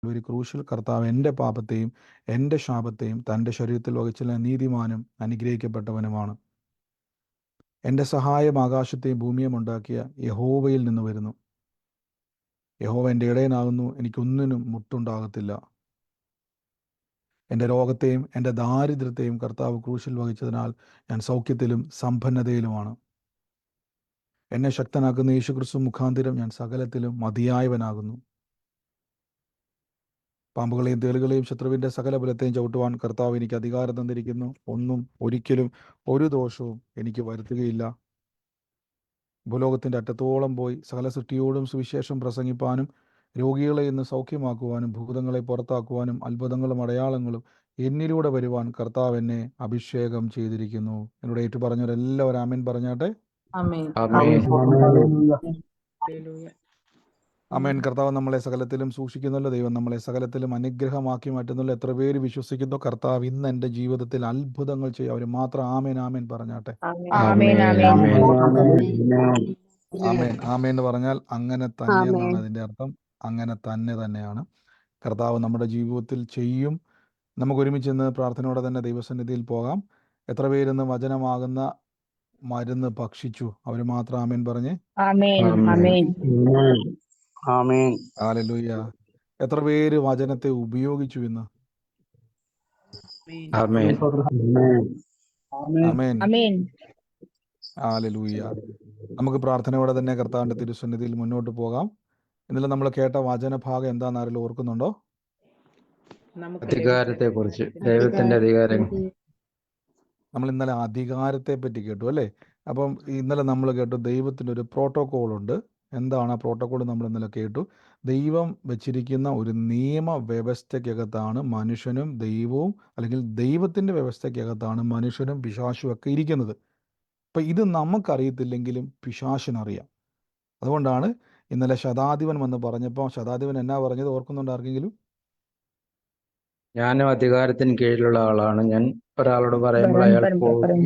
ഒരു ക്രൂശിൽ കർത്താവ് എൻ്റെ പാപത്തെയും എൻ്റെ ശാപത്തെയും തൻ്റെ ശരീരത്തിൽ വഹിച്ചുള്ള നീതിമാനും അനുഗ്രഹിക്കപ്പെട്ടവനുമാണ്. എൻ്റെ സഹായം ആകാശത്തെയും ഭൂമിയും ഉണ്ടാക്കിയ യഹോവയിൽ നിന്ന് വരുന്നു. യഹോവ എൻ്റെ ഇടയനാകുന്നു, എനിക്കൊന്നിനും മുട്ടുണ്ടാകത്തില്ല. എൻ്റെ രോഗത്തെയും എൻ്റെ ദാരിദ്ര്യത്തെയും കർത്താവ് ക്രൂശിൽ വഹിച്ചതിനാൽ ഞാൻ സൗഖ്യത്തിലും സമ്പന്നതയിലുമാണ്. എന്നെ ശക്തനാക്കുന്ന യേശുക്രിസ്തു മുഖാന്തരം ഞാൻ സകലത്തിലും മതിയായവനാകുന്നു. പാമ്പുകളെയും തേളുകളെയും ശത്രുവിൻ്റെ സകല ബലത്തെയും ചവിട്ടുവാൻ കർത്താവ് എനിക്ക് അധികാരം തന്നിരിക്കുന്നു. ഒന്നും ഒരിക്കലും ഒരു ദോഷവും എനിക്ക് വരുത്തുകയില്ല. ഭൂലോകത്തിൻ്റെ അറ്റത്തോളം പോയി സകല സൃഷ്ടിയോടും സുവിശേഷം പ്രസംഗിപ്പാനും രോഗികളെ ഇന്ന് സൗഖ്യമാക്കുവാനും ഭൂതങ്ങളെ പുറത്താക്കുവാനും അത്ഭുതങ്ങളും അടയാളങ്ങളും എന്നിലൂടെ വരുവാൻ കർത്താവ് എന്നെ അഭിഷേകം ചെയ്തിരിക്കുന്നു. എന്നോട് ഏറ്റു പറഞ്ഞവരെല്ലാവരും ആമേൻ പറഞ്ഞാട്ടെ. ആമേൻ. കർത്താവ് നമ്മളെ സകലത്തിലും സൂക്ഷിക്കുന്നുള്ളൂ. ദൈവം നമ്മളെ സകലത്തിലും അനുഗ്രഹമാക്കി മാറ്റുന്നുള്ള എത്ര പേര് വിശ്വസിക്കുന്നു? കർത്താവ് ഇന്ന് എൻ്റെ ജീവിതത്തിൽ അത്ഭുതങ്ങൾ ചെയ്യും. അവർ മാത്രം ആമേൻ ആമേൻ പറഞ്ഞാട്ടെ. ആമേൻ ആമേൻ എന്ന് പറഞ്ഞാൽ അങ്ങനെ തന്നെ എന്നാണ് അതിൻ്റെ അർത്ഥം. അങ്ങനെ തന്നെയാണ് കർത്താവ് നമ്മുടെ ജീവിതത്തിൽ ചെയ്യും. നമുക്ക് ഒരുമിച്ച് ഇന്ന് പ്രാർത്ഥനയോടെ തന്നെ ദൈവസന്നിധിയിൽ പോകാം. എത്ര പേരിന്ന് വചനമാകുന്ന മരുന്ന് ഭക്ഷിച്ചു? അവർ മാത്രം ആമേൻ പറഞ്ഞേ. ഹല്ലേലൂയ. എത്ര പേര് വചനത്തെ ഉപയോഗിച്ചു ഇന്ന്? ആമേൻ. ഹല്ലേലൂയ. നമുക്ക് പ്രാർത്ഥനയോടെ തന്നെ കർത്താവിൻ്റെ തിരുസന്നിധിയിൽ മുന്നോട്ട് പോകാം. ഇന്നലെ നമ്മൾ കേട്ട വചനഭാഗം എന്താണെന്ന് ആരെങ്കിലും ഓർക്കുന്നുണ്ടോ? അധികാരത്തെ കുറിച്ച്, ദൈവത്തിന്റെ അധികാരം. നമ്മൾ ഇന്നലെ അധികാരത്തെ പറ്റി കേട്ടു അല്ലേ? അപ്പം ഇന്നലെ നമ്മൾ കേട്ടു ദൈവത്തിൻ്റെ ഒരു പ്രോട്ടോക്കോൾ ഉണ്ട്. എന്താണ് ആ പ്രോട്ടോക്കോൾ? നമ്മൾ ഇന്നലെ കേട്ടു ദൈവം വെച്ചിരിക്കുന്ന ഒരു നിയമ വ്യവസ്ഥയ്ക്കകത്താണ് മനുഷ്യനും ദൈവവും, അല്ലെങ്കിൽ ദൈവത്തിൻ്റെ വ്യവസ്ഥയ്ക്കകത്താണ് മനുഷ്യനും പിശാചും ഒക്കെ ഇരിക്കുന്നത്. അപ്പം ഇത് നമുക്കറിയത്തില്ലെങ്കിലും പിശാചിനറിയാം. അതുകൊണ്ടാണ് ഇന്നലെ ശതാധിപൻ വന്ന് പറഞ്ഞപ്പോൾ ശതാധിപൻ എന്നാ പറഞ്ഞത് ഓർക്കുന്നുണ്ട് ആർക്കെങ്കിലും? ഞാനും അധികാരത്തിന് കീഴിലുള്ള ആളാണ്. ഞാൻ ഒരാളോട് പറയുമ്പോൾ അയാൾ പോകും,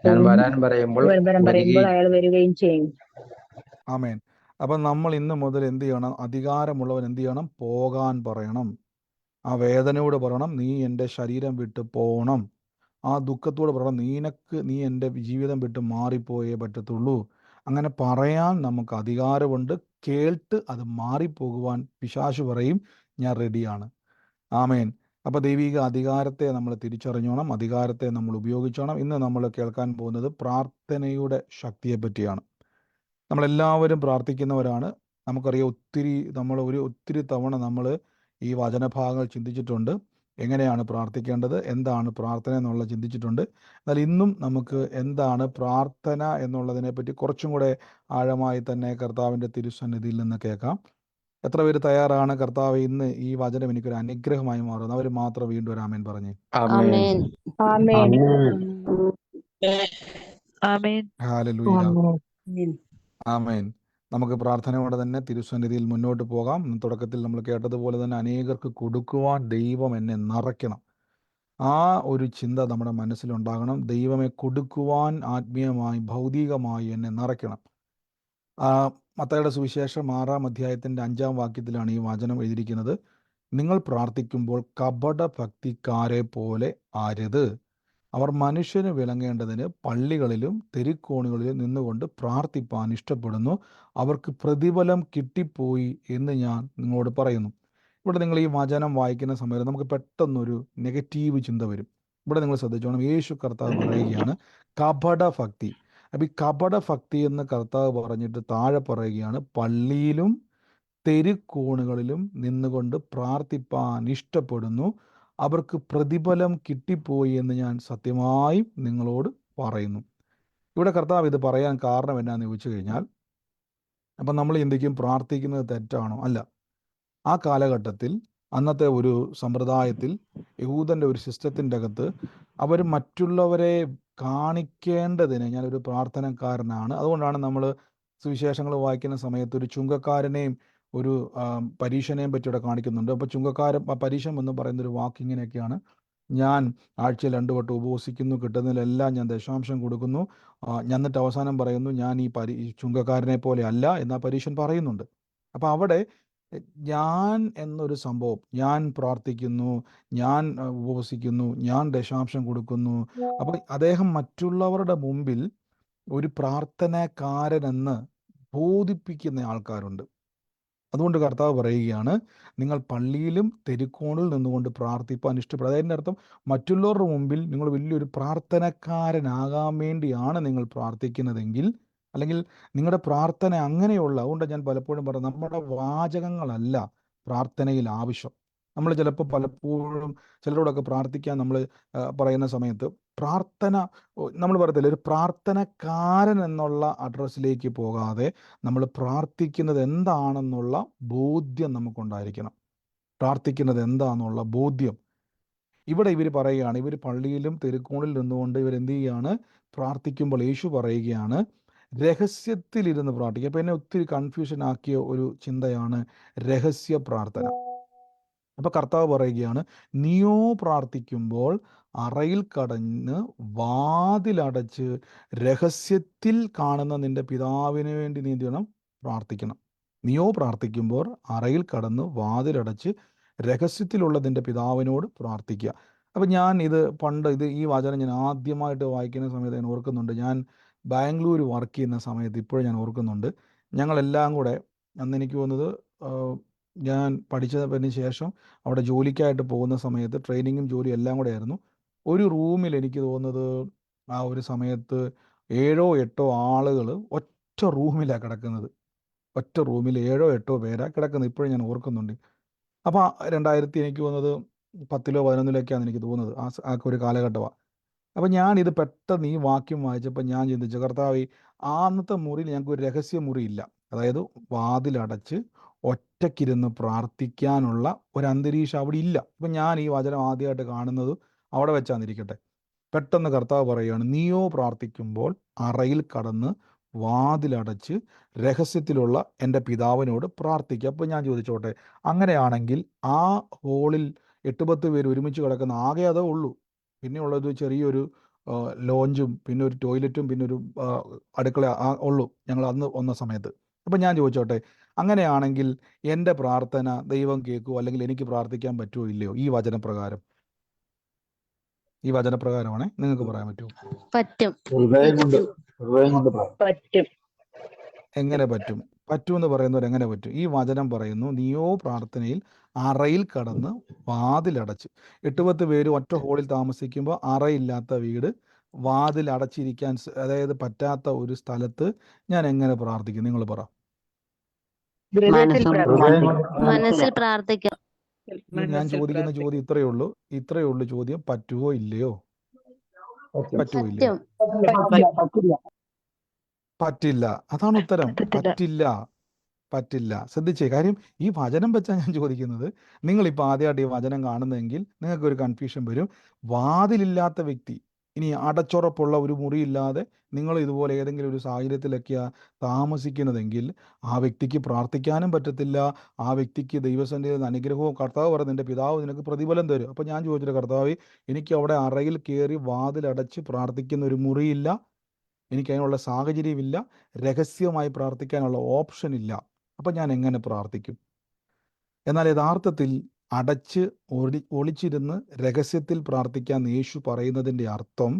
ഞാൻ വരാൻ പറയുമ്പോൾ അയാൾ വരികയും ചെയ്യും. ആമേൻ. അപ്പം നമ്മൾ ഇന്ന് മുതൽ എന്ത് ചെയ്യണം? അധികാരമുള്ളവൻ എന്ത് ചെയ്യണം? പോകാൻ പറയണം. ആ വേദനയോട് പറയണം, നീ എൻ്റെ ശരീരം വിട്ട് പോകണം. ആ ദുഃഖത്തോട് പറയണം, നീ എൻ്റെ ജീവിതം വിട്ട് മാറിപ്പോയേ പറ്റത്തുള്ളൂ. അങ്ങനെ പറയാൻ നമുക്ക് അധികാരമുണ്ട്. കേട്ട് അത് മാറിപ്പോകുവാൻ പിശാച് പറയും, ഞാൻ റെഡിയാണ്. ആമേൻ. അപ്പോൾ ദൈവിക അധികാരത്തെ നമ്മൾ തിരിച്ചറിഞ്ഞോണം, അധികാരത്തെ നമ്മൾ ഉപയോഗിച്ചോണം. ഇന്ന് നമ്മൾ കേൾക്കാൻ പോകുന്നത് പ്രാർത്ഥനയുടെ ശക്തിയെ പറ്റിയാണ്. നമ്മളെല്ലാവരും പ്രാർത്ഥിക്കുന്നവരാണ്. നമുക്കറിയാം ഒത്തിരി തവണ നമ്മൾ ഈ വചനഭാഗങ്ങൾ ചിന്തിച്ചിട്ടുണ്ട്. എങ്ങനെയാണ് പ്രാർത്ഥിക്കേണ്ടത്, എന്താണ് പ്രാർത്ഥന എന്നുള്ളത് ചിന്തിച്ചിട്ടുണ്ട്. എന്നാൽ ഇന്നും നമുക്ക് എന്താണ് പ്രാർത്ഥന എന്നുള്ളതിനെപ്പറ്റി കുറച്ചും കൂടെ ആഴമായി തന്നെ കർത്താവിൻ്റെ തിരുസന്നിധിയിൽ നിന്ന് കേൾക്കാം. എത്ര പേര് തയ്യാറാണ്? കർത്താവ് ഇന്ന് ഈ വചനം എനിക്കൊരു അനുഗ്രഹമായി മാറുന്നു. അവർ മാത്രം വീണ്ടും ഒരു ആമേൻ പറഞ്ഞേ. ഹല്ലേലൂയ. ആമേൻ. നമുക്ക് പ്രാർത്ഥനയോടെ തന്നെ തിരുസന്നിധിയിൽ മുന്നോട്ട് പോകാം. തുടക്കത്തിൽ നമ്മൾ കേട്ടതുപോലെ തന്നെ അനേകർക്ക് കൊടുക്കുവാൻ ദൈവം എന്നെ നിറയ്ക്കണം. ആ ഒരു ചിന്ത നമ്മുടെ മനസ്സിലുണ്ടാകണം. ദൈവമെ കൊടുക്കുവാൻ ആത്മീയമായി ഭൗതികമായി എന്നെ നിറയ്ക്കണം. മത്തായിയുടെ സുവിശേഷം 6-ാം അധ്യായത്തിൻ്റെ 5-ാം വാക്യത്തിലാണ് ഈ വചനം എഴുതിയിരിക്കുന്നത്. നിങ്ങൾ പ്രാർത്ഥിക്കുമ്പോൾ കപട ഭക്തിക്കാരെ പോലെ ആരുത്. അവർ മനുഷ്യന് വിളങ്ങേണ്ടതിന് പള്ളികളിലും തെരുക്കോണുകളിലും നിന്നുകൊണ്ട് പ്രാർത്ഥിപ്പാൻ ഇഷ്ടപ്പെടുന്നു. അവർക്ക് പ്രതിഫലം കിട്ടിപ്പോയി എന്ന് ഞാൻ നിങ്ങളോട് പറയുന്നു. ഇവിടെ നിങ്ങൾ ഈ വചനം വായിക്കുന്ന സമയത്ത് നമുക്ക് പെട്ടെന്നൊരു നെഗറ്റീവ് ചിന്ത വരും. ഇവിടെ നിങ്ങൾ ശ്രദ്ധിച്ചോണം, യേശു കർത്താവ് പറയുകയാണ് കപട ഭക്തി. അപ്പം ഈ കപട ഭക്തി എന്ന് കർത്താവ് പറഞ്ഞിട്ട് താഴെ പറയുകയാണ്, പള്ളിയിലും തെരുക്കോണുകളിലും നിന്നുകൊണ്ട് പ്രാർത്ഥിപ്പാൻ ഇഷ്ടപ്പെടുന്നു, അവർക്ക് പ്രതിഫലം കിട്ടിപ്പോയി എന്ന് ഞാൻ സത്യമായും നിങ്ങളോട് പറയുന്നു. ഇവിടെ കർത്താവ് ഇത് പറയാൻ കാരണം എന്നാന്ന് ചോദിച്ചു കഴിഞ്ഞാൽ, അപ്പം നമ്മൾ ചിന്തിക്കും പ്രാർത്ഥിക്കുന്നത് തെറ്റാണോ? അല്ല. ആ കാലഘട്ടത്തിൽ അന്നത്തെ ഒരു സമ്പ്രദായത്തിൽ യഹൂദൻ്റെ ഒരു സിസ്റ്റത്തിൻ്റെ അകത്ത് അവർ മറ്റുള്ളവരെ കാണിക്കേണ്ടതിന് ഞാനൊരു പ്രാർത്ഥനക്കാരനാണ്. അതുകൊണ്ടാണ് നമ്മൾ സുവിശേഷങ്ങൾ വായിക്കുന്ന സമയത്ത് ഒരു ചുങ്കക്കാരനെയും ഒരു പരീശനെയും പറ്റി ഇവിടെ കാണിക്കുന്നുണ്ട്. അപ്പോൾ ചുങ്കക്കാരൻ പരീശൻ എന്ന് പറയുന്നൊരു വാക്ക് ഇങ്ങനെയൊക്കെയാണ്: ഞാൻ ആഴ്ചയിൽ 2 വട്ടം ഉപവസിക്കുന്നു, കിട്ടുന്നതിലെല്ലാം ഞാൻ ദശാംശം കൊടുക്കുന്നു. എന്നിട്ട് അവസാനം പറയുന്നു, ഞാൻ ഈ ചുങ്കക്കാരനെ പോലെ അല്ല എന്ന് പരീശൻ പറയുന്നുണ്ട്. അപ്പോൾ അവിടെ ഞാൻ എന്നൊരു സംഭവം, ഞാൻ പ്രാർത്ഥിക്കുന്നു, ഞാൻ ഉപവസിക്കുന്നു, ഞാൻ ദശാംശം കൊടുക്കുന്നു. അപ്പോൾ അദ്ദേഹം മറ്റുള്ളവരുടെ മുമ്പിൽ ഒരു പ്രാർത്ഥനക്കാരനെന്ന് ബോധിപ്പിക്കുന്ന ആൾക്കാരുണ്ട്. അതുകൊണ്ട് കർത്താവ് പറയുകയാണ്, നിങ്ങൾ പള്ളിയിലും തെരുക്കോണിൽ നിന്നുകൊണ്ട് പ്രാർത്ഥിപ്പാൻ ഇഷ്ടപ്പെടുക. അതിൻ്റെ അർത്ഥം മറ്റുള്ളവരുടെ മുമ്പിൽ നിങ്ങൾ വലിയൊരു പ്രാർത്ഥനക്കാരനാകാൻ വേണ്ടിയാണ് നിങ്ങൾ പ്രാർത്ഥിക്കുന്നതെങ്കിൽ, അല്ലെങ്കിൽ നിങ്ങളുടെ പ്രാർത്ഥന അങ്ങനെയുള്ള, അതുകൊണ്ട് ഞാൻ പലപ്പോഴും പറഞ്ഞു, നമ്മുടെ വാചകങ്ങളല്ല പ്രാർത്ഥനയിൽ ആവശ്യം. നമ്മൾ ചിലപ്പോൾ പലപ്പോഴും ചിലരോടൊക്കെ പ്രാർത്ഥിക്കാൻ നമ്മൾ പറയുന്ന സമയത്ത് പ്രാർത്ഥന, നമ്മൾ പറയത്തില്ല, ഒരു പ്രാർത്ഥനക്കാരൻ എന്നുള്ള അഡ്രസ്സിലേക്ക് പോകാതെ നമ്മൾ പ്രാർത്ഥിക്കുന്നത് എന്താണെന്നുള്ള ബോധ്യം നമുക്കുണ്ടായിരിക്കണം. പ്രാർത്ഥിക്കുന്നത് എന്താണെന്നുള്ള ബോധ്യം. ഇവിടെ ഇവർ പറയുകയാണ്, ഇവർ പള്ളിയിലും തെരുക്കോണിൽ നിന്നുകൊണ്ട് ഇവരെന്ത് ചെയ്യുകയാണ്, പ്രാർത്ഥിക്കുമ്പോൾ യേശു പറയുകയാണ് രഹസ്യത്തിലിരുന്ന് പ്രാർത്ഥിക്കുക. അപ്പം എന്നെ ഒത്തിരി കൺഫ്യൂഷൻ ആക്കിയ ഒരു ചിന്തയാണ് രഹസ്യ പ്രാർത്ഥന. അപ്പം കർത്താവ് പറയുകയാണ്, നീയോ പ്രാർത്ഥിക്കുമ്പോൾ അറയിൽ കടന്ന് വാതിലടച്ച് രഹസ്യത്തിൽ കാണുന്ന നിന്റെ പിതാവിന് വേണ്ടി നീ എന്ത് ചെയ്യണം, പ്രാർത്ഥിക്കണം. നീയോ പ്രാർത്ഥിക്കുമ്പോൾ അറയിൽ കടന്ന് വാതിലടച്ച് രഹസ്യത്തിലുള്ള നിന്റെ പിതാവിനോട് പ്രാർത്ഥിക്കുക. അപ്പം ഞാൻ ഈ വചനം ഞാൻ ആദ്യമായിട്ട് വായിക്കുന്ന സമയത്ത് ഞാൻ ഓർക്കുന്നുണ്ട്. ഞാൻ ബാംഗ്ലൂർ വർക്ക് ചെയ്യുന്ന സമയത്ത് ഇപ്പോഴും ഞാൻ ഓർക്കുന്നുണ്ട്. ഞങ്ങളെല്ലാം കൂടെ അന്ന് എനിക്ക് തോന്നുന്നത് ഞാൻ പഠിച്ചതിന് ശേഷം അവിടെ ജോലിക്കായിട്ട് പോകുന്ന സമയത്ത് ട്രെയിനിങ്ങും ജോലിയും എല്ലാം കൂടെ ആയിരുന്നു. ഒരു റൂമിൽ എനിക്ക് തോന്നുന്നത് ആ ഒരു സമയത്ത് 7 or 8 ആളുകൾ ഒറ്റ റൂമിലാണ് കിടക്കുന്നത്. ഒറ്റ റൂമിൽ 7 or 8 പേരാണ് കിടക്കുന്നത്. ഇപ്പോഴും ഞാൻ ഓർക്കുന്നുണ്ട്. അപ്പോൾ 2000 എനിക്ക് തോന്നുന്നത് 10 or 11 എനിക്ക് തോന്നുന്നത്. ആ ഒരു കാലഘട്ടമാണ്. അപ്പം ഞാനിത് പെട്ടെന്ന് ഈ വാക്യം വായിച്ചപ്പോൾ ഞാൻ ചിന്തിച്ചു, കർത്താവേ, അന്നത്തെ മുറിയിൽ ഞങ്ങൾക്ക് ഒരു രഹസ്യ മുറിയില്ല. അതായത് വാതിലടച്ച് ഒറ്റയ്ക്കിരുന്ന് പ്രാർത്ഥിക്കാനുള്ള ഒരു അന്തരീക്ഷം അവിടെ ഇല്ല. അപ്പം ഞാൻ ഈ വചനം ആദ്യമായിട്ട് കാണുന്നത് അവിടെ വെച്ചാന്നിരിക്കട്ടെ. പെട്ടെന്ന് കർത്താവ് പറയുകയാണ്, നീയോ പ്രാർത്ഥിക്കുമ്പോൾ അറയിൽ കടന്ന് വാതിലടച്ച് രഹസ്യത്തിലുള്ള എൻ്റെ പിതാവിനോട് പ്രാർത്ഥിക്കുക. അപ്പോൾ ഞാൻ ചോദിച്ചോട്ടെ, അങ്ങനെയാണെങ്കിൽ ആ ഹോളിൽ 8-10 പേര് ഒരുമിച്ച് കിടക്കുന്ന ആകെ അതേ ഉള്ളൂ. പിന്നെ ഉള്ളത് ചെറിയൊരു ലോഞ്ചും പിന്നെ ഒരു ടോയ്ലറ്റും പിന്നെ ഒരു അടുക്കള ഉള്ളൂ ഞങ്ങൾ അന്ന് വന്ന സമയത്ത്. അപ്പം ഞാൻ ചോദിച്ചോട്ടെ, അങ്ങനെയാണെങ്കിൽ എൻ്റെ പ്രാർത്ഥന ദൈവം കേൾക്കുമോ, അല്ലെങ്കിൽ എനിക്ക് പ്രാർത്ഥിക്കാൻ പറ്റുമോ ഇല്ലയോ? ഈ വചനപ്രകാരം നിങ്ങൾക്ക് പറയാൻ പറ്റുമോ? പറ്റും. പറ്റും. എങ്ങനെ പറ്റും? പറ്റുമെന്ന് പറയുന്നവർ എങ്ങനെ പറ്റും? ഈ വചനം പറയുന്നു, നീയോ പ്രാർത്ഥനയിൽ അറയിൽ കടന്ന് വാതിലടച്ച്. 8-10 പേര് ഒറ്റ ഹോളിൽ താമസിക്കുമ്പോൾ അറയില്ലാത്ത വീട്, വാതിൽ അടച്ചിരിക്കാൻ അതായത് പറ്റാത്ത ഒരു സ്ഥലത്ത് ഞാൻ എങ്ങനെ പ്രാർത്ഥിക്കും? നിങ്ങൾ പറ. മനസ്സിൽ പ്രാർത്ഥിക്കാം. ഞാൻ ചോദിക്കുന്ന ചോദ്യം ഇത്രയേ ഉള്ളൂ ചോദ്യം. പറ്റുമോ ഇല്ലയോ? പറ്റുമോ ഇല്ലയോ? പറ്റില്ല. അതാണ് ഉത്തരം. പറ്റില്ല. ശ്രദ്ധിച്ചേ, കാര്യം ഈ വചനം വെച്ചാണ് ഞാൻ ചോദിക്കുന്നത്. നിങ്ങളിപ്പോൾ ആദ്യമായിട്ട് ഈ വചനം കാണുന്നതെങ്കിൽ നിങ്ങൾക്കൊരു കൺഫ്യൂഷൻ വരും. വാതിലില്ലാത്ത വ്യക്തി, ഇനി അടച്ചുറപ്പുള്ള ഒരു മുറിയില്ലാതെ നിങ്ങൾ ഇതുപോലെ ഏതെങ്കിലും ഒരു സാഹചര്യത്തിലൊക്കെയാണ് താമസിക്കുന്നതെങ്കിൽ ആ വ്യക്തിക്ക് പ്രാർത്ഥിക്കാനും പറ്റത്തില്ല. ആ വ്യക്തിക്ക് ദൈവസന്നിധിയിൽ അനുഗ്രഹവും, കർത്താവ് പറഞ്ഞ നിൻ്റെ പിതാവ് നിനക്ക് പ്രതിഫലം തരും. അപ്പോൾ ഞാൻ ചോദിച്ചിട്ട്, കർത്താവ്, എനിക്ക് അവിടെ അറയിൽ കയറി വാതിലടച്ച് പ്രാർത്ഥിക്കുന്ന ഒരു മുറിയില്ല, എനിക്ക് അതിനുള്ള സാഹചര്യമില്ല, രഹസ്യമായി പ്രാർത്ഥിക്കാനുള്ള ഓപ്ഷൻ ഇല്ല. അപ്പം ഞാൻ എങ്ങനെ പ്രാർത്ഥിക്കും? എന്നാൽ യഥാർത്ഥത്തിൽ അടച്ച് ഒളിച്ചിരുന്ന് രഹസ്യത്തിൽ പ്രാർത്ഥിക്കാൻ യേശു പറയുന്നതിൻ്റെ അർത്ഥം,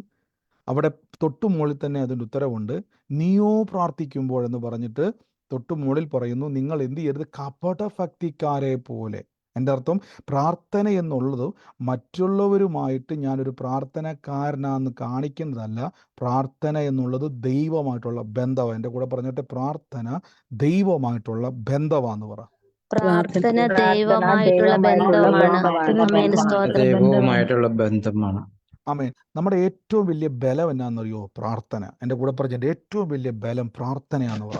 അവിടെ തൊട്ടുമുകളിൽ തന്നെ അതിൻ്റെ ഉത്തരവുണ്ട്. നീയോ പ്രാർത്ഥിക്കുമ്പോഴെന്ന് പറഞ്ഞിട്ട് തൊട്ടുമുകളിൽ പറയുന്നു, നിങ്ങൾ എന്ത് ചെയ്യരുത്, കപടഭക്തിക്കാരെ പോലെ. എൻ്റെ അർത്ഥം, പ്രാർത്ഥന എന്നുള്ളത് മറ്റുള്ളവരുമായിട്ട് ഞാനൊരു പ്രാർത്ഥനക്കാരനാന്ന് കാണിക്കുന്നതല്ല. പ്രാർത്ഥന എന്നുള്ളത് ദൈവമായിട്ടുള്ള ബന്ധമാണ്. എൻ്റെ കൂടെ പറഞ്ഞിട്ട്, പ്രാർത്ഥന ദൈവമായിട്ടുള്ള ബന്ധമാണെന്ന് പറ. പ്രാർത്ഥന ദൈവമായിട്ടുള്ള ബന്ധമാണ്. ആമേൻ. നമ്മുടെ ഏറ്റവും വലിയ ബലം എന്നാണെന്നറിയോ? പ്രാർത്ഥന. എൻ്റെ കൂടെ പറഞ്ഞ ഏറ്റവും വലിയ ബലം പ്രാർത്ഥനയാന്ന് പറ.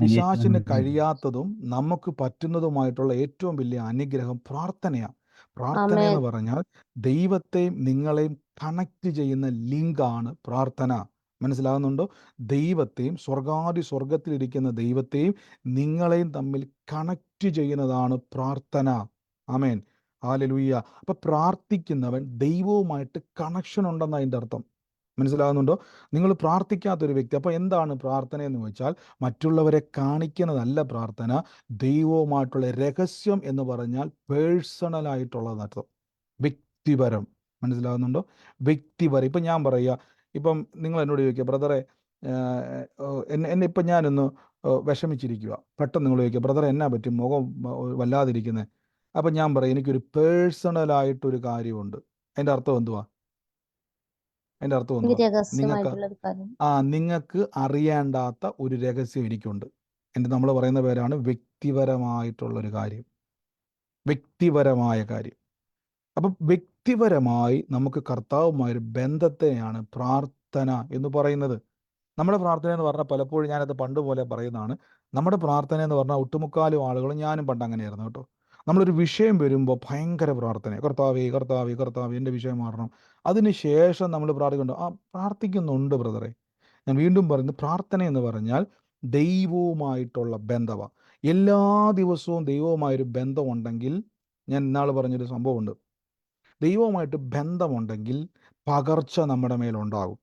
പിശാചിന് കഴിയാത്തതും നമുക്ക് പറ്റുന്നതുമായിട്ടുള്ള ഏറ്റവും വലിയ അനുഗ്രഹം പ്രാർത്ഥനയാണ്. പ്രാർത്ഥന എന്ന് പറഞ്ഞാൽ ദൈവത്തെയും നിങ്ങളെയും കണക്ട് ചെയ്യുന്ന ലിങ്കാണ് പ്രാർത്ഥന. മനസ്സിലാകുന്നുണ്ടോ? ദൈവത്തെയും സ്വർഗത്തിലിരിക്കുന്ന ദൈവത്തെയും നിങ്ങളെയും തമ്മിൽ കണക്ട് ചെയ്യുന്നതാണ് പ്രാർത്ഥന. ആമേൻ, ഹല്ലേലൂയ. അപ്പൊ പ്രാർത്ഥിക്കുന്നവൻ ദൈവവുമായിട്ട് കണക്ഷൻ ഉണ്ടെന്ന് അതിൻ്റെ അർത്ഥം. മനസ്സിലാകുന്നുണ്ടോ? നിങ്ങൾ പ്രാർത്ഥിക്കാത്തൊരു വ്യക്തി. അപ്പോൾ എന്താണ് പ്രാർത്ഥന എന്ന് വെച്ചാൽ മറ്റുള്ളവരെ കാണിക്കുന്നതല്ല പ്രാർത്ഥന. ദൈവവുമായിട്ടുള്ള രഹസ്യം എന്ന് പറഞ്ഞാൽ പേഴ്സണലായിട്ടുള്ളതർത്ഥം, വ്യക്തിപരം. മനസ്സിലാകുന്നുണ്ടോ? വ്യക്തിപരം. ഇപ്പം ഞാൻ പറയുക, ഇപ്പം നിങ്ങൾ എന്നോട് ചോദിക്കുക, ബ്രദറെ എന്നെ ഇപ്പം ഞാനൊന്ന് വിഷമിച്ചിരിക്കുക, പെട്ടെന്ന് നിങ്ങൾ ചോദിക്കുക, ബ്രദറെ എന്നാ പറ്റും, മുഖം വല്ലാതിരിക്കുന്നത്. അപ്പം ഞാൻ പറയും എനിക്കൊരു പേഴ്സണലായിട്ടൊരു കാര്യമുണ്ട്. അതിൻ്റെ അർത്ഥം എന്തുവാ? അതിൻ്റെ അർത്ഥം എന്തുവാ? നിങ്ങൾക്ക് രഹസ്യമായിട്ടുള്ള കാര്യം. നിങ്ങൾക്ക് അറിയേണ്ടാത്ത ഒരു രഹസ്യം എനിക്കുണ്ട്. നമ്മൾ പറയുന്ന പേരാണ് വ്യക്തിപരമായിട്ടുള്ളൊരു കാര്യം, വ്യക്തിപരമായ കാര്യം. അപ്പം വ്യക്തിപരമായി നമുക്ക് കർത്താവുമായൊരു ബന്ധത്തെയാണ് പ്രാർത്ഥന എന്ന് പറയുന്നത്. നമ്മുടെ പ്രാർത്ഥന എന്ന് പറഞ്ഞാൽ പലപ്പോഴും ഞാനത് പണ്ട് പോലെ പറയുന്നതാണ്. നമ്മുടെ പ്രാർത്ഥന എന്ന് പറഞ്ഞാൽ ഒട്ടുമുക്കാലും ആളുകളും, ഞാനും പണ്ട് അങ്ങനെയായിരുന്നു കേട്ടോ. നമ്മളൊരു വിഷയം വരുമ്പോൾ ഭയങ്കര പ്രാർത്ഥന, കർത്താവേ കർത്താവേ കർത്താവേ എൻ്റെ വിഷയം മാറണം. അതിന് ശേഷം നമ്മൾ പ്രാർത്ഥിക്കുന്നുണ്ട്. പ്രാർത്ഥിക്കുന്നുണ്ട് ബ്രദറെ. ഞാൻ വീണ്ടും പറയുന്നു, പ്രാർത്ഥന എന്ന് പറഞ്ഞാൽ ദൈവവുമായിട്ടുള്ള ബന്ധമാണ്. എല്ലാ ദിവസവും ദൈവവുമായൊരു ബന്ധമുണ്ടെങ്കിൽ, ഞാൻ ഇന്നാൾ പറഞ്ഞൊരു സംഭവമുണ്ട്, ദൈവവുമായിട്ട് ബന്ധമുണ്ടെങ്കിൽ പകർച്ച നമ്മുടെ മേലുണ്ടാകും.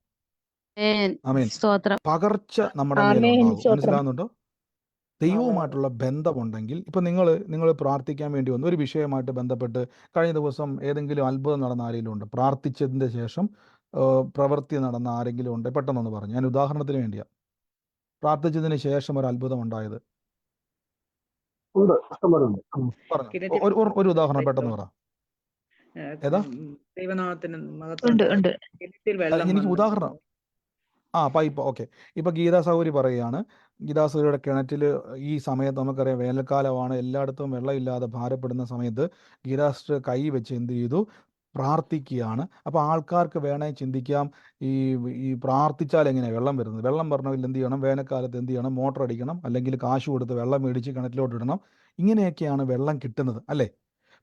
ആമേൻ. സ്തോത്രം. പകർച്ച നമ്മുടെ മേലുണ്ടാകും. മനസ്സിലാകുന്നുണ്ടോ? ദൈവവുമായിട്ടുള്ള ബന്ധമുണ്ടെങ്കിൽ, ഇപ്പം നിങ്ങൾ പ്രാർത്ഥിക്കാൻ വേണ്ടി വന്നു, ഒരു വിഷയമായിട്ട് ബന്ധപ്പെട്ട് കഴിഞ്ഞ ദിവസം ഏതെങ്കിലും അത്ഭുതം നടന്ന ആരെങ്കിലും ഉണ്ട്, പ്രാർത്ഥിച്ചതിൻ്റെ ശേഷം പ്രവൃത്തി നടന്ന ആരെങ്കിലും ഉണ്ട്? പെട്ടെന്നൊന്ന് പറഞ്ഞു. ഞാൻ ഉദാഹരണത്തിന് വേണ്ടിയാണ്. പ്രാർത്ഥിച്ചതിന് ശേഷം ഒരു അത്ഭുതം ഉണ്ടായത് പറഞ്ഞു. ഒരു ഉദാഹരണം പെട്ടെന്ന് പറ. ഏതാ? എനിക്ക് ഉദാഹരണം. പൈപ്പ്. ഓക്കെ. ഇപ്പം ഗീതാ സൗകര്യ പറയുകയാണ്, ഗീതാ സൗകര്യയുടെ കിണറ്റിൽ ഈ സമയത്ത് നമുക്കറിയാം വേനൽക്കാലമാണ്, എല്ലായിടത്തും വെള്ളമില്ലാതെ ഭാരപ്പെടുന്ന സമയത്ത് ഗീതാസ് കൈ വെച്ച് എന്ത് ചെയ്തു? പ്രാർത്ഥിക്കുകയാണ്. അപ്പോൾ ആൾക്കാർക്ക് വേണേൽ ചിന്തിക്കാം, ഈ ഈ പ്രാർത്ഥിച്ചാൽ എങ്ങനെയാണ് വെള്ളം വരുന്നത്? വെള്ളം വരണമെങ്കിൽ എന്ത് ചെയ്യണം? വേനൽക്കാലത്ത് എന്ത് ചെയ്യണം? മോട്ടർ അടിക്കണം, അല്ലെങ്കിൽ കാശ് കൊടുത്ത് വെള്ളം മേടിച്ച് കിണറ്റിലോട്ട് ഇടണം. ഇങ്ങനെയൊക്കെയാണ് വെള്ളം കിട്ടുന്നത്, അല്ലേ?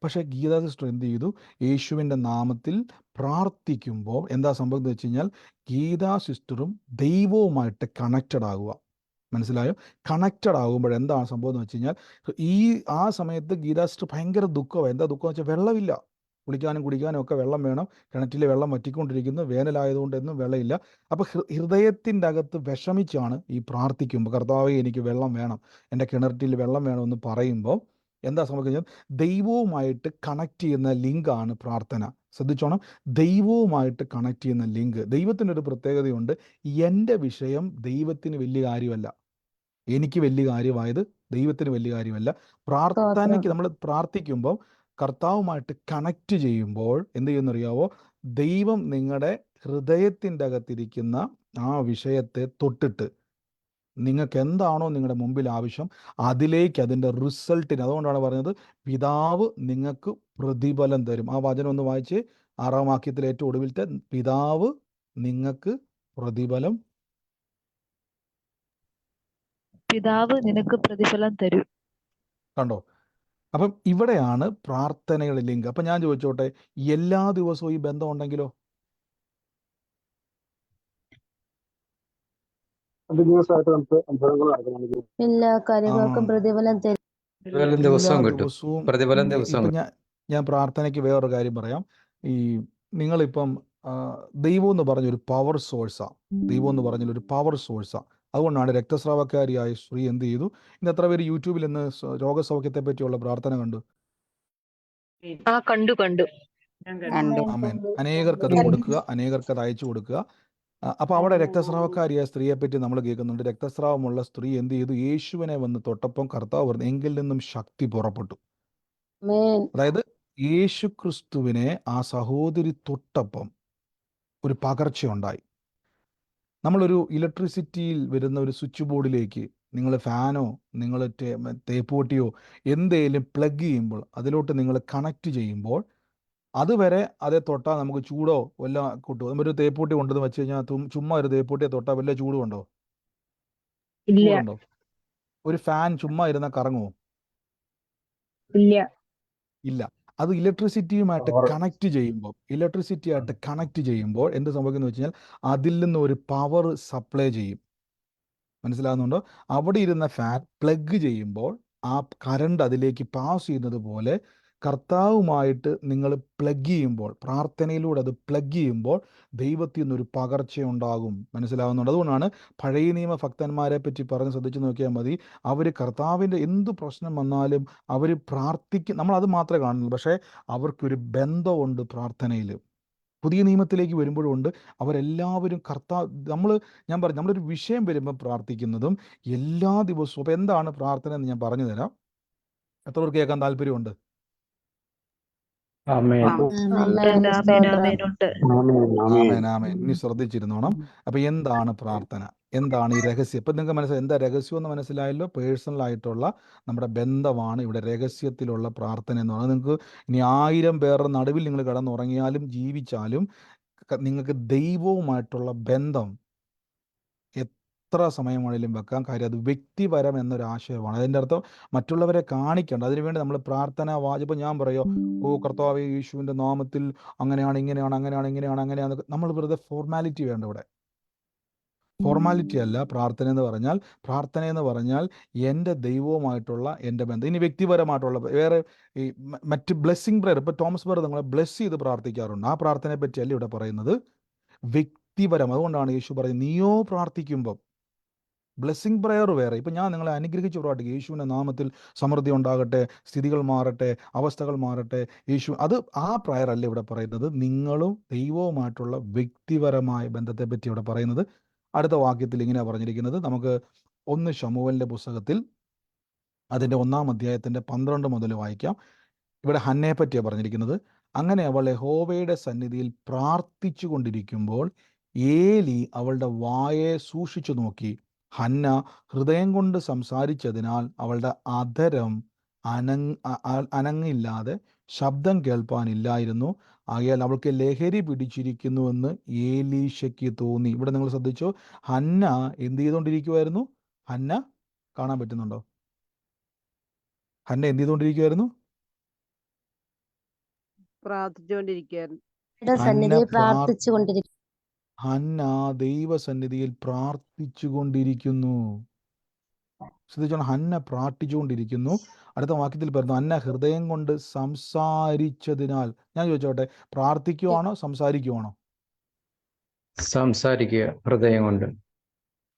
പക്ഷേ ഗീതാ സിസ്റ്റർ എന്ത് ചെയ്തു? യേശുവിൻ്റെ നാമത്തിൽ പ്രാർത്ഥിക്കുമ്പോൾ എന്താ സംഭവം എന്ന് വെച്ച് കഴിഞ്ഞാൽ, ഗീതാ സിസ്റ്ററും ദൈവവുമായിട്ട് കണക്റ്റഡ് ആകുക. മനസ്സിലായോ? കണക്റ്റഡ് ആകുമ്പോൾ എന്താണ് സംഭവം എന്ന് വെച്ച് കഴിഞ്ഞാൽ, ആ സമയത്ത് ഗീതാ സിസ്റ്റർ ഭയങ്കര ദുഃഖമാണ്. എന്താ ദുഃഖം എന്ന് വെച്ചാൽ, വെള്ളമില്ല, കുളിക്കാനും കുടിക്കാനും ഒക്കെ വെള്ളം വേണം, കിണറ്റിലെ വെള്ളം വറ്റിക്കൊണ്ടിരിക്കുന്നു, വേനലായതുകൊണ്ട് എന്നും വെള്ളമില്ല. അപ്പോൾ ഹൃദയത്തിൻ്റെ അകത്ത് വിഷമിച്ചാണ് ഈ പ്രാർത്ഥിക്കുമ്പോൾ, കർത്താവേ എനിക്ക് വെള്ളം വേണം, എൻ്റെ കിണറ്റിൽ വെള്ളം വേണമെന്ന് പറയുമ്പോൾ എന്താ സംഭവിക്കുന്നത്? ദൈവവുമായിട്ട് കണക്ട് ചെയ്യുന്ന ലിങ്കാണ് പ്രാർത്ഥന. ശ്രദ്ധിച്ചോണം, ദൈവവുമായിട്ട് കണക്ട് ചെയ്യുന്ന ലിങ്ക്. ദൈവത്തിനൊരു പ്രത്യേകതയുണ്ട്. എൻ്റെ വിഷയം ദൈവത്തിന് വലിയ കാര്യമല്ല, എനിക്ക് വലിയ കാര്യമായത് ദൈവത്തിന് വലിയ കാര്യമല്ല. പ്രാർത്ഥനയ്ക്ക് നമ്മൾ പ്രാർത്ഥിക്കുമ്പോൾ, കർത്താവുമായിട്ട് കണക്ട് ചെയ്യുമ്പോൾ എന്ത് ചെയ്യുന്നറിയാവോ? ദൈവം നിങ്ങളുടെ ഹൃദയത്തിൻ്റെ അകത്തിരിക്കുന്ന ആ വിഷയത്തെ തൊട്ടിട്ട് നിങ്ങൾക്ക് എന്താണോ നിങ്ങളുടെ മുമ്പിൽ ആവശ്യം, അതിലേക്ക് അതിൻ്റെ റിസൾട്ടിന്, അതുകൊണ്ടാണ് പറഞ്ഞത് പിതാവ് നിങ്ങൾക്ക് പ്രതിഫലം തരും. ആ വചനം ഒന്ന് വായിച്ച്, 6-ാം വാക്യത്തിൽ ഏറ്റവും ഒടുവിലത്തെ, പിതാവ് നിങ്ങൾക്ക് പ്രതിഫലം, പിതാവ് നിനക്ക് പ്രതിഫലം തരും. കണ്ടോ? അപ്പം ഇവിടെയാണ് പ്രാർത്ഥനയുടെ ലിങ്ക്. അപ്പം ഞാൻ ചോദിച്ചോട്ടെ, എല്ലാ ദിവസവും ഈ ബന്ധം ഉണ്ടെങ്കിലോ? എല്ലാ കാര്യങ്ങൾക്കും പ്രതിഫലം തരും. ദിവസവും എല്ലാ കിട്ടും. ദിവസവും. പ്രതിഫലം ദിവസവും ഇപ്പം ഞാൻ പ്രാർത്ഥനയ്ക്ക് വേറൊരു കാര്യം പറയാം. ഈ നിങ്ങളിപ്പം ദൈവം എന്ന് പറഞ്ഞൊരു പവർ സോഴ്സാണ്. ദൈവം എന്ന് പറഞ്ഞൊരു പവർ സോഴ്സാണ്. അതുകൊണ്ടാണ് രക്തസ്രാവക്കാരിയായ സ്ത്രീ എന്ത് ചെയ്തു? ഇന്ന് എത്ര പേര് യൂട്യൂബിൽ ഇന്ന് രോഗസൗഖ്യത്തെ പറ്റിയുള്ള പ്രാർത്ഥന കണ്ടു? കണ്ടു. ആമേൻ. അനേകർക്ക് അത് കൊടുക്കുക, അനേകർക്ക് അത് അയച്ചു കൊടുക്കുക. അപ്പോൾ അവിടെ രക്തസ്രാവക്കാരിയായ സ്ത്രീയെ പറ്റി നമ്മൾ കേൾക്കുന്നുണ്ട്. രക്തസ്രാവമുള്ള സ്ത്രീ എന്ത് ചെയ്തു? യേശുവിനെ വന്ന് തൊട്ടപ്പം കർത്താവ് പറഞ്ഞു, എങ്കിൽ നിന്നും ശക്തി പുറപ്പെട്ടു. അതായത് യേശു ക്രിസ്തുവിനെ ആ സഹോദരി തൊട്ടപ്പം ഒരു പകർച്ചയുണ്ടായി. നമ്മളൊരു ഇലക്ട്രിസിറ്റിയിൽ വരുന്ന ഒരു സ്വിച്ച് ബോർഡിലേക്ക് നിങ്ങൾ ഫാനോ നിങ്ങൾ തേപ്പുപൊട്ടിയോ എന്തേലും പ്ലഗ് ചെയ്യുമ്പോൾ, അതിലോട്ട് നിങ്ങൾ കണക്ട് ചെയ്യുമ്പോൾ, അതുവരെ അതേ തൊട്ടാൽ നമുക്ക് ചൂടോ വല്ല കിട്ടുമോ? നമ്മൊരു തേപ്പൂട്ടി കൊണ്ടുവന്ന് വെച്ച് കഴിഞ്ഞാൽ ചുമ്മാ ഒരു തേപ്പൂട്ടിയെ തൊട്ടാൽ വല്ല ചൂടുണ്ടോ? ചൂടുണ്ടോ? ഒരു ഫാൻ ചുമ്മാ ഇരുന്നാൽ കറങ്ങുമോ? ഇല്ല. അത് ഇലക്ട്രിസിറ്റിയുമായിട്ട് കണക്ട് ചെയ്യുമ്പോൾ എന്ത് സംഭവിക്കുന്നു വെച്ച് കഴിഞ്ഞാൽ, അതിൽ നിന്ന് ഒരു പവർ സപ്ലൈ ചെയ്യും. മനസ്സിലാകുന്നുണ്ടോ? അവിടെ ഇരുന്ന ഫാൻ പ്ലഗ് ചെയ്യുമ്പോൾ ആ കറണ്ട് അതിലേക്ക് പാസ് ചെയ്യുന്നത് പോലെ കർത്താവുമായിട്ട് നിങ്ങൾ പ്ലഗ് ചെയ്യുമ്പോൾ, പ്രാർത്ഥനയിലൂടെ അത് പ്ലഗ് ചെയ്യുമ്പോൾ ദൈവത്തിൽ നിന്നൊരു പകർച്ചയുണ്ടാകും. മനസ്സിലാവുന്നുണ്ട്? അതുകൊണ്ടാണ് പഴയ നിയമ ഭക്തന്മാരെ പറ്റി പറഞ്ഞ് ശ്രദ്ധിച്ച് നോക്കിയാൽ മതി. അവർ കർത്താവിൻ്റെ എന്ത് പ്രശ്നം വന്നാലും അവർ പ്രാർത്ഥിക്കും. നമ്മളത് മാത്രമേ കാണുന്നുള്ളൂ, പക്ഷേ അവർക്കൊരു ബന്ധമുണ്ട് പ്രാർത്ഥനയിൽ. പുതിയ നിയമത്തിലേക്ക് വരുമ്പോഴുണ്ട് അവരെല്ലാവരും ഞാൻ പറഞ്ഞു, നമ്മളൊരു വിഷയം വരുമ്പോൾ പ്രാർത്ഥിക്കുന്നതും എല്ലാ ദിവസവും. അപ്പോൾ എന്താണ് പ്രാർത്ഥന എന്ന് ഞാൻ പറഞ്ഞു തരാം. എത്ര പേർക്ക് കേൾക്കാൻ താല്പര്യമുണ്ട്? ആമേൻ. ആമേൻ. ആമേനുണ്ട്. ആമേൻ, ആമേൻ. ഇനി ശ്രദ്ധിച്ചിരുന്നോണം. അപ്പോൾ എന്താണ് പ്രാർത്ഥന, എന്താണ് ഈ രഹസ്യം? ഇപ്പം നിങ്ങൾക്ക് മനസ്സിലായി എന്താ രഹസ്യം എന്ന് മനസ്സിലായല്ലോ. പേഴ്സണൽ ആയിട്ടുള്ള നമ്മുടെ ബന്ധമാണ് ഇവിടെ രഹസ്യത്തിലുള്ള പ്രാർത്ഥന എന്ന് പറയുന്നത്. നിങ്ങൾക്ക് ഇനി 1000 പേരുടെ നടുവിൽ നിങ്ങൾ കിടന്നുറങ്ങിയാലും ജീവിച്ചാലും നിങ്ങൾക്ക് ദൈവവുമായിട്ടുള്ള ബന്ധം എത്ര സമയം വേണേലും വെക്കാം. കാര്യം അത് വ്യക്തിപരം എന്നൊരാശയമാണ്. അതിൻ്റെ അർത്ഥം മറ്റുള്ളവരെ കാണിക്കേണ്ട. അതിനുവേണ്ടി നമ്മൾ പ്രാർത്ഥന വാചിപ്പം ഞാൻ പറയോ, ഓ കർത്താവേ യേശുവിൻ്റെ നാമത്തിൽ അങ്ങനെയാണ് അങ്ങനെയാണ് നമ്മൾ വെറുതെ ഫോർമാലിറ്റി വേണ്ട ഇവിടെ. ഫോർമാലിറ്റി അല്ല പ്രാർത്ഥന എന്ന് പറഞ്ഞാൽ എൻ്റെ ദൈവവുമായിട്ടുള്ള എൻ്റെ ബന്ധം. ഇനി വ്യക്തിപരമായിട്ടുള്ള വേറെ ഈ മറ്റ് ബ്ലെസ്സിങ് പ്രെയർ, ഇപ്പോൾ തോമസ് ബ്രദർ നിങ്ങളെ ബ്ലെസ് ചെയ്ത് പ്രാർത്ഥിക്കാറുണ്ട്. ആ പ്രാർത്ഥനയെ പറ്റിയല്ല ഇവിടെ പറയുന്നത്, വ്യക്തിപരം. അതുകൊണ്ടാണ് യേശു പറയുന്നത്, നീയോ പ്രാർത്ഥിക്കുമ്പം ബ്ലെസ്സിങ് പ്രെയർ വേറെ. ഇപ്പം ഞാൻ നിങ്ങളെ അനുഗ്രഹിച്ച് പ്രാർത്ഥിക്കും, യേശുവിൻ്റെ നാമത്തിൽ സമൃദ്ധി ഉണ്ടാകട്ടെ, സ്ഥിതികൾ മാറട്ടെ, അവസ്ഥകൾ മാറട്ടെ, അത് ആ പ്രെയർ അല്ല ഇവിടെ പറയുന്നത്. നിങ്ങളും ദൈവവുമായിട്ടുള്ള വ്യക്തിപരമായ ബന്ധത്തെ പറ്റി ഇവിടെ പറയുന്നത്. അടുത്ത വാക്യത്തിൽ ഇങ്ങനെയാണ് പറഞ്ഞിരിക്കുന്നത്. നമുക്ക് 1 ശമൂവേലിൻ്റെ പുസ്തകത്തിൽ അതിൻ്റെ 1-ാം അധ്യായത്തിൻ്റെ 12 മുതൽ വായിക്കാം. ഇവിടെ ഹന്നയെ പറ്റിയാണ് പറഞ്ഞിരിക്കുന്നത്. അങ്ങനെ അവൾ യഹോവയുടെ സന്നിധിയിൽ പ്രാർത്ഥിച്ചു കൊണ്ടിരിക്കുമ്പോൾ ഏലി അവളുടെ വായെ സൂക്ഷിച്ചു നോക്കി. ഹന്ന ഹൃദയം കൊണ്ട് സംസാരിച്ചതിനാൽ അവളുടെ അധരം അനങ്ങില്ലാതെ ശബ്ദം കേൾപ്പാനില്ലായിരുന്നു. ആകയാൽ അവൾക്ക് ലഹരി പിടിച്ചിരിക്കുന്നുവെന്ന് ഏലീശയ്ക്ക് തോന്നി. ഇവിടെ നിങ്ങൾ ശ്രദ്ധിച്ചോ, ഹന്ന എന്ത് ചെയ്തുകൊണ്ടിരിക്കുമായിരുന്നു? ഹന്ന കാണാൻ പറ്റുന്നുണ്ടോ? ഹന്ന എന്ത് ചെയ്തുകൊണ്ടിരിക്കുമായിരുന്നു? ഹന്ന ദൈവസന്നിധിയിൽ പ്രാർത്ഥിച്ചുകൊണ്ടിരിക്കുന്നു. ശ്രദ്ധിച്ചോണം, ഹന്ന പ്രാർത്ഥിച്ചുകൊണ്ടിരിക്കുന്നു. അടുത്ത വാക്യത്തിൽ പറയുന്നു, ഹന്ന ഹൃദയം കൊണ്ട് സംസാരിച്ചതിനാൽ. ഞാൻ ചോദിച്ചോട്ടെ, പ്രാർത്ഥിക്കുവാണോ സംസാരിക്കുവാണോ? സംസാരിക്കുക, ഹൃദയം കൊണ്ട്.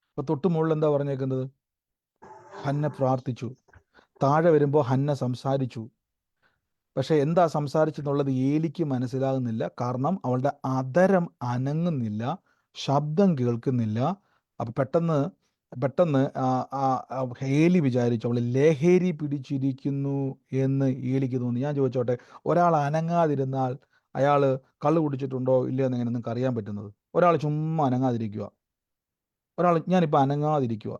അപ്പൊ തൊട്ട് മുകളിൽ എന്താ പറഞ്ഞേക്കുന്നത്? ഹന്ന പ്രാർത്ഥിച്ചു. താഴെ വരുമ്പോൾ ഹന്ന സംസാരിച്ചു. പക്ഷെ എന്താ സംസാരിച്ചെന്നുള്ളത് ഏലിക്ക് മനസ്സിലാകുന്നില്ല. കാരണം അവളുടെ അധരം അനങ്ങുന്നില്ല, ശബ്ദം കേൾക്കുന്നില്ല. അപ്പം പെട്ടെന്ന് ഏലി വിചാരിച്ചു അവൾ ലഹരി പിടിച്ചിരിക്കുന്നു എന്ന് ഏലിക്ക് തോന്നി. ഞാൻ ചോദിച്ചോട്ടെ, ഒരാൾ അനങ്ങാതിരുന്നാൽ അയാൾ കള്ളു കുടിച്ചിട്ടുണ്ടോ ഇല്ലയോ എന്ന് എങ്ങനെ നിങ്ങൾക്ക് അറിയാൻ പറ്റുന്നത്? ഒരാൾ ചുമ്മാ അനങ്ങാതിരിക്കുക, ഞാനിപ്പോൾ അനങ്ങാതിരിക്കുക,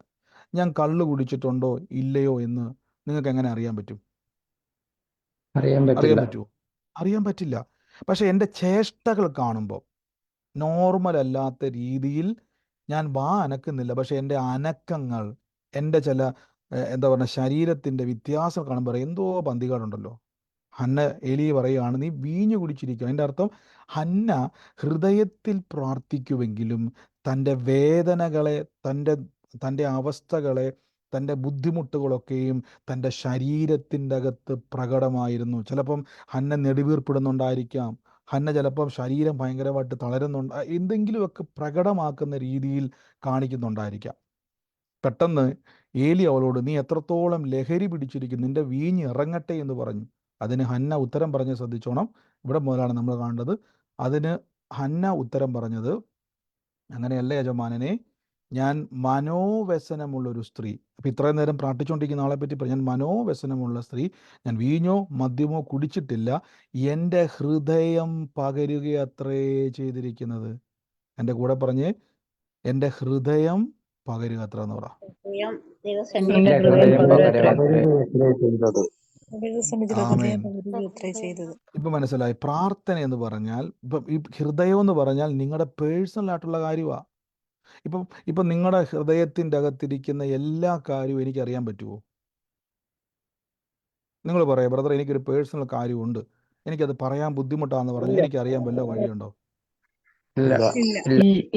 ഞാൻ കള്ളു കുടിച്ചിട്ടുണ്ടോ ഇല്ലയോ എന്ന് നിങ്ങൾക്ക് എങ്ങനെ അറിയാൻ പറ്റും? അറിയാൻ പറ്റുമോ? അറിയാൻ പറ്റില്ല. പക്ഷെ എൻ്റെ ചേഷ്ടകൾ കാണുമ്പോൾ നോർമൽ അല്ലാത്ത രീതിയിൽ ഞാൻ അനക്കുന്നില്ല, പക്ഷെ എൻ്റെ അനക്കങ്ങൾ, എൻ്റെ ചില എന്താ പറയുക ശരീരത്തിൻ്റെ വ്യത്യാസം കാണുമ്പോൾ എന്തോ പന്തികാടുണ്ടല്ലോ. ഹന്ന ഏലി പറയുകയാണ്, നീ വീഞ്ഞു കുടിച്ചിരിക്കുക. അതിൻ്റെ അർത്ഥം ഹന്ന ഹൃദയത്തിൽ പ്രാർത്ഥിക്കുമെങ്കിലും തൻ്റെ വേദനകളെ, തൻ്റെ അവസ്ഥകളെ, തൻ്റെ ബുദ്ധിമുട്ടുകളൊക്കെയും തൻ്റെ ശരീരത്തിൻ്റെ അകത്ത് പ്രകടമായിരുന്നു. ചിലപ്പം ഹന്ന നെടുവീർപ്പിടുന്നുണ്ടായിരിക്കാം, ഹന്ന ചിലപ്പം ശരീരം ഭയങ്കരമായിട്ട് തളരുന്നുണ്ട്, എന്തെങ്കിലുമൊക്കെ പ്രകടമാക്കുന്ന രീതിയിൽ കാണിക്കുന്നുണ്ടായിരിക്കാം. പെട്ടെന്ന് ഏലി അവളോട്, നീ എത്രത്തോളം ലഹരി പിടിച്ചിരിക്കുന്നു, നിന്റെ വീഞ്ഞ് ഇറങ്ങട്ടെ എന്ന് പറഞ്ഞു. അതിന് ഹന്ന ഉത്തരം പറഞ്ഞ് ശ്രദ്ധിച്ചോണം, ഇവിടെ മുതലാണ് നമ്മൾ കാണേണ്ടത്. അതിന് ഹന്ന ഉത്തരം പറഞ്ഞത്, അങ്ങനെയല്ല യജമാനനെ, ഞാൻ മനോവ്യസനമുള്ളൊരു സ്ത്രീ. അപ്പം ഇത്രയും നേരം പ്രാർത്ഥിച്ചുകൊണ്ടിരിക്കുന്ന ആളെ പറ്റി പറഞ്ഞു, ഞാൻ മനോവ്യസനമുള്ള സ്ത്രീ, ഞാൻ വീഞ്ഞോ മദ്യമോ കുടിച്ചിട്ടില്ല, എൻ്റെ ഹൃദയം പകരുകയത്രേ ചെയ്തിരിക്കുന്നത്. എൻ്റെ കൂടെ പറഞ്ഞ്, എൻ്റെ ഹൃദയം പകരുക അത്ര എന്ന് പറ. ഇപ്പൊ മനസ്സിലായി? പ്രാർത്ഥന എന്ന് പറഞ്ഞാൽ, ഇപ്പം ഈ ഹൃദയം എന്ന് പറഞ്ഞാൽ നിങ്ങളുടെ പേഴ്സണൽ ആയിട്ടുള്ള കാര്യമാണ്. ഇപ്പം നിങ്ങളുടെ ഹൃദയത്തിൻ്റെ അകത്തിരിക്കുന്ന എല്ലാ കാര്യവും എനിക്കറിയാൻ പറ്റുമോ? നിങ്ങൾ പറയാം, ബ്രദർ എനിക്കൊരു പേഴ്സണൽ കാര്യമുണ്ട്, എനിക്കത് പറയാൻ ബുദ്ധിമുട്ടാന്ന് പറഞ്ഞാൽ എനിക്കറിയാൻ വല്ല വഴിയുണ്ടോ?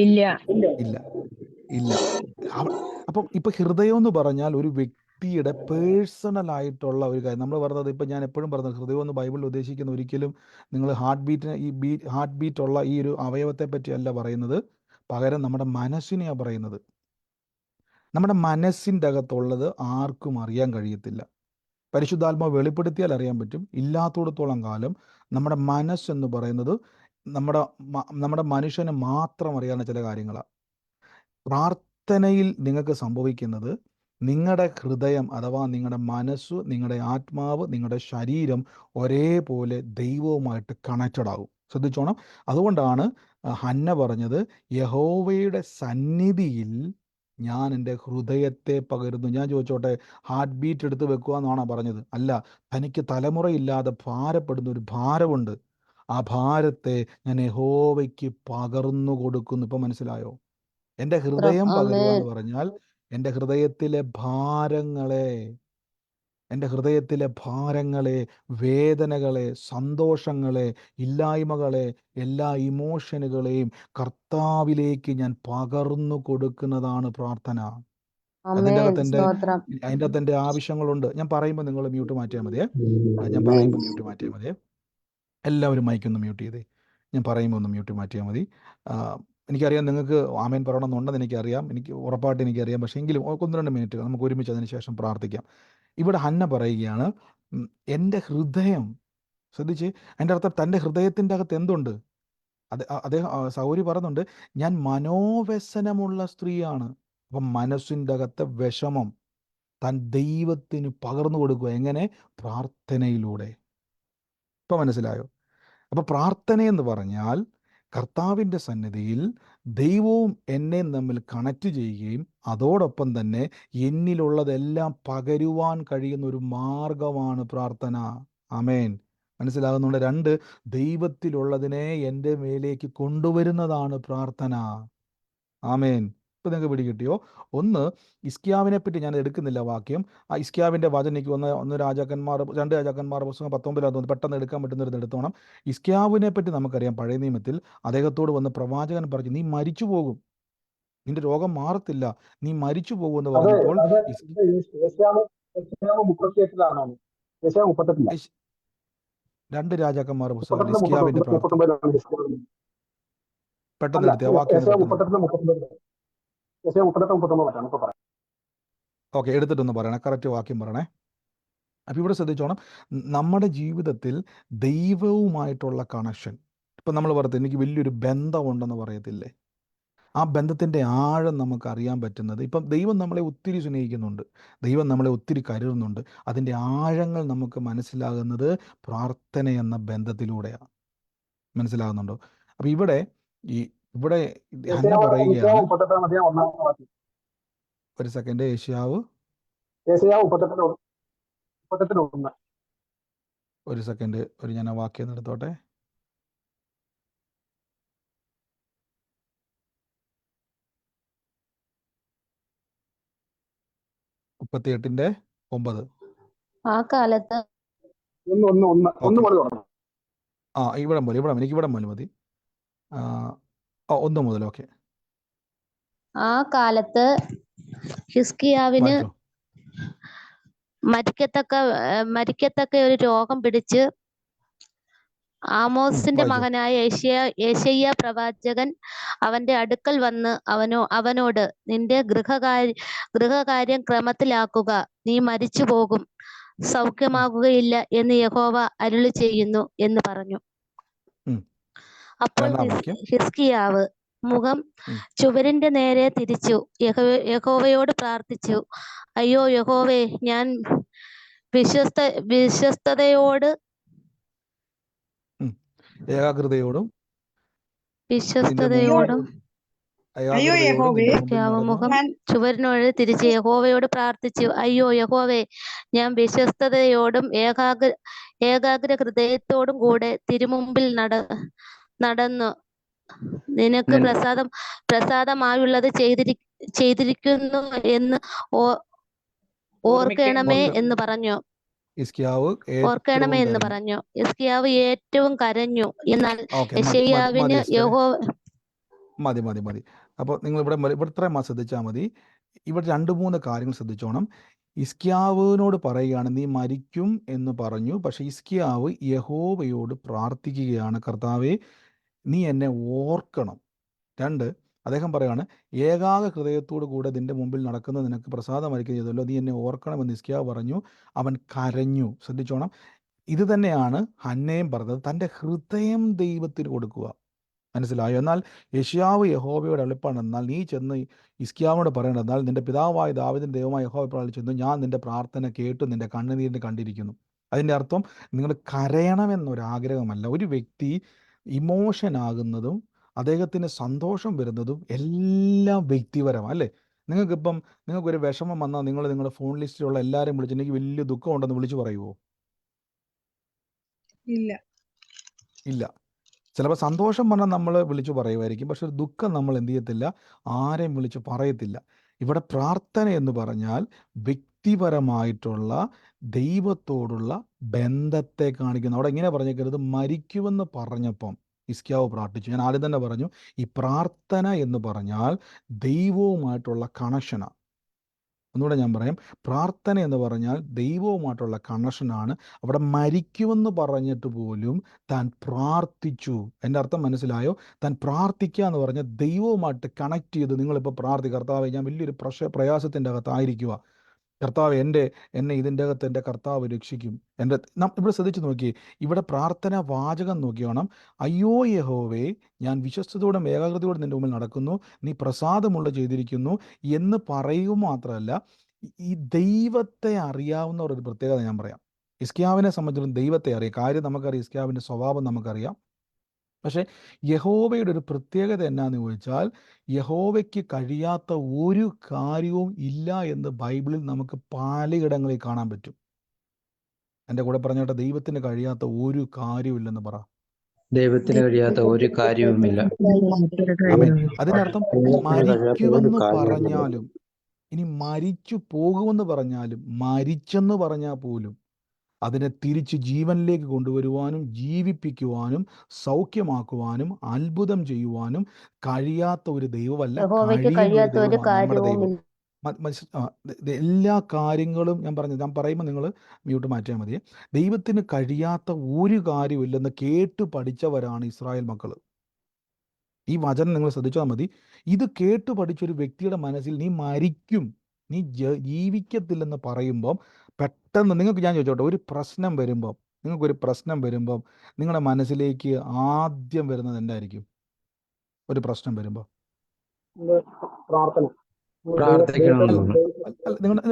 ഇല്ല. അപ്പം ഇപ്പൊ ഹൃദയം എന്ന് പറഞ്ഞാൽ ഒരു വ്യക്തിയുടെ പേഴ്സണൽ ആയിട്ടുള്ള ഒരു കാര്യം. നമ്മൾ പറഞ്ഞത്, ഇപ്പം ഞാൻ എപ്പോഴും പറഞ്ഞത്, ഹൃദയം എന്ന് ബൈബിളിൽ ഉദ്ദേശിക്കുന്ന ഒരിക്കലും നിങ്ങൾ ഹാർട്ട് ബീറ്റിന് ഹാർട്ട് ബീറ്റ് ഉള്ള ഈ ഒരു അവയവത്തെ പറ്റിയല്ല പറയുന്നത്, പകരം നമ്മുടെ മനസ്സിനെയാണ് പറയുന്നത്. നമ്മുടെ മനസ്സിൻ്റെ അകത്തുള്ളത് ആർക്കും അറിയാൻ കഴിയത്തില്ല. പരിശുദ്ധാത്മാവ് വെളിപ്പെടുത്തിയാൽ അറിയാൻ പറ്റും. ഇല്ലാത്തിടത്തോളം കാലം നമ്മുടെ മനസ്സെന്ന് പറയുന്നത് നമ്മുടെ മനുഷ്യന് മാത്രം അറിയാവുന്ന ചില കാര്യങ്ങളാണ്. പ്രാർത്ഥനയിൽ നിങ്ങൾക്ക് സംഭവിക്കുന്നത്, നിങ്ങളുടെ ഹൃദയം അഥവാ നിങ്ങളുടെ മനസ്സ്, നിങ്ങളുടെ ആത്മാവ്, നിങ്ങളുടെ ശരീരം ഒരേപോലെ ദൈവവുമായിട്ട് കണക്റ്റഡ് ആകും. ശ്രദ്ധിച്ചോണം. അതുകൊണ്ടാണ് ഹന്ന പറഞ്ഞത്, യഹോവയുടെ സന്നിധിയിൽ ഞാൻ എൻ്റെ ഹൃദയത്തെ പകരുന്നു. ഞാൻ ചോദിച്ചോട്ടെ, ഹാർട്ട് ബീറ്റ് എടുത്ത് വെക്കുക എന്നാണോ പറഞ്ഞത്? അല്ല. തനിക്ക് തലമുറയില്ലാതെ ഭാരപ്പെടുന്ന ഒരു ഭാരമുണ്ട്. ആ ഭാരത്തെ ഞാൻ യഹോവയ്ക്ക് പകർന്നു കൊടുക്കുന്നു. ഇപ്പം മനസ്സിലായോ? എൻ്റെ ഹൃദയം പകരുക എന്ന് പറഞ്ഞാൽ എൻ്റെ ഹൃദയത്തിലെ ഭാരങ്ങളെ, വേദനകളെ, സന്തോഷങ്ങളെ, ഇല്ലായ്മകളെ, എല്ലാ ഇമോഷനുകളെയും കർത്താവിലേക്ക് ഞാൻ പകർന്നു കൊടുക്കുന്നതാണ് പ്രാർത്ഥന. അതിൻ്റെ അകത്ത് എൻ്റെ ആവശ്യങ്ങളുണ്ട്. ഞാൻ പറയുമ്പോൾ നിങ്ങൾ മ്യൂട്ട് മാറ്റിയാൽ മതിയേ. എല്ലാവരും മൈക്കൊന്ന് മ്യൂട്ട് ചെയ്തേ. ഞാൻ പറയുമ്പോൾ ഒന്ന് മ്യൂട്ട് മാറ്റിയാൽ മതി. എനിക്കറിയാം നിങ്ങൾക്ക് ആമേൻ പറയണമെന്നുണ്ടെന്ന് എനിക്കറിയാം, എനിക്ക് ഉറപ്പായിട്ട് എനിക്കറിയാം. പക്ഷേ എങ്കിലും 1-2 മിനിറ്റ് നമുക്ക് ഒരുമിച്ച് അതിന് ശേഷം പ്രാർത്ഥിക്കാം. ഇവിടെ ഹന്ന പറയുകയാണ്, എൻ്റെ ഹൃദയം. ശ്രദ്ധിച്ച്, അതിൻ്റെ അർത്ഥം തൻ്റെ ഹൃദയത്തിൻ്റെ അകത്ത് എന്തുണ്ട്? അദ്ദേഹം സൗരി പറയുന്നുണ്ട്, ഞാൻ മനോവ്യസനമുള്ള സ്ത്രീയാണ്. അപ്പം മനസ്സിൻ്റെ അകത്തെ വിഷമം താൻ ദൈവത്തിന് പകർന്നു കൊടുക്കുക. എങ്ങനെ? പ്രാർത്ഥനയിലൂടെ. ഇപ്പം മനസ്സിലായോ? അപ്പോൾ പ്രാർത്ഥനയെന്ന് പറഞ്ഞാൽ കർത്താവിൻ്റെ സന്നിധിയിൽ ദൈവവും എന്നെയും തമ്മിൽ കണക്റ്റ് ചെയ്യുകയും അതോടൊപ്പം തന്നെ എന്നിലുള്ളതെല്ലാം പകരുവാൻ കഴിയുന്ന ഒരു മാർഗമാണ് പ്രാർത്ഥന. ആമേൻ. മനസ്സിലാകുന്നുണ്ട്? 2, ദൈവത്തിലുള്ളതിനെ എൻ്റെ മേലേക്ക് കൊണ്ടുവരുന്നതാണ് പ്രാർത്ഥന. ആമേൻ. ഇപ്പം നിങ്ങൾക്ക് പിടികിട്ടിയോ? 1, ഹിസ്കിയാവിനെ പറ്റി ഞാൻ എടുക്കുന്നില്ല വാക്യം. ആ ഹിസ്കിയാവിൻ്റെ വചനം എനിക്ക് 2 രാജാക്കന്മാർ പുസ്തകം 19 പെട്ടെന്ന് എടുക്കാൻ പറ്റുന്നൊരു എടുത്തോണം. ഹിസ്കിയാവിനെ പറ്റി നമുക്കറിയാം. പഴയ നിയമത്തിൽ അദ്ദേഹത്തോട് വന്ന് പ്രവാചകൻ പറഞ്ഞു, നീ മരിച്ചു പോകും, നിന്റെ രോഗം മാറത്തില്ല, നീ മരിച്ചു പോകുമെന്ന് പറഞ്ഞപ്പോൾ 2 രാജാക്കന്മാർ പുസ്തകം ഹിസ്കിയാവിൻ്റെ പ്രാർത്ഥന. പെട്ടെന്ന് എടുത്തേ വാക്യം. ഓക്കെ, എടുത്തിട്ടൊന്ന് പറയണേ, കറക്റ്റ് വാക്യം പറയണേ. അപ്പം ഇവിടെ ശ്രദ്ധിച്ചോണം, നമ്മുടെ ജീവിതത്തിൽ ദൈവവുമായിട്ടുള്ള കണക്ഷൻ. ഇപ്പം നമ്മൾ പറയത്തില്ല, എനിക്ക് വലിയൊരു ബന്ധമുണ്ടെന്ന് പറയത്തില്ലേ? ആ ബന്ധത്തിൻ്റെ ആഴം നമുക്ക് അറിയാൻ പറ്റുന്നത്, ഇപ്പം ദൈവം നമ്മളെ ഒത്തിരി സ്നേഹിക്കുന്നുണ്ട്, ദൈവം നമ്മളെ ഒത്തിരി കരുതുന്നുണ്ട്. അതിൻ്റെ ആഴങ്ങൾ നമുക്ക് മനസ്സിലാകുന്നത് പ്രാർത്ഥന എന്ന ബന്ധത്തിലൂടെയാണ്. മനസ്സിലാകുന്നുണ്ടോ? അപ്പം ഇവിടെ ഹന്ന പറയുകയാണ്, ഒരു സെക്കൻഡ്, ഏഷ്യാവ് ഒരു സെക്കൻഡ്, ഞാൻ ആ വാക്യം എടുത്തോട്ടെ. മുപ്പത്തിയെട്ടിന്റെ 9. ആ കാലത്ത് ഇവിടെ എനിക്ക് ഇവിടെ മതി. 1 മുതൽ. ഓക്കെ. ആ കാലത്ത് ഹിസ്കിയാവിന് മരിക്കത്തക്ക ഒരു രോഗം പിടിച്ച് ആമോസിന്റെ മകനായ യെശയ്യാ പ്രവാചകൻ അവന്റെ അടുക്കൽ വന്ന് അവനോട്, നിന്റെ ഗൃഹകാര്യം ക്രമത്തിലാക്കുക, നീ മരിച്ചു പോകും, സൗഖ്യമാകുകയില്ല എന്ന് യഹോവ അരുളി ചെയ്യുന്നു എന്ന് പറഞ്ഞു. അപ്പോൾ ഹിസ്കിയാവ് മുഖം ചുവരിന്റെ നേരെ തിരിച്ചു യഹോവയോട് പ്രാർത്ഥിച്ചു, അയ്യോ യഹോവേ, ഞാൻ വിശ്വസ്തയോടും മുഖം ചുവരിനോട് തിരിച്ച് യഹോവയോട് പ്രാർത്ഥിച്ചു, അയ്യോ യഹോവേ, ഞാൻ വിശ്വസ്തയോടും ഏകാഗ്ര ഹൃദയത്തോടും കൂടെ തിരുമുമ്പിൽ നടന്നു നിനക്ക് പ്രസാദമായുള്ളത് ചെയ്തിരിക്കുന്നു എന്ന് ഓർക്കണമേ എന്ന് പറഞ്ഞു. ഹിസ്കിയാവ് ഏറ്റവും കരഞ്ഞു. എന്നാൽ യെശയ്യാവിന് യഹോവ മതി. അപ്പോൾ നിങ്ങൾ ഇവിടെ ഇത്രയും ശ്രദ്ധിച്ചാൽ മതി. ഇവിടെ 2-3 കാര്യങ്ങൾ ശ്രദ്ധിച്ചോണം. ഹിസ്കിയാവിനോട് പറയുകയാണ് നീ മരിക്കും എന്ന് പറഞ്ഞു. പക്ഷെ ഹിസ്കിയാവ് യഹോവയോട് പ്രാർത്ഥിക്കുകയാണ്, കർത്താവേ നീ എന്നെ ഓർക്കണം. 2, അദ്ദേഹം പറയാണ് ഏകാഗ ഹൃദയത്തോടു കൂടെ നിന്റെ മുമ്പിൽ നടക്കുന്നത് നിനക്ക് പ്രസാദമായിരിക്കും ചെയ്തല്ലോ, നീ എന്നെ ഓർക്കണമെന്ന് ഹിസ്കിയാവ് പറഞ്ഞു. അവൻ കരഞ്ഞു. ശ്രദ്ധിച്ചോണം, ഇത് തന്നെയാണ് ഹന്നയും പറഞ്ഞത്, തൻ്റെ ഹൃദയം ദൈവത്തിന് കൊടുക്കുക. മനസ്സിലായോ? എന്നാൽ യെശയ്യാവ് യഹോവയോട് അരുളിപ്പാണെന്നാൽ നീ ചെന്ന് ഹിസ്കിയാവിനോട് പറയണം, എന്നാൽ നിന്റെ പിതാവായ ദാവീദിന്റെ ദൈവമായ യഹോവ ഇപ്രകാരം ചെന്നു, ഞാൻ നിന്റെ പ്രാർത്ഥന കേട്ടു, നിന്റെ കണ്ണുനീരിനെ കണ്ടിരിക്കുന്നു. അതിൻ്റെ അർത്ഥം നിങ്ങൾ കരയണമെന്നൊരാഗ്രഹമല്ല. ഒരു വ്യക്തി ഇമോഷൻ ആകുന്നതും അദ്ദേഹത്തിന് സന്തോഷം വരുന്നതും എല്ലാം വ്യക്തിപരമാണ്, അല്ലേ? നിങ്ങൾക്കൊരു വിഷമം വന്നാൽ നിങ്ങളുടെ ഫോൺ ലിസ്റ്റിലുള്ള എല്ലാവരെയും വിളിച്ച് എനിക്ക് വലിയ ദുഃഖമുണ്ടെന്ന് വിളിച്ചു പറയുമോ? ഇല്ല. ചിലപ്പോൾ സന്തോഷം പറഞ്ഞാൽ നമ്മൾ വിളിച്ചു പറയുമായിരിക്കും, പക്ഷെ ഒരു ദുഃഖം നമ്മൾ എന്ത് ചെയ്യത്തില്ല, ആരെയും വിളിച്ച് പറയത്തില്ല. ഇവിടെ പ്രാർത്ഥന എന്ന് പറഞ്ഞാൽ വ്യക്തിപരമായിട്ടുള്ള ദൈവത്തോടുള്ള ബന്ധത്തെ കാണിക്കുന്നു. അവിടെ ഇങ്ങനെ പറഞ്ഞേക്കരുത്, മരിക്കുമെന്ന് പറഞ്ഞപ്പം ഹിസ്കിയാവ് പ്രാർത്ഥിച്ചു. ഞാൻ ആദ്യം തന്നെ പറഞ്ഞു, ഈ പ്രാർത്ഥന എന്ന് പറഞ്ഞാൽ ദൈവവുമായിട്ടുള്ള കണക്ഷനാണ്. ഒന്നുകൂടെ ഞാൻ പറയാം, പ്രാർത്ഥന എന്ന് പറഞ്ഞാൽ ദൈവവുമായിട്ടുള്ള കണക്ഷനാണ്. അവിടെ മരിക്കുമെന്ന് പറഞ്ഞിട്ട് പോലും താൻ പ്രാർത്ഥിച്ചു. എൻ്റെ അർത്ഥം മനസ്സിലായോ? താൻ പ്രാർത്ഥിക്കുക എന്ന് പറഞ്ഞാൽ ദൈവവുമായിട്ട് കണക്ട് ചെയ്ത് നിങ്ങളിപ്പോൾ കർത്താവെ ഞാൻ വലിയൊരു പ്രയാസത്തിൻ്റെ അകത്തായിരിക്കുക, കർത്താവ് എന്നെ ഇതിൻ്റെ അകത്ത് എൻ്റെ കർത്താവ് രക്ഷിക്കും. ഇവിടെ ശ്രദ്ധിച്ച് നോക്കിയേ, ഇവിടെ പ്രാർത്ഥന വാചകം നോക്കി വേണം. അയ്യോ യഹോവേ, ഞാൻ വിശ്വസ്തയോടും ഏകാഗ്രതയോടും നിൻ്റെ മുമ്പിൽ നടക്കുന്നു, നീ പ്രസാദമുള്ള ചെയ്തിരിക്കുന്നു എന്ന് പറയുക മാത്രമല്ല, ഈ ദൈവത്തെ അറിയാവുന്ന ഒരു പ്രത്യേകത ഞാൻ പറയാം. ഹിസ്കിയാവിനെ സംബന്ധിച്ചിടത്തോളം ദൈവത്തെ അറിയാം. കാര്യം നമുക്കറിയാം, ഹിസ്കിയാവിൻ്റെ സ്വഭാവം നമുക്കറിയാം. പക്ഷേ യഹോവയുടെ ഒരു പ്രത്യേകത എന്നാന്ന് ചോദിച്ചാൽ, യഹോവയ്ക്ക് കഴിയാത്ത ഒരു കാര്യവും ഇല്ല എന്ന് ബൈബിളിൽ നമുക്ക് പലയിടങ്ങളിൽ കാണാൻ പറ്റും. എൻ്റെ കൂടെ പറഞ്ഞോട്ടെ, ദൈവത്തിന് കഴിയാത്ത ഒരു കാര്യവും ഇല്ലെന്ന് പറ. ദൈവത്തിന് കഴിയാത്ത ഒരു കാര്യവുമില്ല. അതിനർത്ഥം മരിക്കുമെന്ന് പറഞ്ഞാലും, ഇനി മരിച്ചു പോകുമെന്ന് പറഞ്ഞാലും, മരിച്ചെന്ന് പറഞ്ഞാൽ പോലും അതിനെ തിരിച്ച് ജീവനിലേക്ക് കൊണ്ടുവരുവാനും ജീവിപ്പിക്കുവാനും സൗഖ്യമാക്കുവാനും അത്ഭുതം ചെയ്യുവാനും കഴിയാത്ത ഒരു ദൈവമല്ല, കഴിയുന്ന ഒരു ദൈവമാണ് നമ്മുടെ ദൈവം. എല്ലാ കാര്യങ്ങളും ഞാൻ പറയുമ്പോൾ നിങ്ങൾ മ്യൂട്ട് മാറ്റിയാൽ മതി. ദൈവത്തിന് കഴിയാത്ത ഒരു കാര്യമില്ലെന്ന് കേട്ട് പഠിച്ചവരാണ് ഇസ്രായേൽ മക്കൾ. ഈ വചനം നിങ്ങൾ ശ്രദ്ധിച്ചാൽ മതി. ഇത് കേട്ട് പഠിച്ചൊരു വ്യക്തിയുടെ മനസ്സിൽ നീ മരിക്കും, നീ ജീവിക്കത്തില്ലെന്ന് പറയുമ്പം പെട്ടെന്ന് നിങ്ങൾക്ക്, ഞാൻ ചോദിച്ചോട്ടെ, നിങ്ങൾക്കൊരു പ്രശ്നം വരുമ്പം നിങ്ങളുടെ മനസ്സിലേക്ക് ആദ്യം വരുന്നത് എന്തായിരിക്കും? ഒരു പ്രശ്നം വരുമ്പോൾ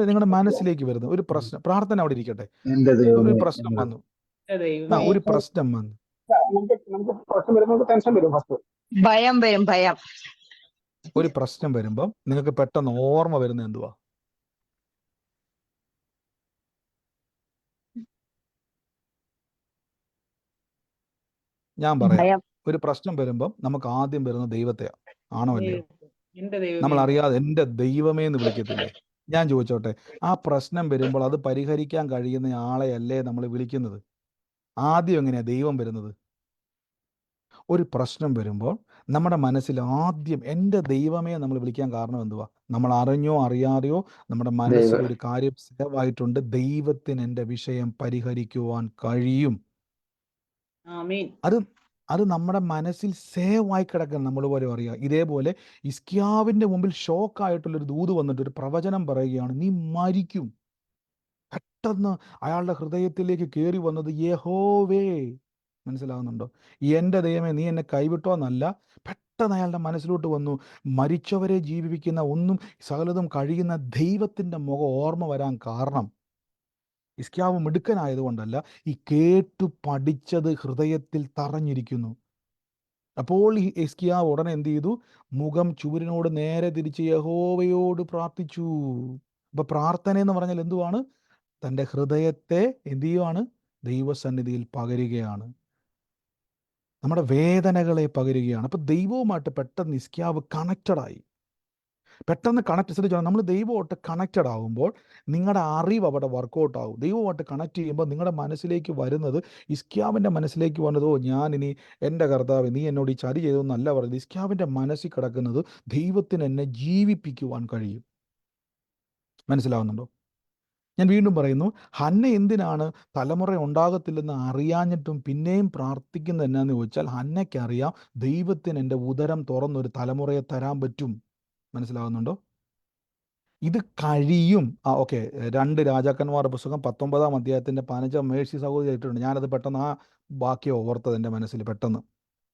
നിങ്ങളുടെ മനസ്സിലേക്ക് വരുന്ന ഒരു പ്രശ്നം, പ്രാർത്ഥന അവിടെ ഇരിക്കട്ടെ, ഒരു പ്രശ്നം വന്നു, ഒരു പ്രശ്നം വരുമ്പം നിങ്ങൾക്ക് പെട്ടെന്ന് ഓർമ്മ വരുന്നത് എന്തുവാ? ഞാൻ പറയാം, ഒരു പ്രശ്നം വരുമ്പം നമുക്ക് ആദ്യം വരുന്ന ദൈവത്തെയാ. ആണോ അല്ലയോ? നമ്മൾ അറിയാതെ എൻ്റെ ദൈവമേ എന്ന് വിളിക്കത്തില്ലേ? ഞാൻ ചോദിച്ചോട്ടെ, ആ പ്രശ്നം വരുമ്പോൾ അത് പരിഹരിക്കാൻ കഴിയുന്ന ആളെയല്ലേ നമ്മൾ വിളിക്കുന്നത്? ആദ്യം എങ്ങനെയാ ദൈവം വരുന്നത്? ഒരു പ്രശ്നം വരുമ്പോൾ നമ്മുടെ മനസ്സിൽ ആദ്യം എൻ്റെ ദൈവമേ നമ്മൾ വിളിക്കാൻ കാരണം എന്തുവാ? നമ്മൾ അറിഞ്ഞോ അറിയാതെയോ നമ്മുടെ മനസ്സിൽ ഒരു കാര്യം സേവായിട്ടുണ്ട്, ദൈവത്തിന് എൻ്റെ വിഷയം പരിഹരിക്കുവാൻ കഴിയും. അത് നമ്മുടെ മനസ്സിൽ സേവായി കിടക്കാൻ നമ്മൾ പോലും അറിയാം. ഇതേപോലെ ഹിസ്കിയാവിൻ്റെ മുമ്പിൽ ഷോക്കായിട്ടുള്ളൊരു ദൂത് വന്നിട്ട് ഒരു പ്രവചനം പറയുകയാണ്, നീ മരിക്കും. പെട്ടെന്ന് അയാളുടെ ഹൃദയത്തിലേക്ക് കയറി വന്നത് യഹോവേ. മനസ്സിലാവുന്നുണ്ടോ? എൻ്റെ ദൈവമേ നീ എന്നെ കൈവിട്ടോ എന്നല്ല, പെട്ടെന്ന് അയാളുടെ മനസ്സിലോട്ട് വന്നു, മരിച്ചവരെ ജീവിപ്പിക്കുന്ന ഒന്നും സകലതും കഴിയുന്ന ദൈവത്തിൻ്റെ മുഖം ഓർമ്മ വരാൻ കാരണം ഹിസ്കിയാവ് മിടുക്കനായതുകൊണ്ടല്ല, ഈ കേട്ടു പഠിച്ചത് ഹൃദയത്തിൽ തറഞ്ഞിരിക്കുന്നു. അപ്പോൾ ഈ ഹിസ്കിയാവ് ഉടനെ എന്ത് ചെയ്തു? മുഖം ചുവരിനോട് നേരെ തിരിച്ച് യഹോവയോട് പ്രാർത്ഥിച്ചു. അപ്പൊ പ്രാർത്ഥന എന്ന് പറഞ്ഞാൽ എന്തുവാണ്? തൻ്റെ ഹൃദയത്തെ എന്ത് ചെയ്യുവാണ്? ദൈവസന്നിധിയിൽ പകരുകയാണ്, നമ്മുടെ വേദനകളെ പകരുകയാണ്. അപ്പൊ ദൈവവുമായിട്ട് പെട്ടെന്ന് ഹിസ്കിയാവ് കണക്റ്റഡായി. പെട്ടെന്ന് ശ്രദ്ധിച്ചാൽ നമ്മൾ ദൈവമായിട്ട് കണക്റ്റഡ് ആകുമ്പോൾ നിങ്ങളുടെ അറിവ് അവിടെ വർക്കൗട്ട് ആകും. ദൈവമായിട്ട് കണക്ട് ചെയ്യുമ്പോൾ നിങ്ങളുടെ മനസ്സിലേക്ക് വരുന്നത്, ഹിസ്കിയാവിൻ്റെ മനസ്സിലേക്ക് വന്നത്, ഞാൻ ഇനി എൻ്റെ കർത്താവ് നീ എന്നോട് ഈ ചതി ചെയ്തതെന്നല്ല പറയുന്നത്. ഹിസ്കിയാവിൻ്റെ മനസ്സിൽ കിടക്കുന്നത് ദൈവത്തിന് എന്നെ ജീവിപ്പിക്കുവാൻ കഴിയും. മനസ്സിലാവുന്നുണ്ടോ? ഞാൻ വീണ്ടും പറയുന്നു, ഹന്ന എന്തിനാണ് തലമുറ ഉണ്ടാകത്തില്ലെന്ന് അറിയാഞ്ഞിട്ടും പിന്നെയും പ്രാർത്ഥിക്കുന്നത് എന്നാന്ന് ചോദിച്ചാൽ, ഹന്നയ്ക്കറിയാം ദൈവത്തിന് എൻ്റെ ഉദരം തുറന്നൊരു തലമുറയെ തരാൻ പറ്റും. മനസ്സിലാകുന്നുണ്ടോ? ഇത് കഴിയും. ഓക്കെ, 2 രാജാക്കന്മാരുടെ പുസ്തകം 19-ാം അധ്യായത്തിൻ്റെ 15 മേഴ്സി സഹോദരി ആയിട്ടുണ്ട്. ഞാനത് പെട്ടെന്ന് ആ വാക്യം ഓർത്തത് എൻ്റെ മനസ്സിൽ പെട്ടെന്ന്.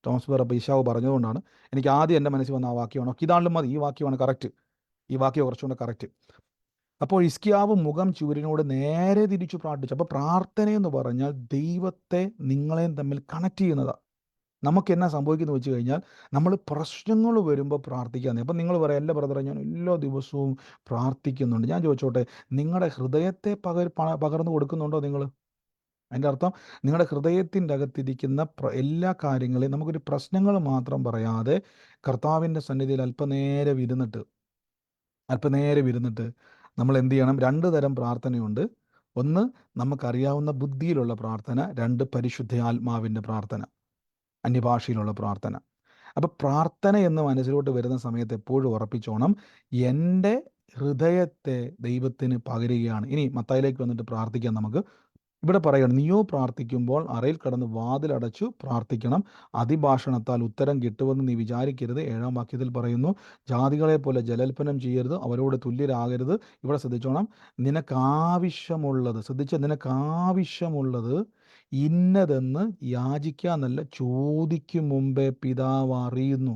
തോമസ് പേർ അപ്പോൾ ഈശാവ് പറഞ്ഞതുകൊണ്ടാണ് എനിക്ക് ആദ്യം എൻ്റെ മനസ്സിൽ വന്ന ആ വാക്യമാണ്. ഇതാണെങ്കിലും മതി, ഈ വാക്യമാണ് കറക്റ്റ്, ഈ വാക്യം കുറച്ചുകൂടെ കറക്റ്റ്. അപ്പോൾ ഹിസ്കിയാവ് മുഖം ചൂരിനോട് നേരെ തിരിച്ചു പ്രാർത്ഥിച്ചു. അപ്പോൾ പ്രാർത്ഥനയെന്ന് പറഞ്ഞാൽ ദൈവത്തെ നിങ്ങളെയും തമ്മിൽ കണക്ട് ചെയ്യുന്നതാണ്. നമുക്ക് എന്നാ സംഭവിക്കുന്നു വെച്ച് കഴിഞ്ഞാൽ, നമ്മൾ പ്രശ്നങ്ങൾ വരുമ്പോൾ പ്രാർത്ഥിക്കാതെ. അപ്പം നിങ്ങൾ പറയാം, എല്ലാ ബ്രദറെ ഞാൻ എല്ലാ ദിവസവും പ്രാർത്ഥിക്കുന്നുണ്ട്. ഞാൻ ചോദിച്ചോട്ടെ, നിങ്ങളുടെ ഹൃദയത്തെ പകർന്നു കൊടുക്കുന്നുണ്ടോ നിങ്ങൾ? അതിൻ്റെ അർത്ഥം നിങ്ങളുടെ ഹൃദയത്തിൻ്റെ അകത്തിരിക്കുന്ന എല്ലാ കാര്യങ്ങളെയും നമുക്കൊരു പ്രശ്നങ്ങൾ മാത്രം പറയാതെ കർത്താവിൻ്റെ സന്നിധിയിൽ അല്പനേരം ഇരുന്നിട്ട് നമ്മൾ എന്ത് ചെയ്യണം? 2 തരം പ്രാർത്ഥനയുണ്ട്. ഒന്ന് നമുക്കറിയാവുന്ന ബുദ്ധിയിലുള്ള പ്രാർത്ഥന, 2 പരിശുദ്ധ ആത്മാവിൻ്റെ പ്രാർത്ഥന, അന്യഭാഷയിലുള്ള പ്രാർത്ഥന. അപ്പം പ്രാർത്ഥന എന്ന് മനസ്സിലോട്ട് വരുന്ന സമയത്ത് എപ്പോഴും ഉറപ്പിച്ചോണം, എൻ്റെ ഹൃദയത്തെ ദൈവത്തിന് പകരുകയാണ്. ഇനി മത്തായിലേക്ക് വന്നിട്ട് പ്രാർത്ഥിക്കാം. നമുക്ക് ഇവിടെ പറയണം, നീയോ പ്രാർത്ഥിക്കുമ്പോൾ അറയിൽ കടന്ന് വാതിലടച്ചു പ്രാർത്ഥിക്കണം, അതിഭാഷണത്താൽ ഉത്തരം കിട്ടുമെന്ന് നീ വിചാരിക്കരുത്. 7-ാം വാക്യത്തിൽ പറയുന്നു, ജാതികളെ പോലെ ജലൽപ്പനം ചെയ്യരുത്, അവരോട് തുല്യരാകരുത്. ഇവിടെ ശ്രദ്ധിച്ചോണം, നിനക്കാവശ്യമുള്ളത് ഇന്നതെന്ന് യാചിക്കാന്നല്ല, ചോദിക്കും മുമ്പേ പിതാവ് അറിയുന്നു.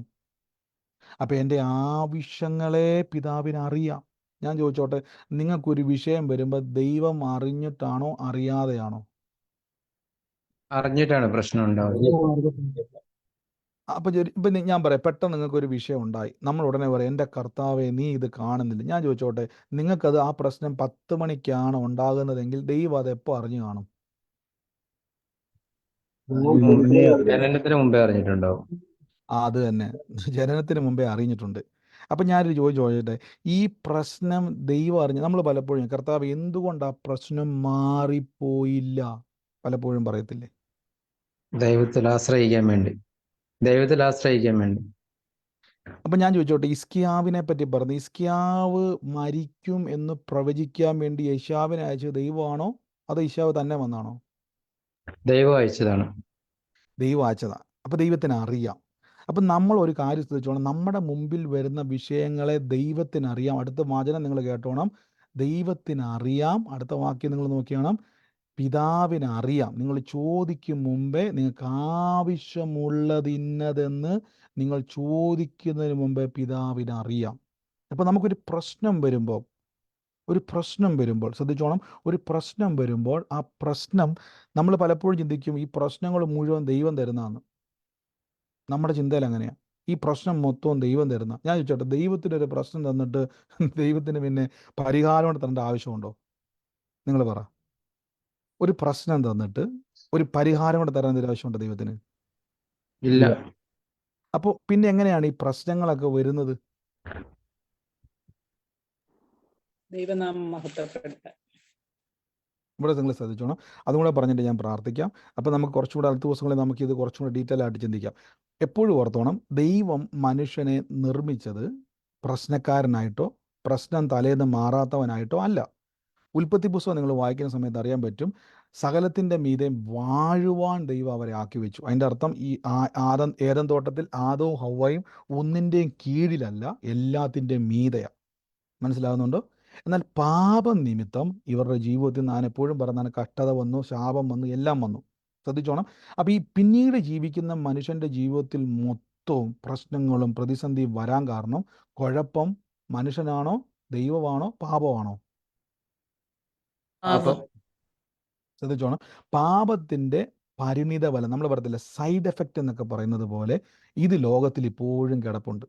അപ്പം എൻ്റെ ആവശ്യങ്ങളെ പിതാവിന് അറിയാം. ഞാൻ ചോദിച്ചോട്ടെ, നിങ്ങൾക്കൊരു വിഷയം വരുമ്പോൾ ദൈവം അറിഞ്ഞിട്ടാണോ അറിയാതെയാണോ? അറിഞ്ഞിട്ടാണ് പ്രശ്നം ഉണ്ടാവുന്നത്. അപ്പം ഇപ്പം ഞാൻ പറയാം, പെട്ടെന്ന് നിങ്ങൾക്കൊരു വിഷയം ഉണ്ടായി, നമ്മൾ ഉടനെ പറയാം, എൻ്റെ കർത്താവെ നീ ഇത് കാണുന്നില്ല. ഞാൻ ചോദിച്ചോട്ടെ, നിങ്ങൾക്കത് ആ പ്രശ്നം 10 മണിക്കാണ് ഉണ്ടാകുന്നതെങ്കിൽ ദൈവം അത് എപ്പോൾ അറിഞ്ഞു കാണും? ജനനത്തിന് മുമ്പേ അറിഞ്ഞിട്ടുണ്ടാവും. അത് തന്നെ, ജനനത്തിന് മുമ്പേ അറിഞ്ഞിട്ടുണ്ട്. അപ്പം ഞാനൊരു ചോദിച്ചോട്ടെ, ഈ പ്രശ്നം ദൈവം അറിഞ്ഞ് നമ്മൾ പലപ്പോഴും, കർത്താവ് എന്തുകൊണ്ട് ആ പ്രശ്നം മാറിപ്പോയില്ല പലപ്പോഴും പറയത്തില്ലേ? ദൈവത്തിൽ ആശ്രയിക്കാൻ വേണ്ടി. അപ്പം ഞാൻ ചോദിച്ചോട്ടെ, ഹിസ്കിയാവിനെ പറ്റി പറഞ്ഞു, ഹിസ്കിയാവ് മരിക്കും എന്ന് പ്രവചിക്കാൻ വേണ്ടി യെശാവിനെ അയച്ചത് ദൈവമാണോ അതോ യെശാവ് തന്നെ വന്നാണോ? ദൈവം അയച്ചതാണ്. ദൈവം അയച്ചതാണ്. അപ്പം ദൈവത്തിന് അറിയാം. അപ്പം നമ്മൾ ഒരു കാര്യം ശ്രദ്ധിച്ചോണം, നമ്മുടെ മുമ്പിൽ വരുന്ന വിഷയങ്ങളെ ദൈവത്തിനറിയാം. അടുത്ത വാചനം നിങ്ങൾ കേട്ടോണം, ദൈവത്തിനറിയാം. അടുത്ത വാക്യം നിങ്ങൾ നോക്കിയോണം, പിതാവിനറിയാം. നിങ്ങൾ ചോദിക്കും മുമ്പേ, നിങ്ങൾക്ക് ആവശ്യമുള്ളത് ഇന്നതെന്ന് നിങ്ങൾ ചോദിക്കുന്നതിന് മുമ്പേ പിതാവിനറിയാം. അപ്പോൾ നമുക്കൊരു പ്രശ്നം വരുമ്പോൾ ശ്രദ്ധിച്ചോണം, ഒരു പ്രശ്നം വരുമ്പോൾ ആ പ്രശ്നം നമ്മൾ പലപ്പോഴും ചിന്തിക്കും ഈ പ്രശ്നങ്ങൾ മുഴുവൻ ദൈവം തരുന്നതാണ്. നമ്മുടെ ചിന്തയിൽ അങ്ങനെയാണ്, ഈ പ്രശ്നം മൊത്തവും ദൈവം തരുന്ന. ഞാൻ ചോദിച്ചോട്ടെ, ദൈവത്തിനൊരു പ്രശ്നം തന്നിട്ട് ദൈവത്തിന് പിന്നെ പരിഹാരം തരേണ്ട ആവശ്യമുണ്ടോ? നിങ്ങൾ പറ. ഒരു പ്രശ്നം തന്നിട്ട് ഒരു പരിഹാരം കൂടെ തരാൻ എന്തൊരു ആവശ്യമുണ്ട് ദൈവത്തിന്? ഇല്ല. അപ്പോൾ പിന്നെ എങ്ങനെയാണ് ഈ പ്രശ്നങ്ങളൊക്കെ വരുന്നത്? ദൈവനാമം മഹത്വപ്പെടുത്താൻ. ഇവിടെ നിങ്ങൾ ശ്രദ്ധിച്ചോണം. അതും കൂടെ പറഞ്ഞിട്ട് ഞാൻ പ്രാർത്ഥിക്കാം. അപ്പോൾ നമുക്ക് കുറച്ചുകൂടെ അടുത്ത ദിവസങ്ങളിൽ നമുക്കിത് കുറച്ചും കൂടെ ഡീറ്റെയിൽ ആയിട്ട് ചിന്തിക്കാം. എപ്പോഴും ഓർത്തോണം, ദൈവം മനുഷ്യനെ നിർമ്മിച്ചത് പ്രശ്നക്കാരനായിട്ടോ പ്രശ്നം തലേന്ന് മാറാത്തവനായിട്ടോ അല്ല. ഉൽപ്പത്തി പുസ്തകം നിങ്ങൾ വായിക്കുന്ന സമയത്ത് അറിയാൻ പറ്റും, സകലത്തിൻ്റെ മീതെ വാഴുവാൻ ദൈവം അവരെ ആക്കി വെച്ചു. അതിൻ്റെ അർത്ഥം ഈ ഏദൻ തോട്ടത്തിൽ ആദവും ഹവ്വയും ഒന്നിൻ്റെയും കീഴിലല്ല, എല്ലാത്തിൻ്റെയും മീതയാണ്. മനസ്സിലാകുന്നുണ്ടോ? എന്നാൽ പാപം നിമിത്തം ഇവരുടെ ജീവിതത്തിൽ ഞാൻ എപ്പോഴും പറഞ്ഞാൽ കഷ്ടത വന്നു, ശാപം വന്നു, എല്ലാം വന്നു. ശ്രദ്ധിച്ചോണം. അപ്പോൾ ഈ പിന്നീട് ജീവിക്കുന്ന മനുഷ്യൻ്റെ ജീവിതത്തിൽ മൊത്തവും പ്രശ്നങ്ങളും പ്രതിസന്ധിയും വരാൻ കാരണം കുഴപ്പം മനുഷ്യനാണോ, ദൈവമാണോ, പാപമാണോ? ശ്രദ്ധിച്ചോണം, പാപത്തിൻ്റെ പരിണിത ഫലം, നമ്മൾ പറയത്തില്ല സൈഡ് എഫക്റ്റ് എന്നൊക്കെ പറയുന്നത് പോലെ, ഇത് ലോകത്തിൽ ഇപ്പോഴും കിടപ്പുണ്ട്.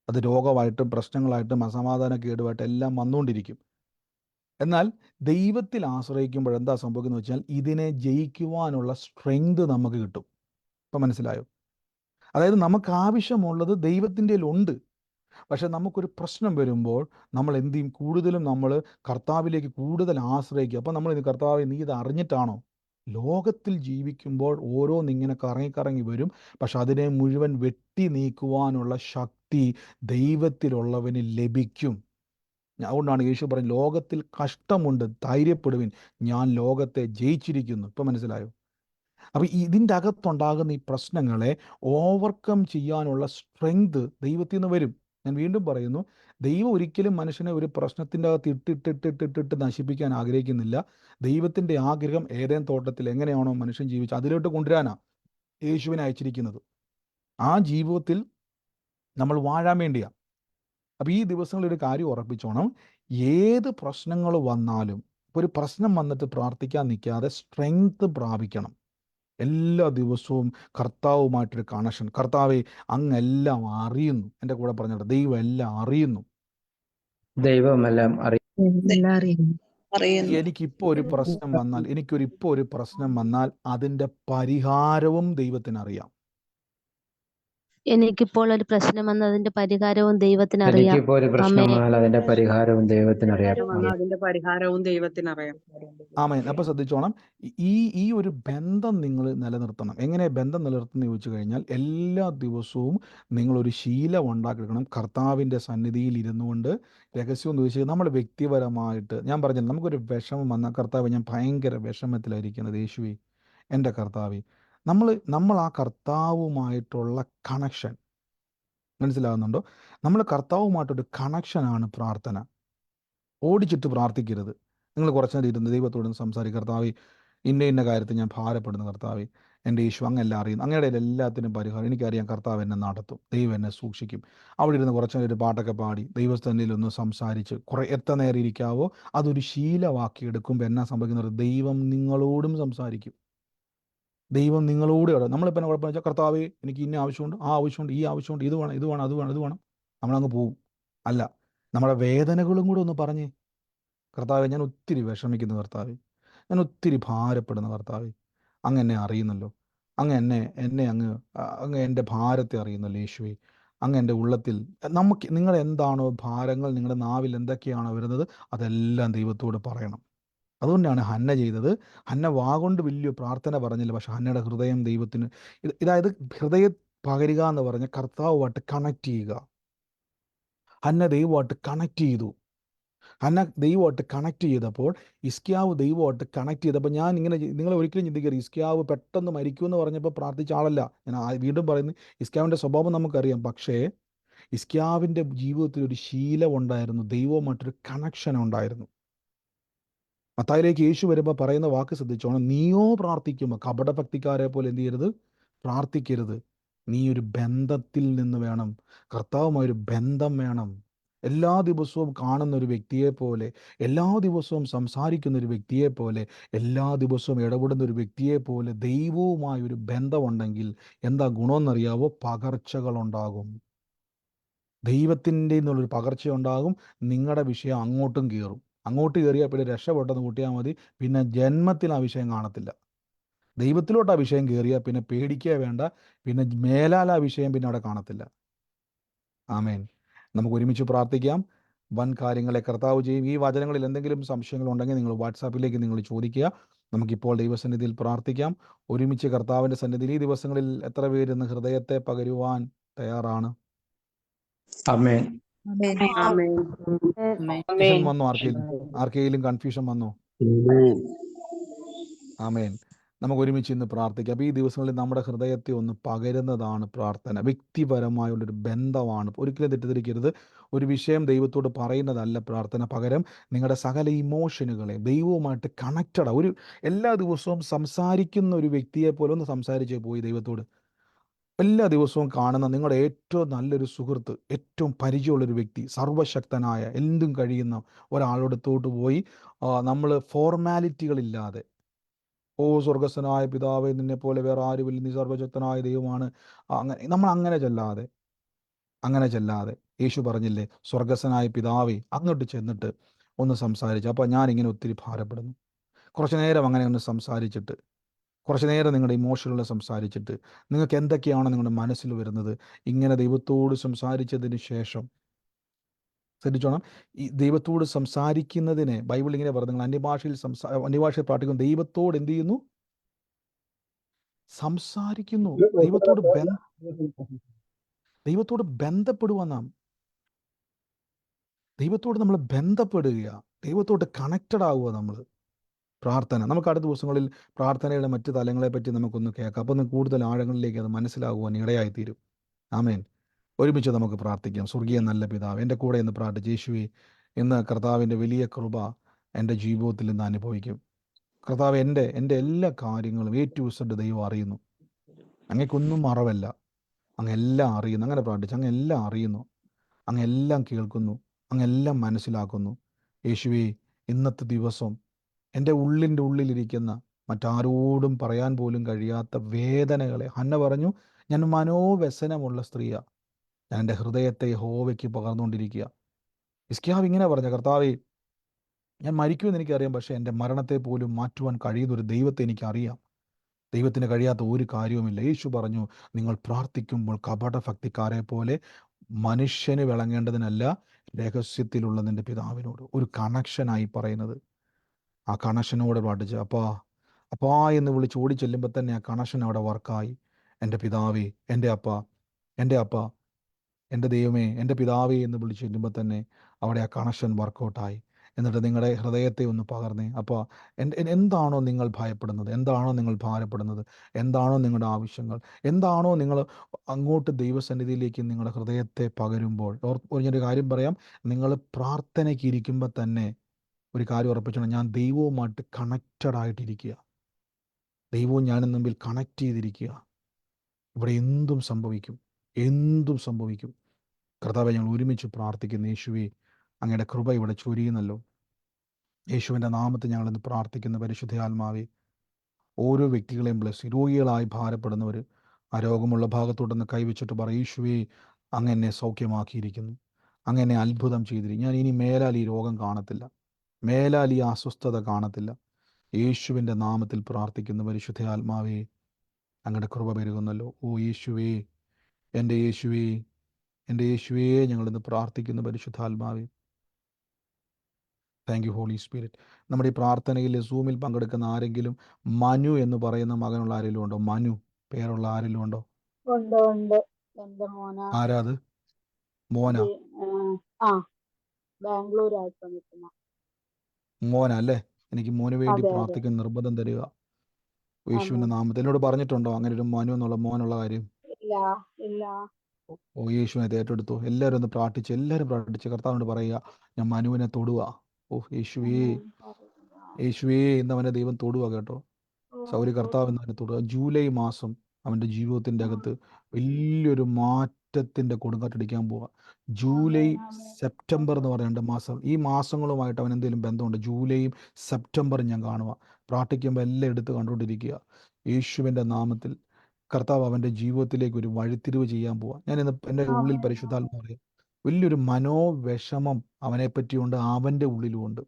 അത് രോഗമായിട്ടും പ്രശ്നങ്ങളായിട്ടും അസമാധാനക്കേടുമായിട്ടും എല്ലാം വന്നുകൊണ്ടിരിക്കും. എന്നാൽ ദൈവത്തിൽ ആശ്രയിക്കുമ്പോൾ എന്താ സംഭവിക്കുന്നത് വെച്ചാൽ, ഇതിനെ ജയിക്കുവാനുള്ള സ്ട്രെങ്ത് നമുക്ക് കിട്ടും. ഇപ്പം മനസ്സിലായോ? അതായത് നമുക്ക് ആവശ്യമുള്ളത് ദൈവത്തിൻ്റെ ഉണ്ട്. പക്ഷെ നമുക്കൊരു പ്രശ്നം വരുമ്പോൾ നമ്മൾ എന്ത് ചെയ്യും? കൂടുതലും നമ്മൾ കർത്താവിലേക്ക് കൂടുതൽ ആശ്രയിക്കും. അപ്പം നമ്മൾ കർത്താവെ നീ ഇത് അറിഞ്ഞിട്ടാണോ? ലോകത്തിൽ ജീവിക്കുമ്പോൾ ഓരോന്നിങ്ങനെ കറങ്ങി വരും. പക്ഷെ അതിനെ മുഴുവൻ വെട്ടി നീക്കുവാനുള്ള ശക്തി ദൈവത്തിലുള്ളവന് ലഭിക്കും. അതുകൊണ്ടാണ് യേശു പറഞ്ഞത്, ലോകത്തിൽ കഷ്ടമുണ്ട്, ധൈര്യപ്പെടുവിൻ, ഞാൻ ലോകത്തെ ജയിച്ചിരിക്കുന്നു. ഇപ്പം മനസ്സിലായോ? അപ്പം ഇതിൻ്റെ അകത്തുണ്ടാകുന്ന ഈ പ്രശ്നങ്ങളെ ഓവർകം ചെയ്യാനുള്ള സ്ട്രെങ്ത് ദൈവത്തിൽ നിന്ന് വരും. ഞാൻ വീണ്ടും പറയുന്നു, ദൈവം ഒരിക്കലും മനുഷ്യനെ ഒരു പ്രശ്നത്തിൻ്റെ അകത്ത് ഇട്ടിട്ടിട്ടിട്ടിട്ടിട്ട് നശിപ്പിക്കാൻ ആഗ്രഹിക്കുന്നില്ല. ദൈവത്തിൻ്റെ ആഗ്രഹം ഏദെൻ തോട്ടത്തിൽ എങ്ങനെയാണോ മനുഷ്യൻ ജീവിച്ച് അതിലോട്ട് കൊണ്ടുവരാനാണ് യേശുവിനെ അയച്ചിരിക്കുന്നത്. ആ ജീവിതത്തിൽ നമ്മൾ വാഴാൻ വേണ്ടിയാണ്. അപ്പം ഈ ദിവസങ്ങളിൽ ഒരു കാര്യം ഉറപ്പിച്ചോണം, ഏത് പ്രശ്നങ്ങൾ വന്നാലും, ഇപ്പോൾ ഒരു പ്രശ്നം വന്നിട്ട് പ്രാർത്ഥിക്കാൻ നിൽക്കാതെ സ്ട്രെങ്ത് പ്രാപിക്കണം. എല്ലാ ദിവസവും കർത്താവുമായിട്ടൊരു കണക്ഷൻ. കർത്താവെ, അങ്ങെല്ലാം അറിയുന്നു. എൻ്റെ കൂടെ പറഞ്ഞിട്ട്, ദൈവം എല്ലാം അറിയുന്നു. ദൈവമെല്ലാം എനിക്കിപ്പോൾ ഒരു പ്രശ്നം വന്നാൽ അതിൻ്റെ പരിഹാരവും ദൈവത്തിനറിയാം. എനിക്കിപ്പോൾ ഒരു പ്രശ്നം വന്നതിന്റെ പരിഹാരവും ദൈവത്തിനറിയാം. എനിക്കിപ്പോ ഒരു പ്രശ്നം വന്നാൽ അതിന്റെ പരിഹാരവും ദൈവത്തിനറിയാം. അതിന്റെ പരിഹാരവും ദൈവത്തിനറിയാം. ആമേൻ. അപ്പോൾ ശ്രദ്ധിച്ചോണം, ഈ ഒരു ബന്ധം നിങ്ങൾ നിലനിർത്തണം. എങ്ങനെ ബന്ധം നിലനിർത്തുന്ന ചോദിച്ചു കഴിഞ്ഞാൽ, എല്ലാ ദിവസവും നിങ്ങളൊരു ശീലം ഉണ്ടാക്കിയെടുക്കണം. കർത്താവിൻ്റെ സന്നിധിയിൽ ഇരുന്നു കൊണ്ട് രഹസ്യം എന്ന് ചോദിച്ചാൽ, നമ്മൾ വ്യക്തിപരമായിട്ട്, ഞാൻ പറഞ്ഞില്ല, നമുക്കൊരു വിഷമം വന്നാൽ, കർത്താവ്, ഞാൻ ഭയങ്കര വിഷമത്തിലായിരിക്കുന്നത്, യേശുവേ എൻ്റെ കർത്താവേ, നമ്മൾ ആ കർത്താവുമായിട്ടുള്ള കണക്ഷൻ, മനസ്സിലാകുന്നുണ്ടോ? നമ്മൾ കർത്താവുമായിട്ടൊരു കണക്ഷനാണ് പ്രാർത്ഥന. ഓടിച്ചിട്ട് പ്രാർത്ഥിക്കരുത്. നിങ്ങൾ കുറച്ച് നേരം ഇരുന്ന് ദൈവത്തോട് സംസാരിക്കും. കർത്താവേ, ഇന്ന കാര്യത്തിൽ ഞാൻ ഭാരപ്പെടുന്നു, കർത്താവേ എൻ്റെ യേശു അങ്ങെല്ലാം അറിയുന്നു, അങ്ങയുടെ എല്ലാത്തിനും പരിഹാരം എനിക്കറിയാം, കർത്താവ് എന്നെ നടത്തും, ദൈവം എന്നെ സൂക്ഷിക്കും. അവിടെ ഇരുന്ന് കുറച്ച് നേരം ഒരു പാട്ടൊക്കെ പാടി ദൈവസ്ഥനിലൊന്ന് സംസാരിച്ച് എത്ര നേരം ഇരിക്കാവോ അതൊരു ശീലമാക്കി എടുക്കുമ്പോൾ എന്നാ സംഭവിക്കുന്നത്? ദൈവം നിങ്ങളോടും സംസാരിക്കും. ദൈവം നിങ്ങളോട് നമ്മളിപ്പോൾ എന്നെ കുഴപ്പമെന്ന് വെച്ചാൽ, കർത്താവേ എനിക്ക് ഇന്ന ആവശ്യമുണ്ട്, ആ ആവശ്യമുണ്ട്, ഈ ആവശ്യമുണ്ട്, ഇത് വേണം, ഇത് വേണം, അത് വേണം, ഇത് വേണം, നമ്മളങ്ങ് പോവും. അല്ല, നമ്മുടെ വേദനകളും കൂടെ ഒന്ന് പറഞ്ഞേ, കർത്താവെ ഞാൻ ഒത്തിരി വിഷമിക്കുന്നു, കർത്താവെ ഞാൻ ഒത്തിരി ഭാരപ്പെടുന്നു, കർത്താവെ അങ്ങ് എന്നെ അറിയുന്നല്ലോ, അങ്ങ് അങ്ങ് എൻ്റെ ഭാരത്തെ അറിയുന്നല്ലോ യേശുവേ, അങ്ങ് എൻ്റെ ഉള്ളത്തിൽ നിങ്ങൾ എന്താണോ ഭാരങ്ങൾ, നിങ്ങളുടെ നാവിൽ എന്തൊക്കെയാണോ വരുന്നത്, അതെല്ലാം ദൈവത്തോട് പറയണം. അതുകൊണ്ടാണ് ഹന്ന ചെയ്തത്. ഹന്ന വാഗൊണ്ട് വലിയ പ്രാർത്ഥന പറഞ്ഞില്ല, പക്ഷെ ഹന്നയുടെ ഹൃദയം ദൈവത്തിന് ഇതായത് ഹൃദയം പകരുക എന്ന് പറഞ്ഞാൽ കർത്താവുമായിട്ട് കണക്ട് ചെയ്യുക. ഹന്ന ദൈവമായിട്ട് കണക്ട് ചെയ്തു. ഹന്ന ദൈവമായിട്ട് കണക്ട് ചെയ്തപ്പോൾ ഹിസ്കിയാവ് ദൈവമായിട്ട് കണക്ട് ചെയ്തപ്പോൾ, ഞാൻ ഇങ്ങനെ, നിങ്ങൾ ഒരിക്കലും ചിന്തിക്കരുത് ഹിസ്കിയാവ് പെട്ടെന്ന് മരിക്കുമെന്ന് പറഞ്ഞപ്പോൾ പ്രാർത്ഥിച്ച ആളല്ല. ഞാൻ വീണ്ടും പറയുന്നു, ഹിസ്കിയാവിൻ്റെ സ്വഭാവം നമുക്കറിയാം. പക്ഷേ ഹിസ്കിയാവിൻ്റെ ജീവിതത്തിൽ ഒരു ശീലം ഉണ്ടായിരുന്നു, ദൈവവുമായിട്ടൊരു കണക്ഷൻ ഉണ്ടായിരുന്നു. മത്തായിലേക്ക് യേശു വരുമ്പോൾ പറയുന്ന വാക്ക് ശ്രദ്ധിച്ചോണം, നീയോ പ്രാർത്ഥിക്കുമ്പോൾ കപടഭക്തിക്കാരെ പോലെ എന്ത് ചെയ്യരുത്, പ്രാർത്ഥിക്കരുത്. നീ ഒരു ബന്ധത്തിൽ നിന്ന് വേണം, കർത്താവുമായൊരു ബന്ധം വേണം. എല്ലാ ദിവസവും കാണുന്ന ഒരു വ്യക്തിയെ പോലെ, എല്ലാ ദിവസവും സംസാരിക്കുന്ന ഒരു വ്യക്തിയെ പോലെ, എല്ലാ ദിവസവും ഇടപെടുന്ന ഒരു വ്യക്തിയെ പോലെ ദൈവവുമായൊരു ബന്ധമുണ്ടെങ്കിൽ എന്താ ഗുണമെന്നറിയാവോ? പകർച്ചകളുണ്ടാകും. ദൈവത്തിൻ്റെ നിന്നുള്ളൊരു പകർച്ചയുണ്ടാകും. നിങ്ങളുടെ വിഷയം അങ്ങോട്ടും കയറും. അങ്ങോട്ട് കയറിയാൽ പിന്നെ രക്ഷപ്പെട്ടെന്ന് കൂട്ടിയാൽ മതി. പിന്നെ ജന്മത്തിൽ ആ വിഷയം കാണത്തില്ല. ദൈവത്തിലോട്ട് ആ വിഷയം കയറിയാൽ പിന്നെ പേടിക്കുക വേണ്ട, പിന്നെ മേലാൽ ആ വിഷയം പിന്നെ അവിടെ കാണത്തില്ല. ആമേൻ. നമുക്ക് ഒരുമിച്ച് പ്രാർത്ഥിക്കാം. വൻ കാര്യങ്ങളെ കർത്താവ് ചെയ്യും. ഈ വചനങ്ങളിൽ എന്തെങ്കിലും സംശയങ്ങളുണ്ടെങ്കിൽ നിങ്ങൾ വാട്സാപ്പിലേക്ക് നിങ്ങൾ ചോദിക്കുക. നമുക്കിപ്പോൾ ദൈവസന്നിധിയിൽ പ്രാർത്ഥിക്കാം. ഒരുമിച്ച് കർത്താവിൻ്റെ സന്നിധിയിൽ ഈ ദിവസങ്ങളിൽ എത്ര പേര് ഹൃദയത്തെ പകരുവാൻ തയ്യാറാണ്? ആമേൻ. കൺഫ്യൂഷൻ വന്നോ? ആർക്കെങ്കിലും കൺഫ്യൂഷൻ വന്നോ? ആമേൻ. നമുക്ക് ഒരുമിച്ച് ഇന്ന് പ്രാർത്ഥിക്കാം. അപ്പോൾ ഈ ദിവസങ്ങളിൽ നമ്മുടെ ഹൃദയത്തെ ഒന്ന് പകരുന്നതാണ് പ്രാർത്ഥന. വ്യക്തിപരമായുള്ളൊരു ബന്ധമാണ്. ഒരിക്കലും തെറ്റിദ്ധരിക്കരുത്. ഒരു വിഷയം ദൈവത്തോട് പറയുന്നതല്ല പ്രാർത്ഥന. പകരം നിങ്ങളുടെ സകല ഇമോഷനുകളെ ദൈവവുമായിട്ട് കണക്റ്റഡ്, ഒരു എല്ലാ ദിവസവും സംസാരിക്കുന്ന ഒരു വ്യക്തിയെ പോലെ ഒന്ന് സംസാരിച്ചേ പോയി ദൈവത്തോട്. എല്ലാ ദിവസവും കാണുന്ന നിങ്ങളുടെ ഏറ്റവും നല്ലൊരു സുഹൃത്ത്, ഏറ്റവും പരിചയമുള്ളൊരു വ്യക്തി, സർവശക്തനായ എന്തും കഴിയുന്ന ഒരാളോടത്തോട്ട് പോയി നമ്മൾ ഫോർമാലിറ്റികളില്ലാതെ, ഓ സ്വർഗസ്ഥനായ പിതാവേ, നിന്നെ പോലെ വേറെ ആരുമില്ല, നീ സർവശക്തനായ ദൈവമാണ്, നമ്മൾ അങ്ങനെ ചെല്ലാതെ യേശു പറഞ്ഞില്ലേ, സ്വർഗസ്ഥനായ പിതാവേ, അങ്ങോട്ട് ചെന്നിട്ട് ഒന്ന് സംസാരിച്ചു. അപ്പോൾ ഞാനിങ്ങനെ ഒത്തിരി ഭാരപ്പെടുന്നു, കുറച്ച് നേരം അങ്ങനെ ഒന്ന് സംസാരിച്ചിട്ട്, കുറച്ച് നേരം നിങ്ങളുടെ ഇമോഷനുകൾ സംസാരിച്ചിട്ട്, നിങ്ങൾക്ക് എന്തൊക്കെയാണ് നിങ്ങളുടെ മനസ്സിൽ വരുന്നത്, ഇങ്ങനെ ദൈവത്തോട് സംസാരിച്ചതിന് ശേഷം ശ്രദ്ധിച്ചോണം, ഈ ദൈവത്തോട് സംസാരിക്കുന്നതിനെ ബൈബിൾ ഇങ്ങനെ പറഞ്ഞു, നിങ്ങൾ അന്യഭാഷയിൽ പ്രാർത്ഥിക്കുന്നു, ദൈവത്തോട് എന്ത് ചെയ്യുന്നു? സംസാരിക്കുന്നു. ദൈവത്തോട് ബന്ധപ്പെടുവാൻ നാം. ദൈവത്തോട് നമ്മൾ ബന്ധപ്പെടുക, ദൈവത്തോട് കണക്റ്റഡ് ആവുക നമ്മൾ. പ്രാർത്ഥന നമുക്ക് അടുത്ത ദിവസങ്ങളിൽ പ്രാർത്ഥനയുടെ മറ്റ് തലങ്ങളെപ്പറ്റി നമുക്കൊന്ന് കേൾക്കാം. അപ്പം ഒന്ന് കൂടുതൽ ആഴങ്ങളിലേക്ക് അത് മനസ്സിലാകുവാൻ ഇടയായിത്തീരും. ആമേൻ. ഒരുമിച്ച് നമുക്ക് പ്രാർത്ഥിക്കാം. സ്വർഗീയ നല്ല പിതാവ്, എൻ്റെ കൂടെ ഇന്ന് പ്രാർത്ഥിച്ച് യേശുവേ, ഇന്ന് കർത്താവിൻ്റെ വലിയ കൃപ എൻ്റെ ജീവിതത്തിൽ നിന്ന് അനുഭവിക്കും. കർത്താവ്, എൻ്റെ എല്ലാ കാര്യങ്ങളും A to Z ദൈവം അറിയുന്നു. അങ്ങേക്കൊന്നും മറവല്ല. അങ്ങ് എല്ലാം അറിയുന്നു. അങ്ങനെ പ്രാർത്ഥിച്ച് അങ്ങ് എല്ലാം അറിയുന്നു, അങ്ങ് എല്ലാം കേൾക്കുന്നു, അങ്ങ് എല്ലാം മനസ്സിലാക്കുന്നു. യേശുവേ, ഇന്നത്തെ ദിവസം എൻ്റെ ഉള്ളിൻ്റെ ഉള്ളിലിരിക്കുന്ന മറ്റാരോടും പറയാൻ പോലും കഴിയാത്ത വേദനകളെ, ഹന്ന പറഞ്ഞു, ഞാൻ മനോവ്യസനമുള്ള സ്ത്രീയാണ്, ഞാൻ എൻ്റെ ഹൃദയത്തെ യഹോവയ്ക്ക് പകർന്നുകൊണ്ടിരിക്കുക. ഹിസ്കിയാവ് ഇങ്ങനെ പറഞ്ഞ, കർത്താവേ, ഞാൻ മരിക്കുമെന്ന് എനിക്കറിയാം, പക്ഷേ എൻ്റെ മരണത്തെ പോലും മാറ്റുവാൻ കഴിയുന്നൊരു ദൈവത്തെ എനിക്കറിയാം. ദൈവത്തിന് കഴിയാത്ത ഒരു കാര്യവുമില്ല. യേശു പറഞ്ഞു, നിങ്ങൾ പ്രാർത്ഥിക്കുമ്പോൾ കപടഭക്തിക്കാരെ പോലെ മനുഷ്യന് വിളങ്ങേണ്ടതിനല്ല, രഹസ്യത്തിലുള്ള നിൻ്റെ പിതാവിനോട്. ഒരു കണക്ഷനായി പറയുന്നത്. ആ കണക്ഷനോടെ പ്രാർത്ഥിച്ച് അപ്പാ അപ്പാ എന്ന് വിളിച്ച് ഓടി ചെല്ലുമ്പോൾ തന്നെ ആ കണക്ഷൻ അവിടെ വർക്കായി. എൻ്റെ പിതാവേ, എൻ്റെ അപ്പ, എൻ്റെ അപ്പ, എൻ്റെ ദൈവമേ, എൻ്റെ പിതാവേ എന്ന് വിളിച്ച് ചെല്ലുമ്പോൾ തന്നെ അവിടെ ആ കണക്ഷൻ വർക്കൗട്ടായി. എന്നിട്ട് നിങ്ങളുടെ ഹൃദയത്തെ ഒന്ന് പകർന്നേ. അപ്പോൾ എന്താണോ നിങ്ങൾ ഭയപ്പെടുന്നത്, എന്താണോ നിങ്ങൾ ഭാരപ്പെടുന്നത്, എന്താണോ നിങ്ങളുടെ ആവശ്യങ്ങൾ, എന്താണോ നിങ്ങൾ അങ്ങോട്ട് ദൈവസന്നിധിയിലേക്ക് നിങ്ങളുടെ ഹൃദയത്തെ പകരുമ്പോൾ, ഞാനൊരു കാര്യം പറയാം, നിങ്ങൾ പ്രാർത്ഥനയ്ക്ക് ഇരിക്കുമ്പോൾ തന്നെ ഒരു കാര്യം ഉറപ്പിച്ചോണം, ഞാൻ ദൈവവുമായിട്ട് കണക്റ്റഡ് ആയിട്ടിരിക്കുക, ദൈവവും ഞാനും തമ്മിൽ കണക്ട് ചെയ്തിരിക്കുക. ഇവിടെ എന്തും സംഭവിക്കും, എന്തും സംഭവിക്കും. കർത്താവെ, ഞങ്ങൾ ഒരുമിച്ച് പ്രാർത്ഥിക്കുന്ന യേശുവേ, അങ്ങയുടെ കൃപ ഇവിടെ ചൊരിയുന്നല്ലോ. യേശുവിൻ്റെ നാമത്തിൽ ഞങ്ങളിന്ന് പ്രാർത്ഥിക്കുന്ന പരിശുദ്ധ ഓരോ വ്യക്തികളെയും ബ്ലസ്. രോഗികളായി ഭാരപ്പെടുന്നവർ ആ രോഗമുള്ള ഭാഗത്തോട്ടൊന്ന് കൈവച്ചിട്ട് പറയും, യേശുവേ, അങ്ങ് എന്നെ സൗഖ്യമാക്കിയിരിക്കുന്നു, അങ്ങ് എന്നെ അത്ഭുതം ചെയ്തിരിക്കും. ഞാൻ ഇനി മേലാൽ ഈ രോഗം കാണത്തില്ല, മേലാൽ ഈ അസ്വസ്ഥത കാണത്തില്ല. യേശുവിൻ്റെ നാമത്തിൽ പ്രാർത്ഥിക്കുന്ന പരിശുദ്ധ അങ്ങയുടെ കൃപ പെരുകുന്നല്ലോ. ഓ യേശുവേ, എൻ്റെ യേശുവേ, എൻ്റെ യേശുവേ, ഞങ്ങളിന്ന് പ്രാർത്ഥിക്കുന്ന പരിശുദ്ധാത്മാവേ, താങ്ക് യു ഹോളി സ്പിരിറ്റ്. നമ്മുടെ ഈ പ്രാർത്ഥനയിൽ സൂമിൽ പങ്കെടുക്കുന്ന ആരെങ്കിലും മനു എന്ന് പറയുന്ന മകനുള്ള ആരെങ്കിലും ഉണ്ടോ? മനു പേരുള്ള ആരെങ്കിലും ഉണ്ടോ? ഉണ്ട് ഉണ്ട്. എന്റെ മോന ആരാത്? മോന? ബാംഗ്ലൂരായിട്ട് നിൽക്കുന്ന മോന അല്ലേ? എനിക്ക് മോന് വേണ്ടി അതെ അതെ. പ്രാർത്ഥിക്കുന്ന നിർബന്ധം തരിക യേശുവിൻ്റെ ആമേൻ. നാമത്തിൽ. എന്നോട് പറഞ്ഞിട്ടുണ്ടോ അങ്ങനെ ഒരു മനു എന്നുള്ള മോനുള്ള കാര്യം? ഇല്ല ഇല്ല. ഓ യേശുവിനെ ഏറ്റെടുത്തു. എല്ലാവരും ഒന്ന് പ്രാർത്ഥിച്ച്, എല്ലാവരും പ്രാർത്ഥിച്ച് കർത്താവിനോട് പറയുക, ഞാൻ മനുവിനെ തൊടുക. ഓ യേശുവേ, ആമേൻ. യേശുവേ, ഇന്ന് അവനെ ദൈവം തൊടുക കേട്ടോ. സൗരി കർത്താവ് എന്ന് അവനെ തൊടുക. ജൂലൈ മാസം അവൻ്റെ ജീവിതത്തിൻ്റെ അകത്ത് വലിയൊരു മാറ്റത്തിൻ്റെ കൊടുങ്കാറ്റടിക്കാൻ പോവുക. ജൂലൈ സെപ്റ്റംബർ എന്ന് പറയുന്ന 2 മാസം, ഈ മാസങ്ങളുമായിട്ട് അവൻ എന്തെങ്കിലും ബന്ധമുണ്ട്? ജൂലൈയും സെപ്റ്റംബറും ഞാൻ കാണുക. പ്രാർത്ഥിക്കുമ്പോൾ എല്ലാം എടുത്ത് കണ്ടുകൊണ്ടിരിക്കുക. യേശുവിൻ്റെ നാമത്തിൽ കർത്താവ് അവൻ്റെ ജീവിതത്തിലേക്ക് ഒരു വഴിത്തിരിവ് ചെയ്യാൻ പോവുക. ഞാൻ ഇന്ന് എൻ്റെ ഉള്ളിൽ പരിശുദ്ധാത്മാവ് പറയും, വലിയൊരു മനോവിഷമം അവനെ പറ്റിയുണ്ട്, അവൻ്റെ ഉള്ളിലുമുണ്ട്.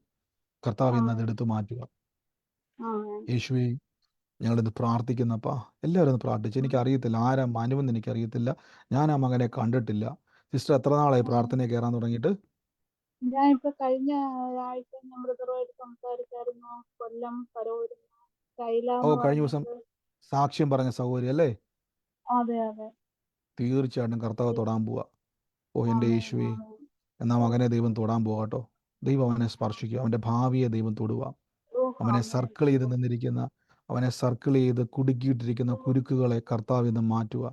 കർത്താവ് ഇന്ന് അതെടുത്ത് മാറ്റുക. യേശുവേ, ഞങ്ങളിത് പ്രാർത്ഥിക്കുന്നപ്പാ, എല്ലാവരും ഒന്ന് പ്രാർത്ഥിച്ച്. എനിക്കറിയത്തില്ല ആരാ മനുവെന്ന്, എനിക്കറിയത്തില്ല, ഞാൻ ആ മകനെ കണ്ടിട്ടില്ല. സിസ്റ്റർ എത്ര നാളായി പ്രാർത്ഥനയെ കയറാൻ തുടങ്ങിയിട്ട്? ഞാൻ ഇപ്പൊ കഴിഞ്ഞ ആഴ്ച ഞാൻ ബ്രദറുമായിട്ട് സംസാരിച്ചായിരുന്നു. കൊല്ലം പരവൂരിൽ ശൈല ഓ, എന്ന് കഴിഞ്ഞ ദിവസം പറഞ്ഞിട്ട്. സാക്ഷ്യം പറഞ്ഞ സഹോദരി അല്ലേ? അതെ അതെ. തീർച്ചയായിട്ടും കർത്താവ് തൊടാൻ പോവുക. ഓ എൻ്റെ ആമേൻ യേശുവേ, ആമേൻ. എന്നാ മകനെ ദൈവം തൊടാൻ പോകാട്ടോ. ദൈവം അവനെ സ്പർശിക്കുക, അവൻ്റെ ഭാവിയെ ദൈവം തൊടുക. അവനെ ആമേൻ. സർക്കിൾ ചെയ്ത് നിന്നിരിക്കുന്ന, അവനെ സർക്കിൾ ചെയ്ത് കുടുക്കിയിട്ടിരിക്കുന്ന കുരുക്കുകളെ കർത്താവ് ഇന്ന് മാറ്റുക.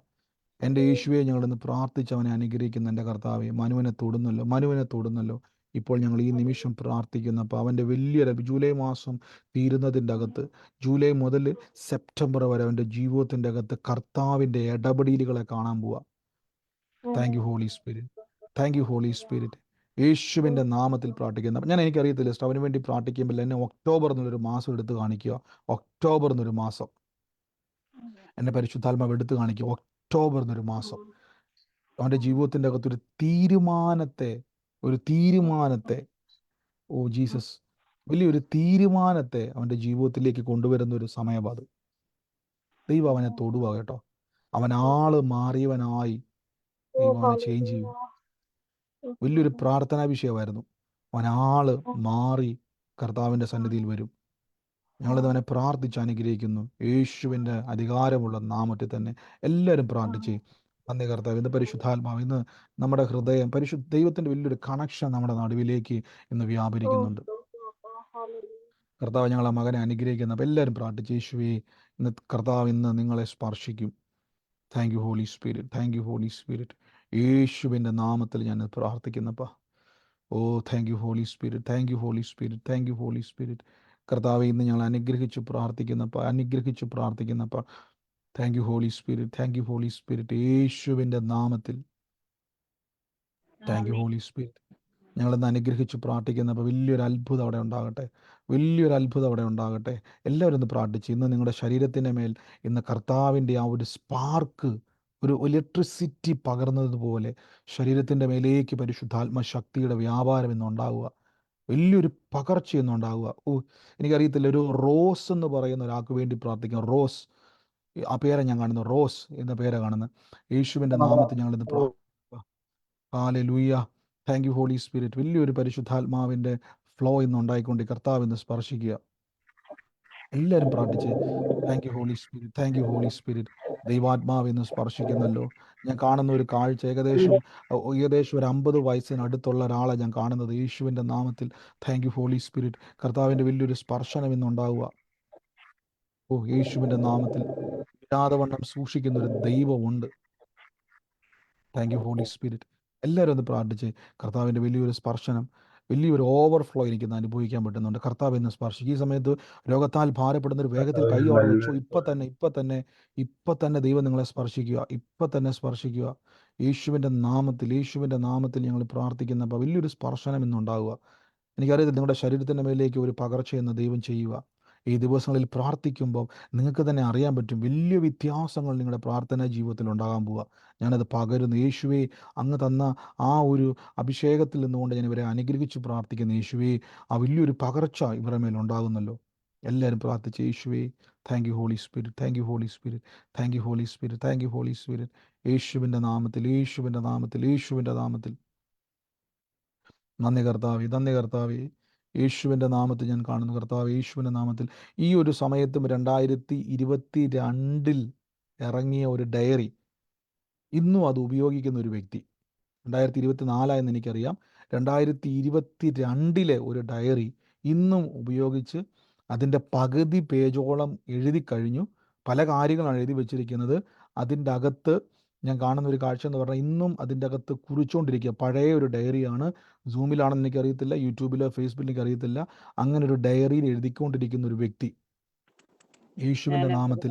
എൻ്റെ യേശുവെ, ഞങ്ങളിന്ന് പ്രാർത്ഥിച്ച് അവനെ അനുഗ്രഹിക്കുന്ന എൻ്റെ കർത്താവെ, മനുവിനെ തൊടുന്നല്ലോ, മനുവിനെ തൊടുന്നല്ലോ. ഇപ്പോൾ ഞങ്ങൾ ഈ നിമിഷം പ്രാർത്ഥിക്കുന്നപ്പോൾ അവൻ്റെ വലിയൊരു ജൂലൈ മാസം തീരുന്നതിൻ്റെ അകത്ത്, ജൂലൈ മുതൽ സെപ്റ്റംബർ വരെ അവൻ്റെ ജീവിതത്തിൻ്റെ അകത്ത് കർത്താവിൻ്റെ ഇടപെടലുകളെ കാണാൻ പോവുക. Thank you holy spirit, thank you holy spirit. യേശുവിൻ്റെ നാമത്തിൽ പ്രാർത്ഥിക്കുന്ന ഞാൻ, എനിക്കറിയത്തില്ല സിസ്റ്റർ, അവന് വേണ്ടി പ്രാർത്ഥിക്കുമ്പോൾ എന്നെ ഒക്ടോബർ എന്നൊരു മാസം എടുത്ത് കാണിക്കുക. ഒക്ടോബർ എന്നൊരു മാസം എന്നെ പരിശുദ്ധാത്മാവ് എടുത്ത് കാണിക്കുക. ഒക്ടോബർ എന്നൊരു മാസം അവൻ്റെ ജീവിതത്തിൻ്റെ അകത്തൊരു തീരുമാനത്തെ, ഓ ജീസസ്, വലിയൊരു തീരുമാനത്തെ അവൻ്റെ ജീവിതത്തിലേക്ക് കൊണ്ടുവരുന്ന ഒരു സമയമാണ്. ദൈവം അവനെ തൊടുക കേട്ടോ. അവൻ ആള് മാറിയവനായി ദൈവം അവനെ ചേഞ്ച് ചെയ്യും. വലിയൊരു പ്രാർത്ഥനാ വിഷയമായിരുന്നു. അവൻ ആള് മാറി കർത്താവിൻ്റെ സന്നിധിയിൽ വരും. ഞങ്ങളിത് അവനെ പ്രാർത്ഥിച്ച് അനുഗ്രഹിക്കുന്നു യേശുവിൻ്റെ അധികാരമുള്ള നാമത്തിൽ തന്നെ. എല്ലാവരും പ്രാർത്ഥിച്ച് നന്ദി കർത്താവ്. ഇന്ന് പരിശുദ്ധാത്മാവ്, ഇന്ന് നമ്മുടെ ഹൃദയം ദൈവത്തിൻ്റെ വലിയൊരു കണക്ഷൻ നമ്മുടെ നടുവിലേക്ക് ഇന്ന് വ്യാപരിക്കുന്നുണ്ട്. കർത്താവ് ഞങ്ങളെ മകനെ അനുഗ്രഹിക്കുന്ന. അപ്പോൾ എല്ലാവരും പ്രാർത്ഥിച്ച്, യേശുവേ ഇന്ന് കർത്താവ് ഇന്ന് നിങ്ങളെ സ്പർശിക്കും. Thank you holy spirit, thank you holy spirit. യേശുവിൻ്റെ നാമത്തിൽ ഞാൻ പ്രാർത്ഥിക്കുന്നപ്പാ. ഓ thank you holy spirit, thank you holy spirit, thank you holy spirit. കർത്താവ് ഇന്ന് ഞങ്ങൾ അനുഗ്രഹിച്ച് പ്രാർത്ഥിക്കുന്നപ്പാ. Thank you holy spirit, thank you holy spirit. യേശുവിൻ്റെ നാമത്തിൽ താങ്ക് യു ഹോളി സ്പിരിറ്റ്. ഞങ്ങളിന്ന് അനുഗ്രഹിച്ച് പ്രാർത്ഥിക്കുന്നപ്പോൾ വലിയൊരു അത്ഭുതം അവിടെ ഉണ്ടാകട്ടെ, വലിയൊരു അത്ഭുതം അവിടെ ഉണ്ടാകട്ടെ. എല്ലാവരും ഒന്ന് പ്രാർത്ഥിച്ച്, ഇന്ന് നിങ്ങളുടെ ശരീരത്തിൻ്റെ മേൽ ഇന്ന് കർത്താവിൻ്റെ ആ ഒരു സ്പാർക്ക്, ഒരു ഇലക്ട്രിസിറ്റി പകർന്നതുപോലെ ശരീരത്തിൻ്റെ മേലേക്ക് പരിശുദ്ധാത്മ ശക്തിയുടെ വ്യാപാരം ഇന്നുണ്ടാവുക, വലിയൊരു പകർച്ച ഇന്നുണ്ടാവുക. എനിക്കറിയത്തില്ല, ഒരു റോസ് എന്ന് പറയുന്ന ഒരാൾക്ക് വേണ്ടി പ്രാർത്ഥിക്കാം. റോസ്, ആ പേരെ ഞാൻ കാണുന്നു, റോസ് എന്ന പേരെ കാണുന്നത്. യേശുവിൻ്റെ നാമത്തിൽ ഞങ്ങളിന്ന് ഹല്ലേലൂയ. Thank you holy Spirit. വലിയൊരു പരിശുദ്ധാത്മാവിൻ്റെ ഫ്ലോ ഇന്ന് ഉണ്ടായിക്കൊണ്ട് കർത്താവ് ഇന്ന് സ്പർശിക്കുക. എല്ലാവരും പ്രാർത്ഥിച്ച്, thank you holy spirit, thank you holy Spirit. ദൈവാത്മാവ് ഇന്ന് സ്പർശിക്കുന്നല്ലോ. ഞാൻ കാണുന്ന ഒരു കാഴ്ച, ഏകദേശം ഒരു 50 വയസ്സിനടുത്തുള്ള ഒരാളെ ഞാൻ കാണുന്നത്. യേശുവിൻ്റെ നാമത്തിൽ താങ്ക് യു ഹോളി സ്പിരിറ്റ്. കർത്താവിൻ്റെ വലിയൊരു സ്പർശനം ഇന്നുണ്ടാവുക. യേശുവിൻ്റെ നാമത്തിൽ വിടാതവണ്ണം സൂക്ഷിക്കുന്ന ഒരു ദൈവമുണ്ട്. Thank you holy Spirit. എല്ലാവരും ഒന്ന് പ്രാർത്ഥിച്ച്, കർത്താവിൻ്റെ വലിയൊരു സ്പർശനം, വലിയൊരു ഓവർഫ്ലോ എനിക്കിന്ന് അനുഭവിക്കാൻ പറ്റുന്നുണ്ട്. കർത്താവ് ഇന്ന് സ്പർശിക്കും. ഈ സമയത്ത് രോഗത്താൽ ഭാരപ്പെടുന്ന ഒരു വേഗത്തിൽ കൈ അവിടെ വെച്ചു. ഇപ്പം തന്നെ ദൈവം നിങ്ങളെ സ്പർശിക്കുക, ഇപ്പം തന്നെ സ്പർശിക്കുക. യേശുവിൻ്റെ നാമത്തിൽ ഞങ്ങൾ പ്രാർത്ഥിക്കുന്നപ്പോൾ വലിയൊരു സ്പർശനം ഇന്നുണ്ടാവുക. എനിക്കറിയത്തില്ല, നിങ്ങളുടെ ശരീരത്തിൻ്റെ മേലേക്ക് ഒരു പകർച്ചയെന്ന് ദൈവം ചെയ്യുക. ഈ ദിവസങ്ങളിൽ പ്രാർത്ഥിക്കുമ്പോൾ നിങ്ങൾക്ക് തന്നെ അറിയാൻ പറ്റും, വലിയ വ്യത്യാസങ്ങൾ നിങ്ങളുടെ പ്രാർത്ഥനാ ജീവിതത്തിൽ ഉണ്ടാകാൻ പോവുക. ഞാനത് പകരുന്നു. യേശുവേ, അങ്ങ് തന്ന ആ ഒരു അഭിഷേകത്തിൽ നിന്നുകൊണ്ട് ഞാൻ ഇവരെ അനുഗ്രഹിച്ച് പ്രാർത്ഥിക്കുന്നു. യേശുവേ, ആ വലിയൊരു പകർച്ച ഇവരുടെ മേൽ ഉണ്ടാകുന്നല്ലോ. എല്ലാവരും പ്രാർത്ഥിച്ച്, യേശുവേ thank you holy spirit, thank you holy spirit, thank you holy spirit, thank you holy spirit. യേശുവിൻ്റെ നാമത്തിൽ നന്ദി കർത്താവേ. യേശുവിൻ്റെ നാമത്തിൽ ഞാൻ കാണുന്നു കർത്താവ്. യേശുവിൻ്റെ നാമത്തിൽ ഈ ഒരു സമയത്തും 2022 ഇറങ്ങിയ ഒരു ഡയറി ഇന്നും അത് ഉപയോഗിക്കുന്ന ഒരു വ്യക്തി. 2024 എന്ന് എനിക്കറിയാം. 2022 ഒരു ഡയറി ഇന്നും ഉപയോഗിച്ച് അതിൻ്റെ പകുതി പേജോളം എഴുതി കഴിഞ്ഞു. പല കാര്യങ്ങളാണ് എഴുതി വച്ചിരിക്കുന്നത്. അതിൻ്റെ അകത്ത് ഞാൻ കാണുന്ന ഒരു കാഴ്ച എന്ന് പറഞ്ഞാൽ ഇന്നും അതിൻ്റെ അകത്ത് കുറിച്ചുകൊണ്ടിരിക്കുക. പഴയ ഒരു ഡയറിയാണ്. സൂമിലാണെന്ന് എനിക്കറിയത്തില്ല, യൂട്യൂബിലോ ഫേസ്ബുക്കിൽ എനിക്കറിയത്തില്ല. അങ്ങനെ ഒരു ഡയറിയിൽ എഴുതിക്കൊണ്ടിരിക്കുന്ന ഒരു വ്യക്തി. യേശുവിൻ്റെ നാമത്തിൽ.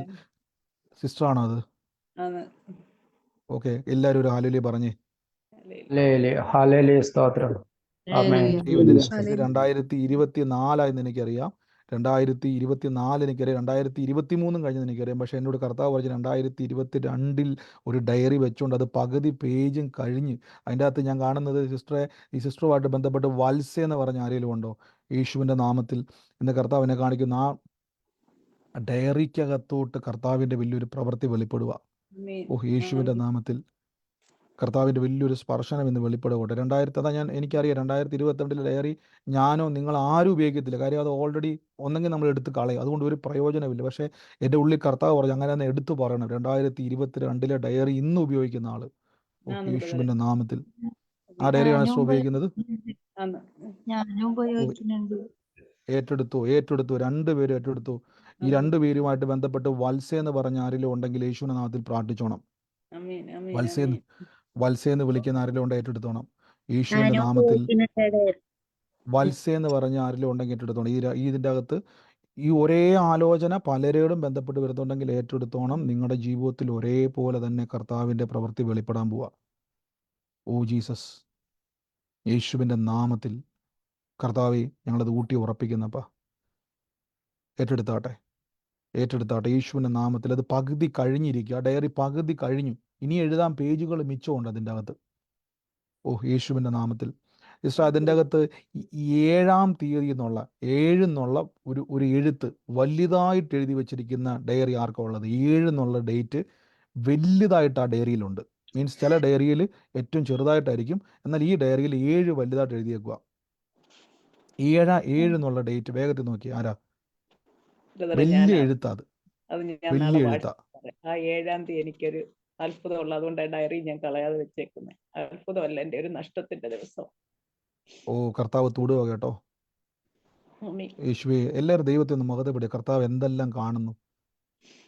സിസ്റ്ററാണോ അത്? ഓക്കെ, എല്ലാവരും ഒരു ഹല്ലേലൂയ പറഞ്ഞേ. ഹല്ലേലൂയ, സ്തോത്രം. ആമേൻ. 2024 എന്ന് എനിക്കറിയാം, 2024 എനിക്കറിയാം, 2023 കഴിഞ്ഞെന്ന് എനിക്കറിയാം. പക്ഷേ എന്നോട് കർത്താവ് പറഞ്ഞു 2022 ഒരു ഡയറി വെച്ചുകൊണ്ട് അത് പകുതി പേജും കഴിഞ്ഞ്. അതിൻ്റെ അകത്ത് ഞാൻ കാണുന്നത് ഈ സിസ്റ്ററുമായിട്ട് ബന്ധപ്പെട്ട് വത്സ എന്ന് പറഞ്ഞ ആരെങ്കിലും ഉണ്ടോ? യേശുവിൻ്റെ നാമത്തിൽ ഇന്ന് കർത്താവ് എന്നെ കാണിക്കുന്ന ആ ഡയറിക്കകത്തോട്ട് കർത്താവിൻ്റെ വലിയൊരു പ്രവൃത്തി വെളിപ്പെടുക. യേശുവിൻ്റെ നാമത്തിൽ കർത്താവിൻ്റെ വലിയൊരു സ്പർശനം ഇന്ന് വെളിപ്പെടുകട്ടെ. എനിക്കറിയാം 2022 ഡയറി ഞാനോ നിങ്ങൾ ആരും ഉപയോഗിക്കത്തില്ല. കാര്യം അത് ഓൾറെഡി ഒന്നെങ്കിൽ നമ്മൾ എടുത്ത് കളയും, അതുകൊണ്ട് ഒരു പ്രയോജനമില്ല. പക്ഷേ എൻ്റെ ഉള്ളിൽ കർത്താവ് പറഞ്ഞു അങ്ങനെ തന്നെ എടുത്തു പറയണം. 2022 ഡയറി ഇന്ന് ഉപയോഗിക്കുന്ന ആള് യേശുവിൻ്റെ നാമത്തിൽ. ആ ഡയറിയാണ് സിസ്റ്റർ ഉപയോഗിക്കുന്നത്. ഏറ്റെടുത്തു 2 പേരും ഏറ്റെടുത്തു. ഈ 2 പേരുമായിട്ട് ബന്ധപ്പെട്ട് വത്സ എന്ന് പറഞ്ഞ ആരെങ്കിലും ഉണ്ടെങ്കിൽ യേശുവിൻ്റെ നാമത്തിൽ പ്രാർത്ഥിച്ചോണം. വത്സയെന്ന് വിളിക്കുന്ന ആരെങ്കിലും ഉണ്ട്, ഏറ്റെടുത്തോണം. യേശുവിൻ്റെ നാമത്തിൽ. വത്സ എന്ന് പറഞ്ഞ ആരെങ്കിലും ഉണ്ടെങ്കിൽ ഏറ്റെടുത്തോണം. ഇതിൻ്റെ അകത്ത് ഈ ഒരേ ആലോചന പലരോടും ബന്ധപ്പെട്ട് വരുന്നുണ്ടെങ്കിൽ ഏറ്റെടുത്തോണം. നിങ്ങളുടെ ജീവിതത്തിൽ ഒരേപോലെ തന്നെ കർത്താവിൻ്റെ പ്രവൃത്തി വെളിപ്പെടാൻ പോവുക. ജീസസ്, യേശുവിൻ്റെ നാമത്തിൽ കർത്താവെ ഞങ്ങളത് ഊട്ടി ഉറപ്പിക്കുന്നപ്പാ. ഏറ്റെടുത്താട്ടെ. യേശുവിൻ്റെ നാമത്തിൽ. അത് പകുതി കഴിഞ്ഞിരിക്കുക. ഡയറി പകുതി കഴിഞ്ഞു. ഇനി എഴുതാൻ പേജുകൾ മിച്ചമുണ്ട് അതിൻ്റെ അകത്ത്. യേശുവിൻ്റെ നാമത്തിൽ. അതിൻ്റെ അകത്ത് 7-ാം തീയതി എന്നുള്ള 7 എന്നുള്ള ഒരു എഴുത്ത് വലുതായിട്ട് എഴുതി വെച്ചിരിക്കുന്ന ഡയറി ആർക്കാ ഉള്ളത്? 7 എന്നുള്ള ഡേറ്റ് വലുതായിട്ട് ആ ഡയറിയിലുണ്ട്. മീൻസ് ചില ഡയറിയിൽ ഏറ്റവും ചെറുതായിട്ടായിരിക്കും, എന്നാൽ ഈ ഡയറിയിൽ 7 വലുതായിട്ട് എഴുതിയേക്കുക. 7 എന്നുള്ള ഡേറ്റ് വേഗത്തിൽ നോക്കി. ആരാ? വലിയ എഴുത്താ. അത് വലിയ എഴുത്താ. ആ 7-ാം തീയതി എനിക്കൊരു അത്ഭുതമുള്ള. അതുകൊണ്ടാണ് ഡയറി ഞാൻ കളയാതെ വെച്ചേക്കുന്നത്. അത്ഭുതമല്ല, എൻ്റെ ഒരു നഷ്ടത്തിന്റെ ദിവസം. ഓ കർത്താവ് തൊടുക കേട്ടോ. ആമീൻ. യേശുവേ, എല്ലാവരും ദൈവത്തെ ഒന്ന് മഹത്വപ്പെടുക. കർത്താവ് എന്തെല്ലാം കാണുന്നു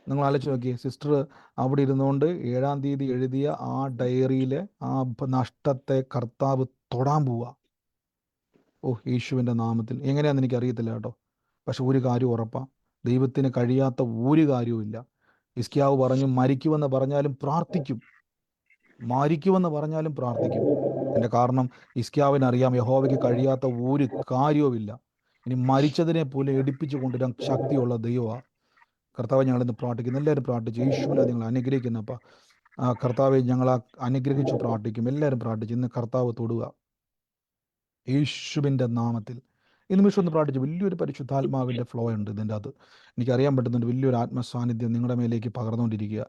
നിങ്ങൾ ആലോചിച്ച് നോക്കിയേ. സിസ്റ്റർ അവിടെ ഇരുന്നുകൊണ്ട് 7-ാം തീയതി എഴുതിയ ആ ഡയറിയിലെ ആ നഷ്ടത്തെ കർത്താവ് തൊടാൻ പോവുക. ഓ യേശുവിൻ്റെ നാമത്തിൽ. എങ്ങനെയാണെന്ന് എനിക്കറിയത്തില്ല കേട്ടോ, പക്ഷെ ഒരു കാര്യം ഉറപ്പാണ്, ദൈവത്തിന് കഴിയാത്ത ഒരു കാര്യവും ഇല്ല. ഹിസ്കിയാവ് പറഞ്ഞു, മരിക്കുമെന്ന് പറഞ്ഞാലും പ്രാർത്ഥിക്കും, മരിക്കുമെന്ന് പറഞ്ഞാലും പ്രാർത്ഥിക്കും. എൻ്റെ കാരണം ഹിസ്കിയാവിനറിയാം യഹോവയ്ക്ക് കഴിയാത്ത ഒരു കാര്യവുമില്ല. ഇനി മരിച്ചതിനെ പോലെ എടുപ്പിച്ചു കൊണ്ടുവരാൻ ശക്തിയുള്ള ദൈവമാണ് കർത്താവ്. ഞങ്ങളിന്ന് പ്രാർത്ഥിക്കുന്നു. എല്ലാവരും പ്രാർത്ഥിച്ചു. യേശുവിനെ നിങ്ങൾ അനുഗ്രഹിക്കുന്നപ്പോൾ ആ കർത്താവെ ഞങ്ങൾ അനുഗ്രഹിച്ചു പ്രാർത്ഥിക്കും. എല്ലാവരും പ്രാർത്ഥിച്ചു. ഇന്ന് കർത്താവ് തൊടുക യേശുവിൻ്റെ നാമത്തിൽ. ഈ നിമിഷം ഒന്ന് പ്രാർത്ഥിച്ചു. വലിയൊരു പരിശുദ്ധാത്മാവിൻ്റെ ഫ്ലോ ഉണ്ട് ഇതിൻ്റെ അകത്ത്. എനിക്കറിയാൻ പറ്റുന്നുണ്ട്. വലിയൊരു ആത്മസാന്നിധ്യം നിങ്ങളുടെ മേലേക്ക് പകർന്നുകൊണ്ടിരിക്കുക.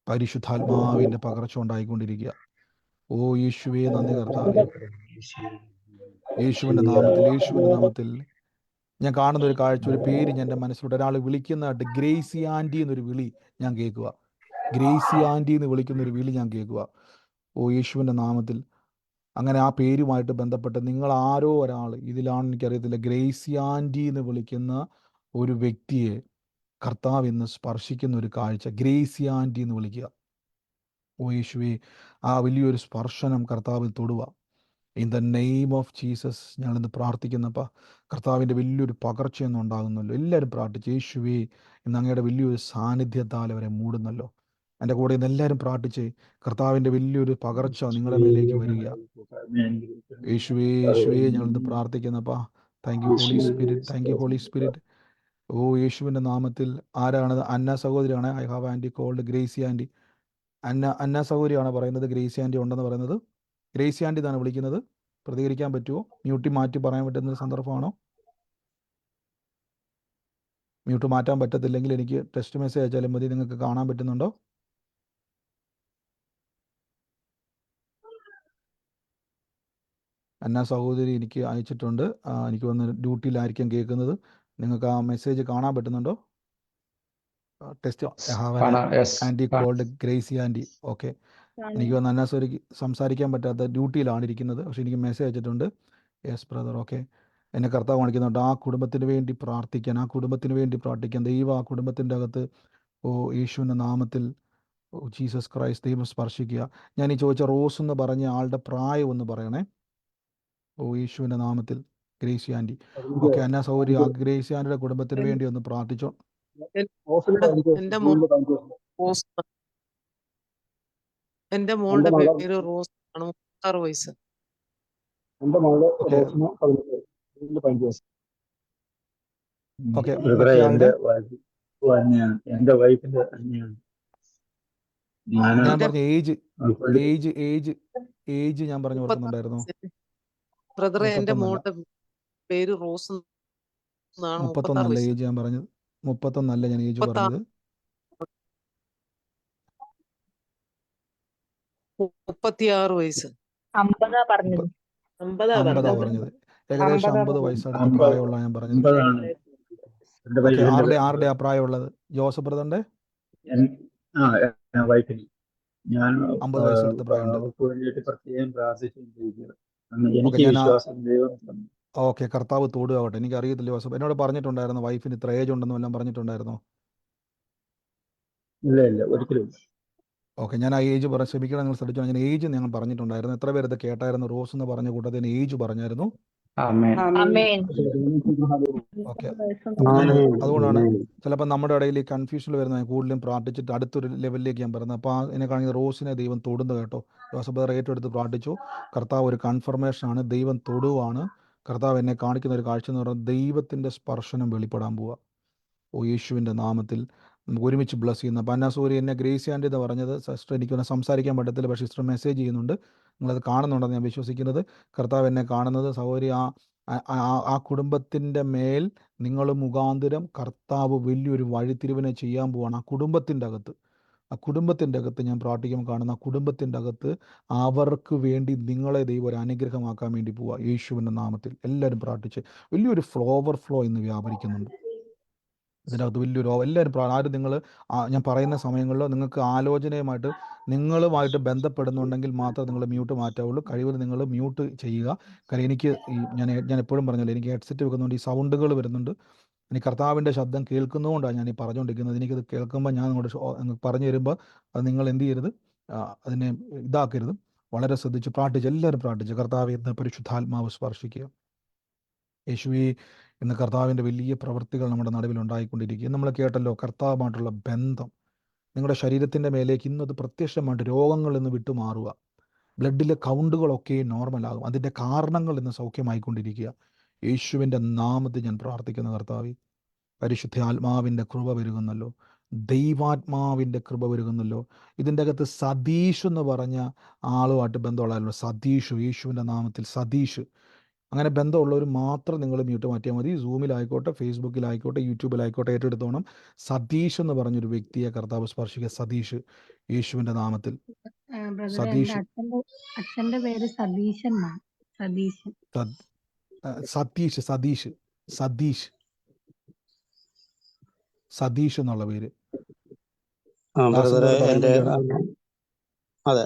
പരിശുദ്ധാത്മാവിൻ്റെ പകർച്ച ഉണ്ടായിക്കൊണ്ടിരിക്കുക. ഓ യേശുവേ നന്ദി കർത്താവേ. യേശുവിൻ്റെ നാമത്തിൽ, യേശുവിൻ്റെ നാമത്തിൽ ഞാൻ കാണുന്ന ഒരു കാഴ്ച, ഒരു പേര് ഞാൻ എൻ്റെ മനസ്സിലൂടെ ഒരാൾ വിളിക്കുന്നതായിട്ട് ഗ്രേസി ആൻറ്റി എന്നൊരു വിളി ഞാൻ കേൾക്കുക. ഗ്രേസി ആൻറ്റി എന്ന് വിളിക്കുന്നൊരു വിളി ഞാൻ കേൾക്കുക. ഓ യേശുവിൻ്റെ നാമത്തിൽ. അങ്ങനെ ആ പേരുമായിട്ട് ബന്ധപ്പെട്ട് നിങ്ങൾ ആരോ ഒരാൾ ഇതിലാണെന്ന് എനിക്കറിയത്തില്ല, ഗ്രേസി ആൻറ്റി എന്ന് വിളിക്കുന്ന ഒരു വ്യക്തിയെ കർത്താവ് ഇന്ന് സ്പർശിക്കുന്ന ഒരു കാഴ്ച. ഗ്രേസി ആൻറ്റി എന്ന് വിളിക്കുക. ഓ യേശുവേ, ആ വലിയൊരു സ്പർശനം കർത്താവിൽ തൊടുക. In the name of Jesus ഞങ്ങളിന്ന് പ്രാർത്ഥിക്കുന്നപ്പോൾ കർത്താവിൻ്റെ വലിയൊരു പകർച്ചയൊന്നും ഉണ്ടാകുന്നല്ലോ. എല്ലാവരും പ്രാർത്ഥിച്ച്. യേശുവേ, ഇന്ന് അങ്ങയുടെ വലിയൊരു സാന്നിധ്യത്താൽ അവരെ മൂടുന്നല്ലോ. എൻ്റെ കൂടെ ഇന്ന് എല്ലാവരും പ്രാർത്ഥിച്ച്. കർത്താവിൻ്റെ വലിയൊരു പകർച്ച നിങ്ങളുടെ മേലേക്ക് വരിക. യേശുവേ, യേശുവേ ഞങ്ങളിന്ന് പ്രാർത്ഥിക്കുന്നപ്പോൾ thank you holy spirit, thank you holy spirit. ഓ യേശുവിൻ്റെ നാമത്തിൽ. ആരാണത്? അന്ന സഹോദരിയാണ്. I have aunty called Gracy aunty. Anna സഹോദരിയാണ് പറയുന്നത് ഗ്രേസി ആൻറ്റി ഉണ്ടെന്ന് പറയുന്നത്. ഗ്രേസി ആൻറ്റി എന്നാണ് വിളിക്കുന്നത്. പ്രതികരിക്കാൻ പറ്റുമോ? മ്യൂട്ടി മാറ്റി പറയാൻ പറ്റുന്ന സന്ദർഭമാണോ? മ്യൂട്ട് മാറ്റാൻ പറ്റത്തില്ലെങ്കിൽ എനിക്ക് ടെക്സ്റ്റ് മെസ്സേജ് അയച്ചാലും മതി. നിങ്ങൾക്ക് കാണാൻ പറ്റുന്നുണ്ടോ? അന്ന സഹോദരി എനിക്ക് അയച്ചിട്ടുണ്ട്. എനിക്ക് വന്ന് ഡ്യൂട്ടിയിലായിരിക്കും കേൾക്കുന്നത്. നിങ്ങൾക്ക് ആ മെസ്സേജ് കാണാൻ പറ്റുന്നുണ്ടോ? Test aunty called Gracy aunty. Okay, എനിക്ക് വന്ന് അന്ന സഹോദരിക്ക് സംസാരിക്കാൻ പറ്റാത്ത ഡ്യൂട്ടിയിലാണ് ഇരിക്കുന്നത്, പക്ഷെ എനിക്ക് മെസ്സേജ് അയച്ചിട്ടുണ്ട്. Yes brother. ഓക്കെ, എന്നെ കർത്താവ് കാണിക്കുന്നുണ്ട്. ആ കുടുംബത്തിന് വേണ്ടി പ്രാർത്ഥിക്കാൻ, ആ കുടുംബത്തിന് വേണ്ടി പ്രാർത്ഥിക്കാൻ. ദൈവം ആ കുടുംബത്തിൻ്റെ അകത്ത്, ഓ യേശുവിൻ്റെ നാമത്തിൽ, ഓ ജീസസ് ക്രൈസ്റ്റ്, ദൈവം സ്പർശിക്കുക. ഞാൻ ഈ ചോദിച്ച റോസ് എന്ന് പറഞ്ഞ ആളുടെ പ്രായം ഒന്ന് പറയണേ. ഓ യേശുവിൻ്റെ നാമത്തിൽ. Gracie aunty. ഓക്കെ, അന്ന സൗരി ആ ഗ്രേസി ആൻറ്റിയുടെ കുടുംബത്തിന് വേണ്ടി ഒന്ന് പ്രാർത്ഥിച്ചോ. എന്റെ മോളുടെ പേര് റോസ് ആണ്. 36 വയസ്സ്. ഓക്കെ, എന്റെ വൈഫിന്റെ തന്നെയാണ്. ഞാൻ പറഞ്ഞ ഏജ് ഞാൻ പറഞ്ഞു കൊടുക്കുന്നുണ്ടായിരുന്നു. ബ്രദറെ, എന്റെ മോളുടെ പേര് റോസ് എന്നാണ്. 31 ഏജ് ഞാൻ പറഞ്ഞത്. 31 ഞാൻ ഏജ് പറഞ്ഞത്. 36 വയസ്സ്. 50 പറഞ്ഞത്. 50 പറഞ്ഞത്. ഏകദേശം 50 വയസ്സടുത്ത് പ്രായമുള്ള ഞാൻ പറഞ്ഞത്. ആരുടെ ആ പ്രായമുള്ളത്? ജോസഫ് ബ്രദറിന്റെ വൈഫിന്. ഞാൻ 50 വയസ്സടുത്ത് പ്രായമുണ്ട്. ഓക്കെ, കർത്താവ് തോടുകട്ടെ. എനിക്ക് അറിയത്തില്ല ജോസഫ്. എന്നോട് പറഞ്ഞിട്ടുണ്ടായിരുന്നു വൈഫിന് ഇത്ര ഏജ് ഉണ്ടെന്നും എല്ലാം പറഞ്ഞിട്ടുണ്ടായിരുന്നോ? ഇല്ല, ഒരിക്കലും. ഓക്കെ, ഞാൻ ആ ഏജ് ശ്രമിക്കണം, നിങ്ങൾ ശ്രദ്ധിച്ചോ. ഞാൻ ഏജ് ഞങ്ങൾ പറഞ്ഞിട്ടുണ്ടായിരുന്നു. എത്ര പേര് ഇത് കേട്ടായിരുന്നു? റോസ് എന്ന് പറഞ്ഞ കൂട്ടത്തിന് ഏജ് പറഞ്ഞായിരുന്നു. ഓക്കെ, അതുകൊണ്ടാണ് ചിലപ്പോൾ നമ്മുടെ ഇടയിൽ ഈ കൺഫ്യൂഷൻ വരുന്നത്. കൂടുതലും പ്രാർത്ഥിച്ചിട്ട് അടുത്തൊരു ലെവലിലേക്ക് ഞാൻ പറയുന്നത്. അപ്പോൾ എന്നെ കാണിക്കുന്ന റോസിനെ ദൈവം തൊടുന്നു കേട്ടോ. ജോസഫ് ബ്രദർ ഏറ്റെടുത്ത് പ്രാർത്ഥിച്ചു. കർത്താവ് ഒരു കൺഫർമേഷനാണ്. ദൈവം തൊടുവാണ്. കർത്താവ് എന്നെ കാണിക്കുന്ന ഒരു കാഴ്ച എന്ന് പറയുന്നത് ദൈവത്തിൻ്റെ സ്പർശനം വെളിപ്പെടാൻ പോവുക. ഓ യേശുവിൻ്റെ നാമത്തിൽ നമുക്ക് ഒരുമിച്ച് ബ്ലസ് ചെയ്യുന്നു. അപ്പോൾ അന്നാസൂരി എന്നെ ഗ്രേസി ആൻറ്റി എന്ന് പറഞ്ഞത്. സിസ്റ്റർ എനിക്കൊന്ന് സംസാരിക്കാൻ പറ്റത്തില്ല, പക്ഷേ സിസ്റ്റർ മെസ്സേജ് ചെയ്യുന്നുണ്ട്. നിങ്ങളത് കാണുന്നുണ്ടെന്ന് ഞാൻ വിശ്വസിക്കുന്നത്. കർത്താവ് എന്നെ കാണുന്നത്. സഹോദരി, ആ കുടുംബത്തിൻ്റെ മേൽ നിങ്ങൾ മുഖാന്തരം കർത്താവ് വലിയൊരു വഴിത്തിരിവിനെ ചെയ്യാൻ പോവാണ്. ആ കുടുംബത്തിൻ്റെ അകത്ത് ഞാൻ പ്രാർത്ഥിക്കുമ്പോൾ കാണുന്ന ആ കുടുംബത്തിൻ്റെ അകത്ത് അവർക്ക് വേണ്ടി നിങ്ങളെ ദൈവം ഒരു അനുഗ്രഹമാക്കാൻ വേണ്ടി പോവുക. യേശുവിൻ്റെ നാമത്തിൽ എല്ലാവരും പ്രാർത്ഥിച്ച്. വലിയൊരു ഫ്ലോ ഇന്ന് വ്യാപരിക്കുന്നുണ്ട്. അതിനകത്ത് വലിയൊരു എല്ലാവരും ആരും നിങ്ങൾ ഞാൻ പറയുന്ന സമയങ്ങളിൽ നിങ്ങൾക്ക് ആലോചനയുമായിട്ട് നിങ്ങളുമായിട്ട് ബന്ധപ്പെടുന്നുണ്ടെങ്കിൽ മാത്രം നിങ്ങൾ മ്യൂട്ട് മാറ്റാവുള്ളൂ. കഴിവത് നിങ്ങൾ മ്യൂട്ട് ചെയ്യുക. കാര്യം എനിക്ക് ഞാൻ എപ്പോഴും പറഞ്ഞല്ലോ, എനിക്ക് ഹെഡ്സെറ്റ് വെക്കുന്നുണ്ട്, ഈ സൗണ്ടുകൾ വരുന്നുണ്ട്. എനിക്ക് കർത്താവിൻ്റെ ശബ്ദം കേൾക്കുന്നതുകൊണ്ടാണ് ഞാൻ ഈ പറഞ്ഞുകൊണ്ടിരിക്കുന്നത്. എനിക്കത് കേൾക്കുമ്പോൾ ഞാൻ അങ്ങോട്ട് പറഞ്ഞു തരുമ്പോൾ അത് നിങ്ങൾ എന്ത് ചെയ്യരുത്, അതിനെ ഇതാക്കരുത്. വളരെ ശ്രദ്ധിച്ച് പ്രാർത്ഥിച്ച്, എല്ലാവരും പ്രാർത്ഥിച്ച് കർത്താവ് ഇന്ന് പരിശുദ്ധാത്മാവ് സ്പർശിക്കുക. യേശുവേ, ഇന്ന് കർത്താവിൻ്റെ വലിയ പ്രവൃത്തികൾ നമ്മുടെ നടുവിൽ ഉണ്ടായിക്കൊണ്ടിരിക്കുക. നമ്മൾ കേട്ടല്ലോ കർത്താവുമായിട്ടുള്ള ബന്ധം. നിങ്ങളുടെ ശരീരത്തിൻ്റെ മേലേക്ക് ഇന്നത് പ്രത്യക്ഷമായിട്ട് രോഗങ്ങൾ ഇന്ന് വിട്ടുമാറുക. ബ്ലഡിലെ കൗണ്ടുകളൊക്കെ നോർമലാകും. അതിൻ്റെ കാരണങ്ങൾ ഇന്ന് സൗഖ്യമായിക്കൊണ്ടിരിക്കുക. യേശുവിൻ്റെ നാമത്തിൽ ഞാൻ പ്രാർത്ഥിക്കുന്ന കർത്താവേ, പരിശുദ്ധ ആത്മാവിൻ്റെ കൃപ വരുകുന്നല്ലോ, ദൈവാത്മാവിൻ്റെ കൃപ വരുകുന്നല്ലോ. ഇതിൻ്റെ അകത്ത് സതീഷ് എന്ന് പറഞ്ഞ ആളുമായിട്ട് ബന്ധമുള്ളതല്ലോ, സതീഷ്, യേശുവിൻ്റെ നാമത്തിൽ സതീഷ്. അങ്ങനെ ബന്ധമുള്ളവർ മാത്രം നിങ്ങൾ മ്യൂട്ട് മാറ്റിയാൽ മതി. സൂമിലായിക്കോട്ടെ, ഫേസ്ബുക്കിലായിക്കോട്ടെ, യൂട്യൂബിലായിക്കോട്ടെ, ഏറ്റെടുത്തോണം. സതീഷ് എന്ന് പറഞ്ഞൊരു വ്യക്തിയെ കർത്താവ് സ്പർശിക്കുക. സതീഷ്, യേശുവിൻ്റെ നാമത്തിൽ. സതീഷ്, അച്ഛന്റെ പേര് സതീശൻ. സതീഷ് സതീഷ് സതീഷ് സതീഷ് എന്നുള്ള പേര്. അതെ,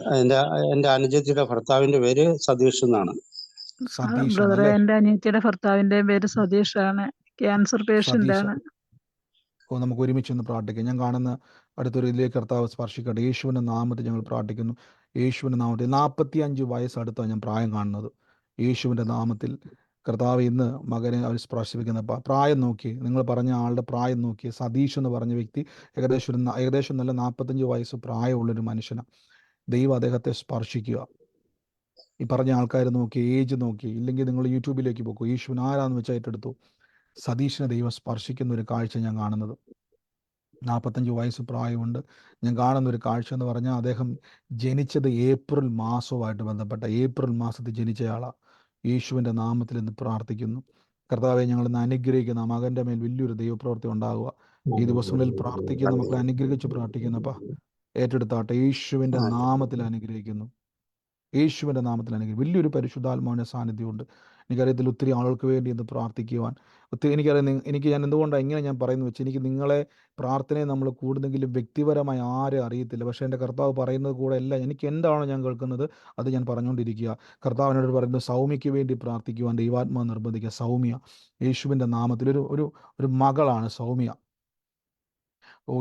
എന്റെ അനുജത്തിയുടെ ഭർത്താവിന്റെ പേര് സതീഷ് എന്നാണ്. ബ്രദറെ, എന്റെ അനിയത്തിയുടെ ഭർത്താവിന്റെ പേര് സതീഷാണ്. ക്യാൻസർ പേഷ്യന്റ് ആണ്. നമുക്ക് ഒരുമിച്ച് ഒന്ന് പ്രാർത്ഥിക്കാം. ഞാൻ കാണുന്ന അടുത്തൊരു ഇതിലേക്ക് കർത്താവ് സ്പർശിക്കട്ടെ. യേശുവിൻ്റെ നാമത്തിൽ ഞങ്ങൾ പ്രാർത്ഥിക്കുന്നു. യേശുവിൻ്റെ നാമത്തിൽ 45 വയസ്സടുത്താണ് ഞാൻ പ്രായം കാണുന്നത്. യേശുവിൻ്റെ നാമത്തിൽ കർത്താവ് ഇന്ന് മകനെ അവർ സ്പർശിപ്പിക്കുന്ന പ്രായം നോക്കി, നിങ്ങൾ പറഞ്ഞ ആളുടെ പ്രായം നോക്കി. സതീഷ് എന്ന് പറഞ്ഞ വ്യക്തി ഏകദേശം നല്ല 45 വയസ്സ് പ്രായമുള്ളൊരു മനുഷ്യനാണ്. ദൈവം അദ്ദേഹത്തെ സ്പർശിക്കുക. ഈ പറഞ്ഞ ആൾക്കാർ നോക്കി, ഏജ് നോക്കി, ഇല്ലെങ്കിൽ നിങ്ങൾ യൂട്യൂബിലേക്ക് പോക്കൂ. യേശുവിന് ആരാന്ന് വെച്ചാൽ ഏറ്റെടുത്തു. സതീഷിനെ ദൈവം സ്പർശിക്കുന്ന ഒരു കാഴ്ച ഞാൻ കാണുന്നത്. 45 വയസ്സ് പ്രായമുണ്ട്. ഞാൻ കാണുന്ന ഒരു കാഴ്ച എന്ന് പറഞ്ഞാൽ, അദ്ദേഹം ജനിച്ചത് ഏപ്രിൽ മാസവുമായിട്ട് ബന്ധപ്പെട്ട ഏപ്രിൽ മാസത്തിൽ ജനിച്ചയാളാണ്. യേശുവിൻ്റെ നാമത്തിൽ ഇന്ന് പ്രാർത്ഥിക്കുന്നു. കർത്താവെ, ഞങ്ങളിന്ന് അനുഗ്രഹിക്കുന്ന മകൻ്റെ മേൽ വലിയൊരു ദൈവപ്രവൃത്തി ഉണ്ടാകുക. ഈ ദിവസങ്ങളിൽ പ്രാർത്ഥിക്കുന്ന മക്കളെ അനുഗ്രഹിച്ച് പ്രാർത്ഥിക്കുന്നപ്പാ, ഏറ്റെടുത്താട്ടെ. യേശുവിൻ്റെ നാമത്തിൽ അനുഗ്രഹിക്കുന്നു. യേശുവിൻ്റെ നാമത്തിൽ അനുഗ്രഹിക്കും. വലിയൊരു പരിശുദ്ധാത്മാവിൻ്റെ സാന്നിധ്യമുണ്ട്. എനിക്കറിയത്തില്ല, ഒത്തിരി ആളുകൾക്ക് വേണ്ടി ഇന്ന് പ്രാർത്ഥിക്കുവാൻ എനിക്കറിയാം. ഞാൻ എന്തുകൊണ്ടാണ് ഇങ്ങനെ ഞാൻ പറയുന്നത് വെച്ചാൽ, എനിക്ക് നിങ്ങളെ പ്രാർത്ഥനയെ നമ്മൾ കൂടുന്നെങ്കിലും വ്യക്തിപരമായി ആരും അറിയത്തില്ല. പക്ഷേ എൻ്റെ കർത്താവ് പറയുന്നത് കൂടെ അല്ല, എനിക്ക് എന്താണോ ഞാൻ കേൾക്കുന്നത് അത് ഞാൻ പറഞ്ഞുകൊണ്ടിരിക്കുക. കർത്താവിനോട് പറയുന്നത് സൗമ്യയ്ക്ക് വേണ്ടി പ്രാർത്ഥിക്കുവാൻ ദൈവാത്മാവ് നിർബന്ധിക്കുക. സൗമ്യ, യേശുവിൻ്റെ നാമത്തിൽ ഒരു മകളാണ് സൗമ്യ.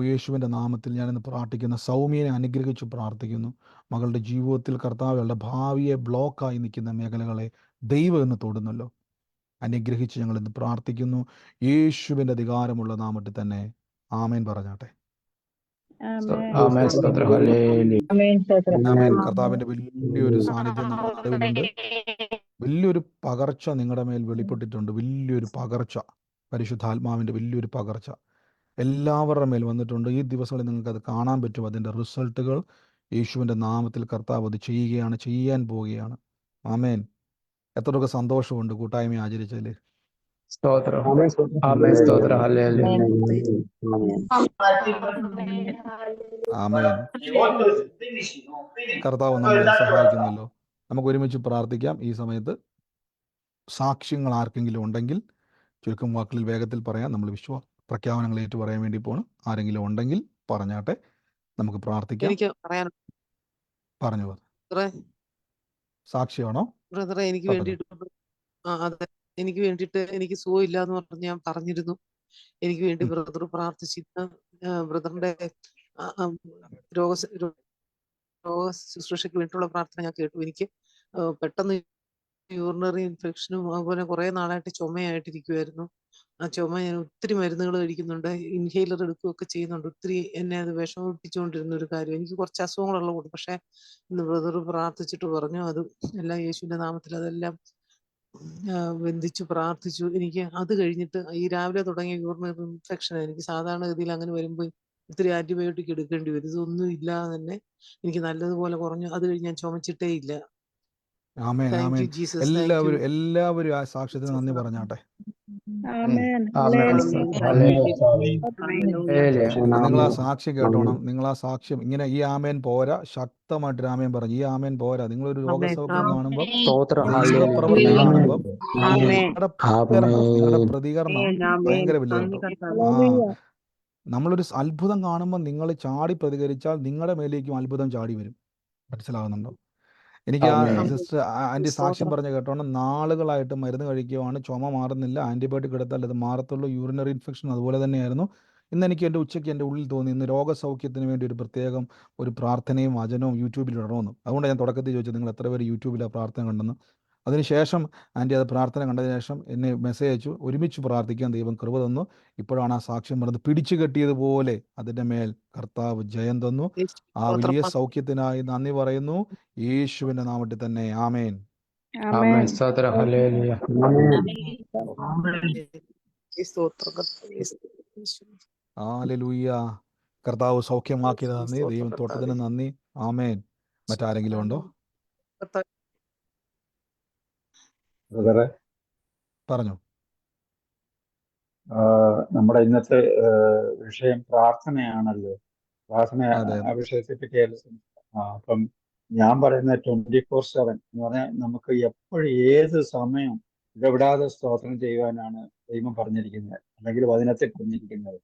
യേശുവിൻ്റെ നാമത്തിൽ ഞാനിന്ന് പ്രാർത്ഥിക്കുന്ന സൗമ്യനെ അനുഗ്രഹിച്ച് പ്രാർത്ഥിക്കുന്നു. മകളുടെ ജീവിതത്തിൽ കർത്താവുകളുടെ ഭാവിയെ ബ്ലോക്കായി നിൽക്കുന്ന മേഖലകളെ ദൈവം എന്ന് തൊടുന്നല്ലോ. അനുഗ്രഹിച്ച് ഞങ്ങളിന്ന് പ്രാർത്ഥിക്കുന്നു. യേശുവിൻ്റെ അധികാരമുള്ള നാമത്തിൽ തന്നെ ആമേൻ പറഞ്ഞാട്ടെ. കർത്താവിൻ്റെ വലിയൊരു സാന്നിധ്യം നമ്മുടെ നടുവിലുണ്ട്. വലിയൊരു പകർച്ച നിങ്ങളുടെ മേൽ വെളിപ്പെട്ടിട്ടുണ്ട്. വലിയൊരു പകർച്ച, പരിശുദ്ധാത്മാവിൻ്റെ വലിയൊരു പകർച്ച എല്ലാവരുടെ മേൽ വന്നിട്ടുണ്ട്. ഈ ദിവസങ്ങളിൽ നിങ്ങൾക്ക് അത് കാണാൻ പറ്റും. അതിൻ്റെ റിസൾട്ടുകൾ യേശുവിൻ്റെ നാമത്തിൽ കർത്താവ് അത് ചെയ്യാൻ പോവുകയാണ്. ആമേൻ. എത്രയൊക്കെ സന്തോഷമുണ്ട് കൂട്ടായ്മ ആചരിച്ചതിൽ. ആമേൻ. കർത്താവ് നമ്മളെ സഹായിക്കുന്നല്ലോ. നമുക്ക് ഒരുമിച്ച് പ്രാർത്ഥിക്കാം. ഈ സമയത്ത് സാക്ഷ്യങ്ങൾ ആർക്കെങ്കിലും ഉണ്ടെങ്കിൽ ചുരുക്കം വാക്കുകളിൽ വേഗത്തിൽ പറയാം. നമ്മൾ പ്രഖ്യാപനങ്ങൾ ഏറ്റു പറയാൻ വേണ്ടി പോകണം. ആരെങ്കിലും ഉണ്ടെങ്കിൽ പറഞ്ഞാട്ടെ, നമുക്ക് പ്രാർത്ഥിക്കാം. എനിക്ക് പറയാൻ പറഞ്ഞു സാക്ഷിയാണോ ബ്രദറെ? എനിക്ക് വേണ്ടിയിട്ട് എനിക്ക് സുഖമില്ല എന്ന് പറഞ്ഞ് ഞാൻ പറഞ്ഞിരുന്നു. എനിക്ക് വേണ്ടി ബ്രദർ പ്രാർത്ഥിച്ചിരുന്ന ബ്രദറിന്റെ രോഗ ശുശ്രൂഷയ്ക്ക് വേണ്ടിയിട്ടുള്ള പ്രാർത്ഥന ഞാൻ കേട്ടു. എനിക്ക് പെട്ടെന്ന് യൂറിനറി ഇൻഫെക്ഷനും അതുപോലെ കുറെ നാളായിട്ട് ചുമയായിട്ടിരിക്കുമായിരുന്നു. ആ ചുമ ഞാൻ ഒത്തിരി മരുന്നുകൾ കഴിക്കുന്നുണ്ട്, ഇൻഹേലർ എടുക്കുകയൊക്കെ ചെയ്യുന്നുണ്ട്. ഒത്തിരി എന്നെ അത് വിഷമിപ്പിച്ചുകൊണ്ടിരുന്ന ഒരു കാര്യം. എനിക്ക് കുറച്ച് അസുഖങ്ങളുള്ള കൂടി. പക്ഷെ ഇന്ന് ബ്രദർ പ്രാർത്ഥിച്ചിട്ട് പറഞ്ഞു അത് എല്ലാം യേശുവിന്റെ നാമത്തിൽ അതെല്ലാം ബന്ധിച്ചു പ്രാർത്ഥിച്ചു. എനിക്ക് അത് കഴിഞ്ഞിട്ട് ഈ രാവിലെ തുടങ്ങിയ യൂറിനറി ഇൻഫെക്ഷൻ എനിക്ക് സാധാരണഗതിയിൽ അങ്ങനെ വരുമ്പോൾ ഒത്തിരി ആന്റിബയോട്ടിക് എടുക്കേണ്ടി വരും. ഇതൊന്നും ഇല്ലാതെ തന്നെ എനിക്ക് നല്ലതുപോലെ കുറഞ്ഞു. അത് കഴിഞ്ഞ് ഞാൻ ചുമച്ചിട്ടേ ഇല്ല. ആമേൻ, ആമേൻ. എല്ലാവരും ആ സാക്ഷ്യത്തിന് നന്ദി പറഞ്ഞാട്ടെ. നിങ്ങൾ ആ സാക്ഷ്യം കേട്ടോണം. നിങ്ങൾ ആ സാക്ഷ്യം ഇങ്ങനെ ഈ ആമേൻ പോരാ, ശക്തമായിട്ടൊരു ആമേൻ പറഞ്ഞു. ഈ ആമേൻ പോരാ. നിങ്ങളൊരു രോഗസൗഖ്യം കാണുമ്പോൾ, ദൈവപ്രവൃത്തി കാണുമ്പോൾ നിങ്ങളുടെ പ്രതികരണം ഭയങ്കര വലുതാണ്. നമ്മളൊരു അത്ഭുതം കാണുമ്പോൾ നിങ്ങൾ ചാടി പ്രതികരിച്ചാൽ നിങ്ങളുടെ മേലേക്കും അത്ഭുതം ചാടി വരും. മനസ്സിലാകുന്നുണ്ടോ? എനിക്ക് ആ ആമേൻ. സിസ്റ്റർ ആൻറ്റി സാക്ഷ്യം പറഞ്ഞ കേട്ടോണ്ട് നാളുകളായിട്ട് മരുന്ന് കഴിക്കുവാണ്, ചുമ മാറുന്നില്ല, ആൻറ്റിബയോട്ടിക് എടുത്താൽ അത് മാറത്തുള്ളൂ, യൂറിനറി ഇൻഫെക്ഷൻ അതുപോലെ തന്നെയായിരുന്നു. ഇന്ന് എനിക്ക് എൻ്റെ ഉച്ചയ്ക്ക് എൻ്റെ ഉള്ളിൽ തോന്നി ഇന്ന് രോഗസൗഖ്യത്തിന് വേണ്ടി ഒരു പ്രത്യേകം ഒരു പ്രാർത്ഥനയും വചനവും യൂട്യൂബിൽ ഇടണമെന്ന്. അതുകൊണ്ട് ഞാൻ തുടക്കത്തിൽ ചോദിച്ചത് നിങ്ങൾ എത്ര പേര് യൂട്യൂബിൽ ആ പ്രാർത്ഥന കണ്ടെന്ന്. അതിനുശേഷം ആൻറ്റി അത് പ്രാർത്ഥന കണ്ടതിന് ശേഷം എന്നെ മെസ്സേജ് അയച്ചു, ഒരുമിച്ച് പ്രാർത്ഥിക്കാൻ ദൈവം കൃപ തന്നു. ഇപ്പോഴാണ് ആ സാക്ഷ്യം പറഞ്ഞത്, പിടിച്ചു കെട്ടിയതുപോലെ അതിൻ്റെ മേൽ കർത്താവ് ജയം തന്നു. ആ വലിയ സൗഖ്യത്തിനായി നന്ദി പറയുന്നു, യേശുവിൻ്റെ നാമത്തിൽ തന്നെ. ആമേൻ. ആമേൻ. സ്തോത്രം. ഹല്ലേലൂയ. ഹല്ലേലൂയ. കർത്താവ് സൗഖ്യമാക്കിയത് നന്ദി, ദൈവം തൊട്ടതിന് നന്ദി. ആമേൻ. മറ്റാരെങ്കിലും ഉണ്ടോ? ബ്രദറെ, പറഞ്ഞു. നമ്മുടെ ഇന്നത്തെ വിഷയം പ്രാർത്ഥനയാണല്ലോ. പ്രാർത്ഥന അതെ. ആ വിഷയത്തെ പറ്റി അപ്പം ഞാൻ പറയുന്ന 24/7 എന്ന് പറഞ്ഞാൽ നമുക്ക് എപ്പോഴും ഏത് സമയം ഇടപെടാതെ സ്തോത്രം ചെയ്യുവാനാണ് ദൈവം പറഞ്ഞിരിക്കുന്നത്, അല്ലെങ്കിൽ വചനത്തിൽ പറഞ്ഞിരിക്കുന്നത്.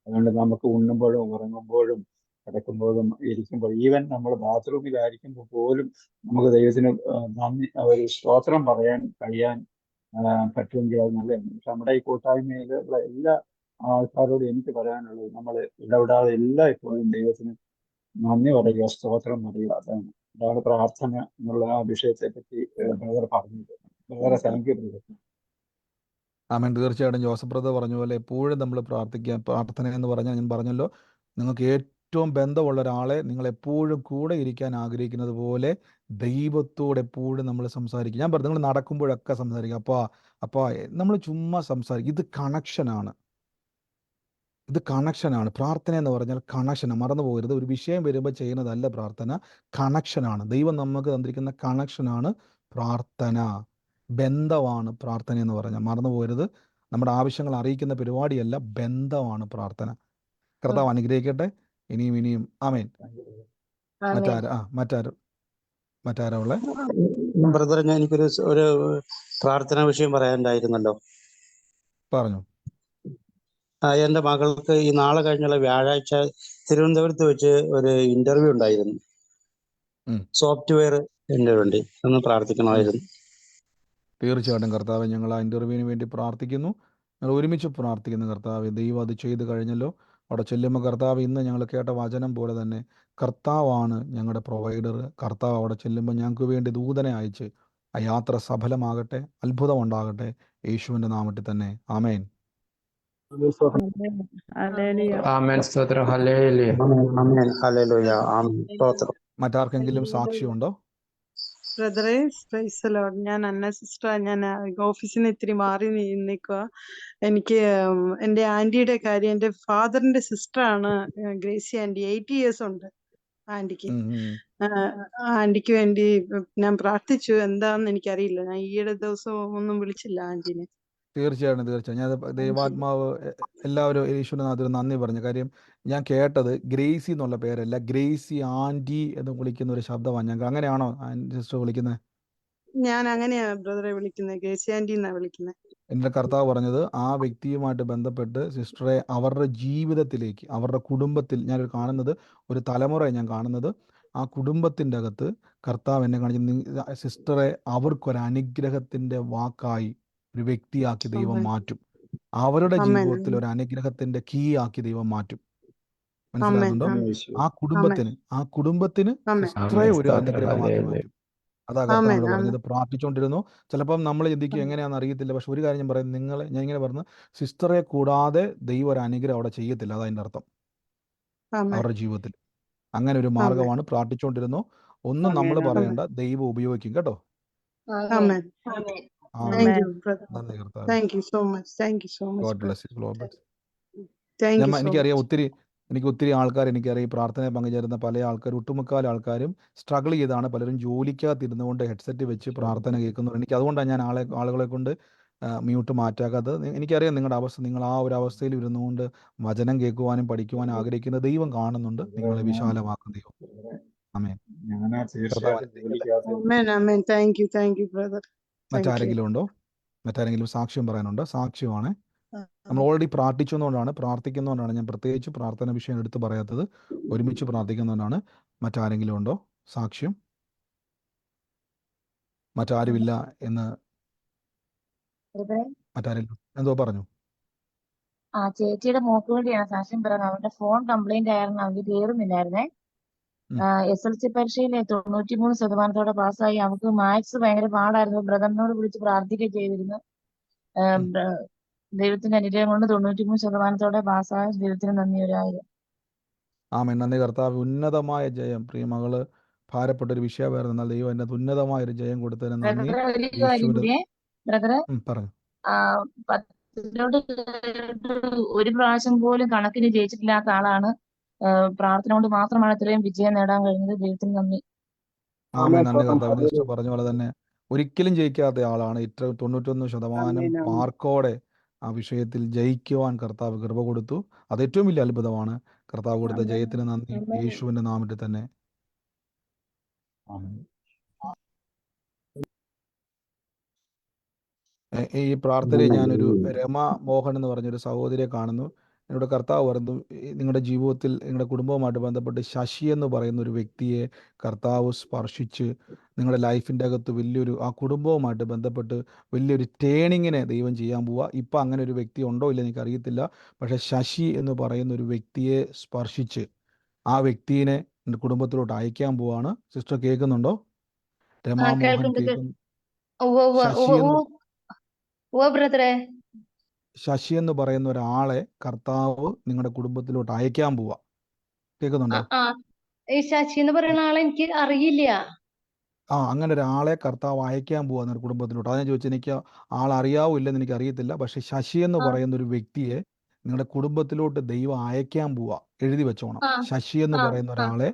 അതുകൊണ്ട് നമുക്ക് ഉണ്ണുമ്പോഴും ഉറങ്ങുമ്പോഴും കിടക്കുമ്പോഴും ഇരിക്കുമ്പോഴും, ഈവൻ നമ്മൾ ബാത്റൂമിലായിരിക്കുമ്പോൾ പോലും നമുക്ക് ദൈവത്തിന് നന്ദി ഒരു സ്തോത്രം പറയാൻ കഴിയാൻ പറ്റുമെങ്കിൽ അത് നല്ലതാണ്. പക്ഷെ നമ്മുടെ ഈ കൂട്ടായ്മയിലുള്ള എല്ലാ ആൾക്കാരോടും എനിക്ക് പറയാനുള്ളത്, നമ്മൾ ഇടപെടാതെ എല്ലായ്പ്പോഴും ദൈവത്തിന് നന്ദി പറയുക, സ്തോത്രം പറയുക. അതാണ് പ്രാർത്ഥന എന്നുള്ള ആ വിഷയത്തെ പറ്റി ബ്രദർ പറഞ്ഞത്. ബ്രദറെ താങ്ക് യു ബ്രദർ. ആമേൻ. തീർച്ചയായിട്ടും ജോസഫ് ബ്രദർ പറഞ്ഞ പോലെ എപ്പോഴും നമ്മൾ പ്രാർത്ഥിക്കുക. പ്രാർത്ഥന എന്ന് പറഞ്ഞാൽ ഞാൻ പറഞ്ഞല്ലോ, നിങ്ങൾക്ക് ഏറ്റവും ബന്ധമുള്ള ഒരാളെ നിങ്ങൾ എപ്പോഴും കൂടെ ഇരിക്കാൻ ആഗ്രഹിക്കുന്നത് പോലെ ദൈവത്തോട് എപ്പോഴും നമ്മൾ സംസാരിക്കുക. ഞാൻ പറഞ്ഞു, നിങ്ങൾ നടക്കുമ്പോഴൊക്കെ സംസാരിക്കുക, അപ്പോൾ നമ്മൾ ചുമ്മാ സംസാരിക്കും. ഇത് കണക്ഷനാണ്. ഇത് കണക്ഷനാണ്. പ്രാർത്ഥന എന്ന് പറഞ്ഞാൽ കണക്ഷനാണ്. മറന്നു പോകരുത്. ഒരു വിഷയം വരുമ്പോൾ ചെയ്യുന്നതല്ല പ്രാർത്ഥന, കണക്ഷനാണ്. ദൈവം നമുക്ക് തന്നിരിക്കുന്ന കണക്ഷനാണ് പ്രാർത്ഥന, ബന്ധമാണ് പ്രാർത്ഥന എന്ന് പറഞ്ഞാൽ. മറന്നു പോകരുത്. നമ്മുടെ ആവശ്യങ്ങൾ അറിയിക്കുന്ന പരിപാടിയല്ല, ബന്ധമാണ് പ്രാർത്ഥന. കർത്താവ് അനുഗ്രഹിക്കട്ടെ. ഇനിയും ആമേൻ. മറ്റാരാ ഉള്ളേ? ബ്രദറെ, എനിക്കൊരു പ്രാർത്ഥനാ വിഷയം പറയാനുണ്ടായിരുന്നല്ലോ. പറഞ്ഞു. എന്റെ മകൾക്ക് ഈ നാളെ കഴിഞ്ഞുള്ള വ്യാഴാഴ്ച തിരുവനന്തപുരത്ത് വെച്ച് ഒരു ഇന്റർവ്യൂ ഉണ്ടായിരുന്നു. സോഫ്റ്റ്വെയർ ഇന്റർവ്യൂ ഉണ്ട്. ഒന്ന് പ്രാർത്ഥിക്കണമായിരുന്നു. തീർച്ചയായിട്ടും കർത്താവ്, ഞങ്ങൾ ആ ഇന്റർവ്യൂവിന് വേണ്ടി പ്രാർത്ഥിക്കുന്നു. ഞങ്ങൾ ഒരുമിച്ച് പ്രാർത്ഥിക്കുന്നു. കർത്താവ്, ദൈവം അത് ചെയ്ത് കഴിഞ്ഞല്ലോ. അവിടെ ചെല്ലുമ്പോൾ കർത്താവ്, ഇന്ന് ഞങ്ങൾ കേട്ട വചനം പോലെ തന്നെ കർത്താവാണ് ഞങ്ങളുടെ പ്രൊവൈഡർ. കർത്താവ് അവിടെ ചെല്ലുമ്പോൾ ഞങ്ങൾക്ക് വേണ്ടി ദൂതനെ അയച്ച് ആ യാത്ര സഫലമാകട്ടെ, അത്ഭുതം ഉണ്ടാകട്ടെ, യേശുവിൻ്റെ നാമത്തിൽ തന്നെ. ആമേൻ. ആമേൻ. സ്തോത്രം. ഹല്ലേലൂയ. ആമേൻ. ഹല്ലേലൂയ. ആമേൻ. സ്തോത്രം. മറ്റാർക്കെങ്കിലും സാക്ഷിയുണ്ടോ? ബ്രദറെ, പ്രൈസ് ദി ലോർഡ്. ഞാൻ അന്ന സിസ്റ്റർ. ഞാൻ ഓഫീസിൽ നിന്ന് ഇത്തിരി മാറി നിൽക്കുക. എനിക്ക് എൻ്റെ ആന്റിയുടെ കാര്യം, എൻ്റെ ഫാദറിന്റെ സിസ്റ്ററാണ് ഗ്രേസി ആന്റി. 80 years ഉണ്ട് ആന്റിക്ക്. ആന്റിക്ക് വേണ്ടി ഞാൻ പ്രാർത്ഥിച്ചു. എന്താന്ന് എനിക്കറിയില്ല. ഞാൻ ഈയിടെ ദിവസം ഒന്നും വിളിച്ചില്ല ആന്റിനെ. തീർച്ചയായിട്ടും ഞാൻ ദൈവാത്മാവ് എല്ലാവരും യേശുവിൻ്റെ നാമത്തിൽ നന്ദി പറഞ്ഞു. കാര്യം ഞാൻ കേട്ടത് ഗ്രേസി എന്നുള്ള പേരല്ല, ഗ്രേസി ആൻറ്റി എന്ന് വിളിക്കുന്ന ഒരു ശബ്ദമാണ്. ഞങ്ങൾക്ക് അങ്ങനെയാണോ സിസ്റ്റർ വിളിക്കുന്നത്? ഞാൻ അങ്ങനെയാ ബ്രദറെ വിളിക്കുന്നത്, ഗ്രേസി ആന്റി എന്നാ വിളിക്കുന്നത്. എൻ്റെ കർത്താവ് പറഞ്ഞത് ആ വ്യക്തിയുമായിട്ട് ബന്ധപ്പെട്ട് സിസ്റ്ററെ അവരുടെ ജീവിതത്തിലേക്ക്, അവരുടെ കുടുംബത്തിൽ ഞാനൊരു കാണുന്നത്, ഒരു തലമുറയെ ഞാൻ കാണുന്നത്, ആ കുടുംബത്തിൻ്റെ അകത്ത് കർത്താവ് എന്നെ കാണിച്ച് സിസ്റ്ററെ അവർക്കൊരു അനുഗ്രഹത്തിൻ്റെ വാക്കായി ഒരു വ്യക്തിയാക്കി ദൈവം മാറ്റും. അവരുടെ ജീവിതത്തിൽ ഒരു അനുഗ്രഹത്തിന്റെ കീ ആക്കി ദൈവം മാറ്റും. മനസ്സിലാകുന്നുണ്ടോ? ആ കുടുംബത്തിന് സിസ്റ്ററെ ഒരു അനുഗ്രഹമാക്കി മാറ്റും. അതാ കർത്താവ് പറഞ്ഞത്. പ്രാർത്ഥിച്ചുകൊണ്ടിരുന്നു. ചിലപ്പം നമ്മൾ ചിന്തിക്കും എങ്ങനെയാണെന്ന് അറിയത്തില്ല. പക്ഷെ ഒരു കാര്യം ഞാൻ പറയുന്നത്, ഞാൻ ഇങ്ങനെ പറഞ്ഞു, സിസ്റ്ററെ കൂടാതെ ദൈവം ഒരു അനുഗ്രഹം അവിടെ ചെയ്യത്തില്ല. അതാ അതിൻ്റെ അർത്ഥം. അവരുടെ ജീവിതത്തിൽ അങ്ങനെ ഒരു മാർഗമാണ്. പ്രാർത്ഥിച്ചുകൊണ്ടിരുന്നു. ഒന്നും നമ്മൾ പറയേണ്ട, ദൈവം ഉപയോഗിക്കും കേട്ടോ. എനിക്ക് ഒത്തിരി ആൾക്കാർ, എനിക്കറിയാം, പ്രാർത്ഥനയെ പങ്കുചേരുന്ന പല ആൾക്കാരും, ഒട്ടുമുക്കാൽ ആൾക്കാരും സ്ട്രഗിൾ ചെയ്താണ്. പലരും ജോലിക്കകത്തിരുന്നുകൊണ്ട് ഹെഡ്സെറ്റ് വെച്ച് പ്രാർത്ഥന കേൾക്കുന്നുണ്ട്. എനിക്ക് അതുകൊണ്ടാണ് ഞാൻ ആളുകളെ കൊണ്ട് മ്യൂട്ട് മാറ്റാക്കാത്തത്. എനിക്കറിയാം നിങ്ങളുടെ അവസ്ഥ. നിങ്ങൾ ആ ഒരു അവസ്ഥയിൽ ഇരുന്നുകൊണ്ട് വചനം കേൾക്കുവാനും പഠിക്കുവാനും ആഗ്രഹിക്കുന്ന ദൈവം കാണുന്നുണ്ട്. നിങ്ങളെ വിശാലമാക്കും ദൈവം. ആമേൻ. മറ്റാരെങ്കിലും ഉണ്ടോ? മറ്റാരെങ്കിലും സാക്ഷ്യം പറയാനുണ്ടോ? സാക്ഷ്യമാണ്. നമ്മൾ ഓൾറെഡി പ്രാർത്ഥിക്കുന്നതുകൊണ്ടാണ് ഞാൻ പ്രത്യേകിച്ച് പ്രാർത്ഥന വിഷയം എടുത്ത് പറയാത്തത്. ഒരുമിച്ച് പ്രാർത്ഥിക്കുന്നതുകൊണ്ടാണ്. മറ്റാരെങ്കിലും ഉണ്ടോ സാക്ഷ്യം? മറ്റാരുമില്ല എന്ന് മറ്റാരെങ്കിലും എന്തോ പറഞ്ഞു? ചേച്ചിയുടെ മോക്ക് വേണ്ടിയാണ് സാക്ഷ്യം പറയുന്നത്. അവരുടെ ഫോൺ കംപ്ലൈന്റ് ആയിരുന്നു, അവർക്ക് കയറുന്നില്ലായിരുന്നേ. SLC പരീക്ഷയിൽ 93% പാസ്സായി. അവർക്ക് മാത്സ് ഭയങ്കര പാടായിരുന്നു. ബ്രദറിനോട് വിളിച്ച് പ്രാർത്ഥിക്കുകയും ചെയ്തിരുന്നു. ദൈവത്തിന്റെ അനുഗ്രഹം കൊണ്ട് 93% പാസ്സായ ദൈവത്തിന് നന്ദി. ഒരായിരം. ആമേൻ. നന്ദി കർത്താവ്. ഉന്നതമായ ജയം. പ്രിയ മകള് ഭാരപ്പെട്ട ഒരു വിഷയമായിരുന്നു. എന്നാൽ ദൈവം എന്നെ ഉന്നതമായ ഒരു ജയം കൊടുത്തതിന് നന്ദി. ഒരു കാര്യം കൂടിയേ ബ്രദറെ, പറഞ്ഞു. 10 ഒരു പ്രാവശ്യം പോലും കണക്കിന് ജയിച്ചിട്ടില്ലാത്ത ആളാണ്. പ്രാർത്ഥന കൊണ്ട് മാത്രമാണ് ഇത്രയും വിജയം നേടാൻ കഴിഞ്ഞത്. ദൈവത്തിന് നന്ദി. ആമേൻ. നന്ദി കർത്താവിനെ സിസ്റ്റർ പറഞ്ഞ പോലെ തന്നെ ഒരിക്കലും ജയിക്കാത്ത ആളാണ്. ഇത്ര 91% മാർക്കോടെ ആ വിഷയത്തിൽ ജയിക്കുവാൻ കർത്താവ് കൃപ കൊടുത്തു. അത് ഏറ്റവും വലിയ അത്ഭുതമാണ്. കർത്താവ് കൊടുത്ത ജയത്തിന് നന്ദി. യേശുവിന്റെ നാമത്തിൽ തന്നെ. ഈ പ്രാർത്ഥനയിൽ ഞാനൊരു രമ മോഹൻ എന്ന് പറഞ്ഞൊരു സഹോദരിയെ കാണുന്നു. എന്നോട് കർത്താവ് പറഞ്ഞു, നിങ്ങളുടെ ജീവിതത്തിൽ നിങ്ങളുടെ കുടുംബവുമായിട്ട് ബന്ധപ്പെട്ട് ശശി എന്ന് പറയുന്ന ഒരു വ്യക്തിയെ കർത്താവ് സ്പർശിച്ച് നിങ്ങളുടെ ലൈഫിൻ്റെ അകത്ത് വലിയൊരു ആ കുടുംബവുമായിട്ട് ബന്ധപ്പെട്ട് വലിയൊരു ടേണിങ്ങിനെ ദൈവം ചെയ്യാൻ പോവുക. ഇപ്പം അങ്ങനെ ഒരു വ്യക്തി ഉണ്ടോ ഇല്ല എനിക്കറിയത്തില്ല. പക്ഷേ ശശി എന്ന് പറയുന്ന ഒരു വ്യക്തിയെ സ്പർശിച്ച് ആ വ്യക്തിയെ എൻ്റെ കുടുംബത്തിലോട്ട് അയക്കാൻ പോവാണ്. സിസ്റ്റർ കേൾക്കുന്നുണ്ടോ? രമാമോഹൻ കേൾക്കുന്നു. ശശി എന്ന് പറയുന്ന ഒരാളെ കർത്താവ് നിങ്ങളുടെ കുടുംബത്തിലോട്ട് അയക്കാൻ പോവാ. കേൾക്കുന്നുണ്ടോ? ശശി എന്ന് പറയുന്ന ആളെ എനിക്ക് അറിയില്ല. അങ്ങനെ ഒരാളെ കർത്താവ് അയക്കാൻ പോവാ നിങ്ങളുടെ കുടുംബത്തിലോട്ട്. അതാണ് ചോദിച്ചത്. എനിക്ക് ആളറിയാവോ ഇല്ലെന്ന് എനിക്ക് അറിയത്തില്ല. പക്ഷെ ശശി എന്ന് പറയുന്ന ഒരു വ്യക്തിയെ നിങ്ങളുടെ കുടുംബത്തിലോട്ട് ദൈവം അയക്കാൻ പോവാ. എഴുതി വെച്ചോണം. ശശി എന്ന് പറയുന്ന ഒരാളെ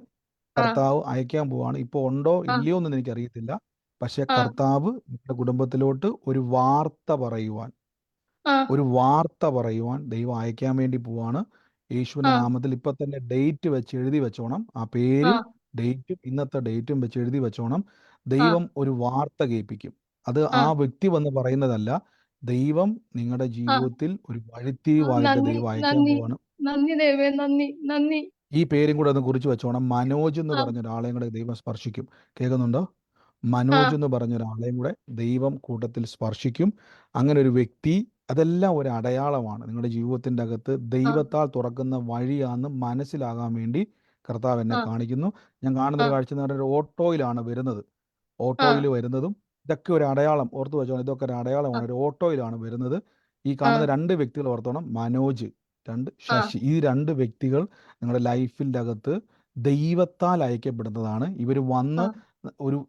കർത്താവ് അയക്കാൻ പോവാണ്. ഇപ്പോൾ ഉണ്ടോ ഇല്ലയോ എന്ന് എനിക്ക് അറിയത്തില്ല. പക്ഷെ കർത്താവ് നിങ്ങളുടെ കുടുംബത്തിലോട്ട് ഒരു വാർത്ത പറയുവാൻ ദൈവം അയക്കാൻ വേണ്ടി പോവാണ്. യേശുവിന്റെ നാമത്തിൽ ഇപ്പൊ തന്നെ ഡേറ്റ് വെച്ച് എഴുതി വെച്ചോണം. ആ പേരും ഡേറ്റും ഇന്നത്തെ ഡേറ്റും വെച്ച് എഴുതി വെച്ചോണം. ദൈവം ഒരു വാർത്ത കേൾപ്പിക്കും. അത് ആ വ്യക്തി വന്ന് പറയുന്നതല്ല. ദൈവം നിങ്ങളുടെ ജീവിതത്തിൽ ഒരു വഴിത്തിരിവായിട്ട് ദൈവം അയക്കാൻ പോവാണ്. ഈ പേരും കൂടെ ഒന്ന് കുറിച്ച് വെച്ചോണം. മനോജ് എന്ന് പറഞ്ഞ ഒരാളെയും കൂടെ ദൈവം സ്പർശിക്കും. കേൾക്കുന്നുണ്ടോ? മനോജ് എന്ന് പറഞ്ഞ ഒരാളെയും കൂടെ ദൈവം കൂട്ടത്തിൽ സ്പർശിക്കും. അങ്ങനെ ഒരു വ്യക്തി, അതെല്ലാം ഒരു അടയാളമാണ്. നിങ്ങളുടെ ജീവിതത്തിൻ്റെ അകത്ത് ദൈവത്താൽ തുറക്കുന്ന വഴിയാന്ന് മനസ്സിലാകാൻ വേണ്ടി കർത്താവ് എന്നെ കാണിക്കുന്നു. ഞാൻ കാണുന്ന ഒരു കാഴ്ച എന്ന് പറഞ്ഞാൽ ഓട്ടോയിലാണ് വരുന്നത്. ഓട്ടോയിൽ വരുന്നതും ഇതൊക്കെ ഒരു അടയാളം. ഓർത്ത് വെച്ചോണം, ഇതൊക്കെ ഒരു അടയാളമാണ്. ഒരു ഓട്ടോയിലാണ് വരുന്നത്. ഈ കാണുന്ന 2 വ്യക്തികൾ ഓർത്തോണം. മനോജ്, 2 ശശി. ഈ 2 വ്യക്തികൾ നിങ്ങളുടെ ലൈഫിൻ്റെ അകത്ത് ദൈവത്താൽ അയക്കപ്പെടുന്നതാണ്. ഇവർ വന്ന്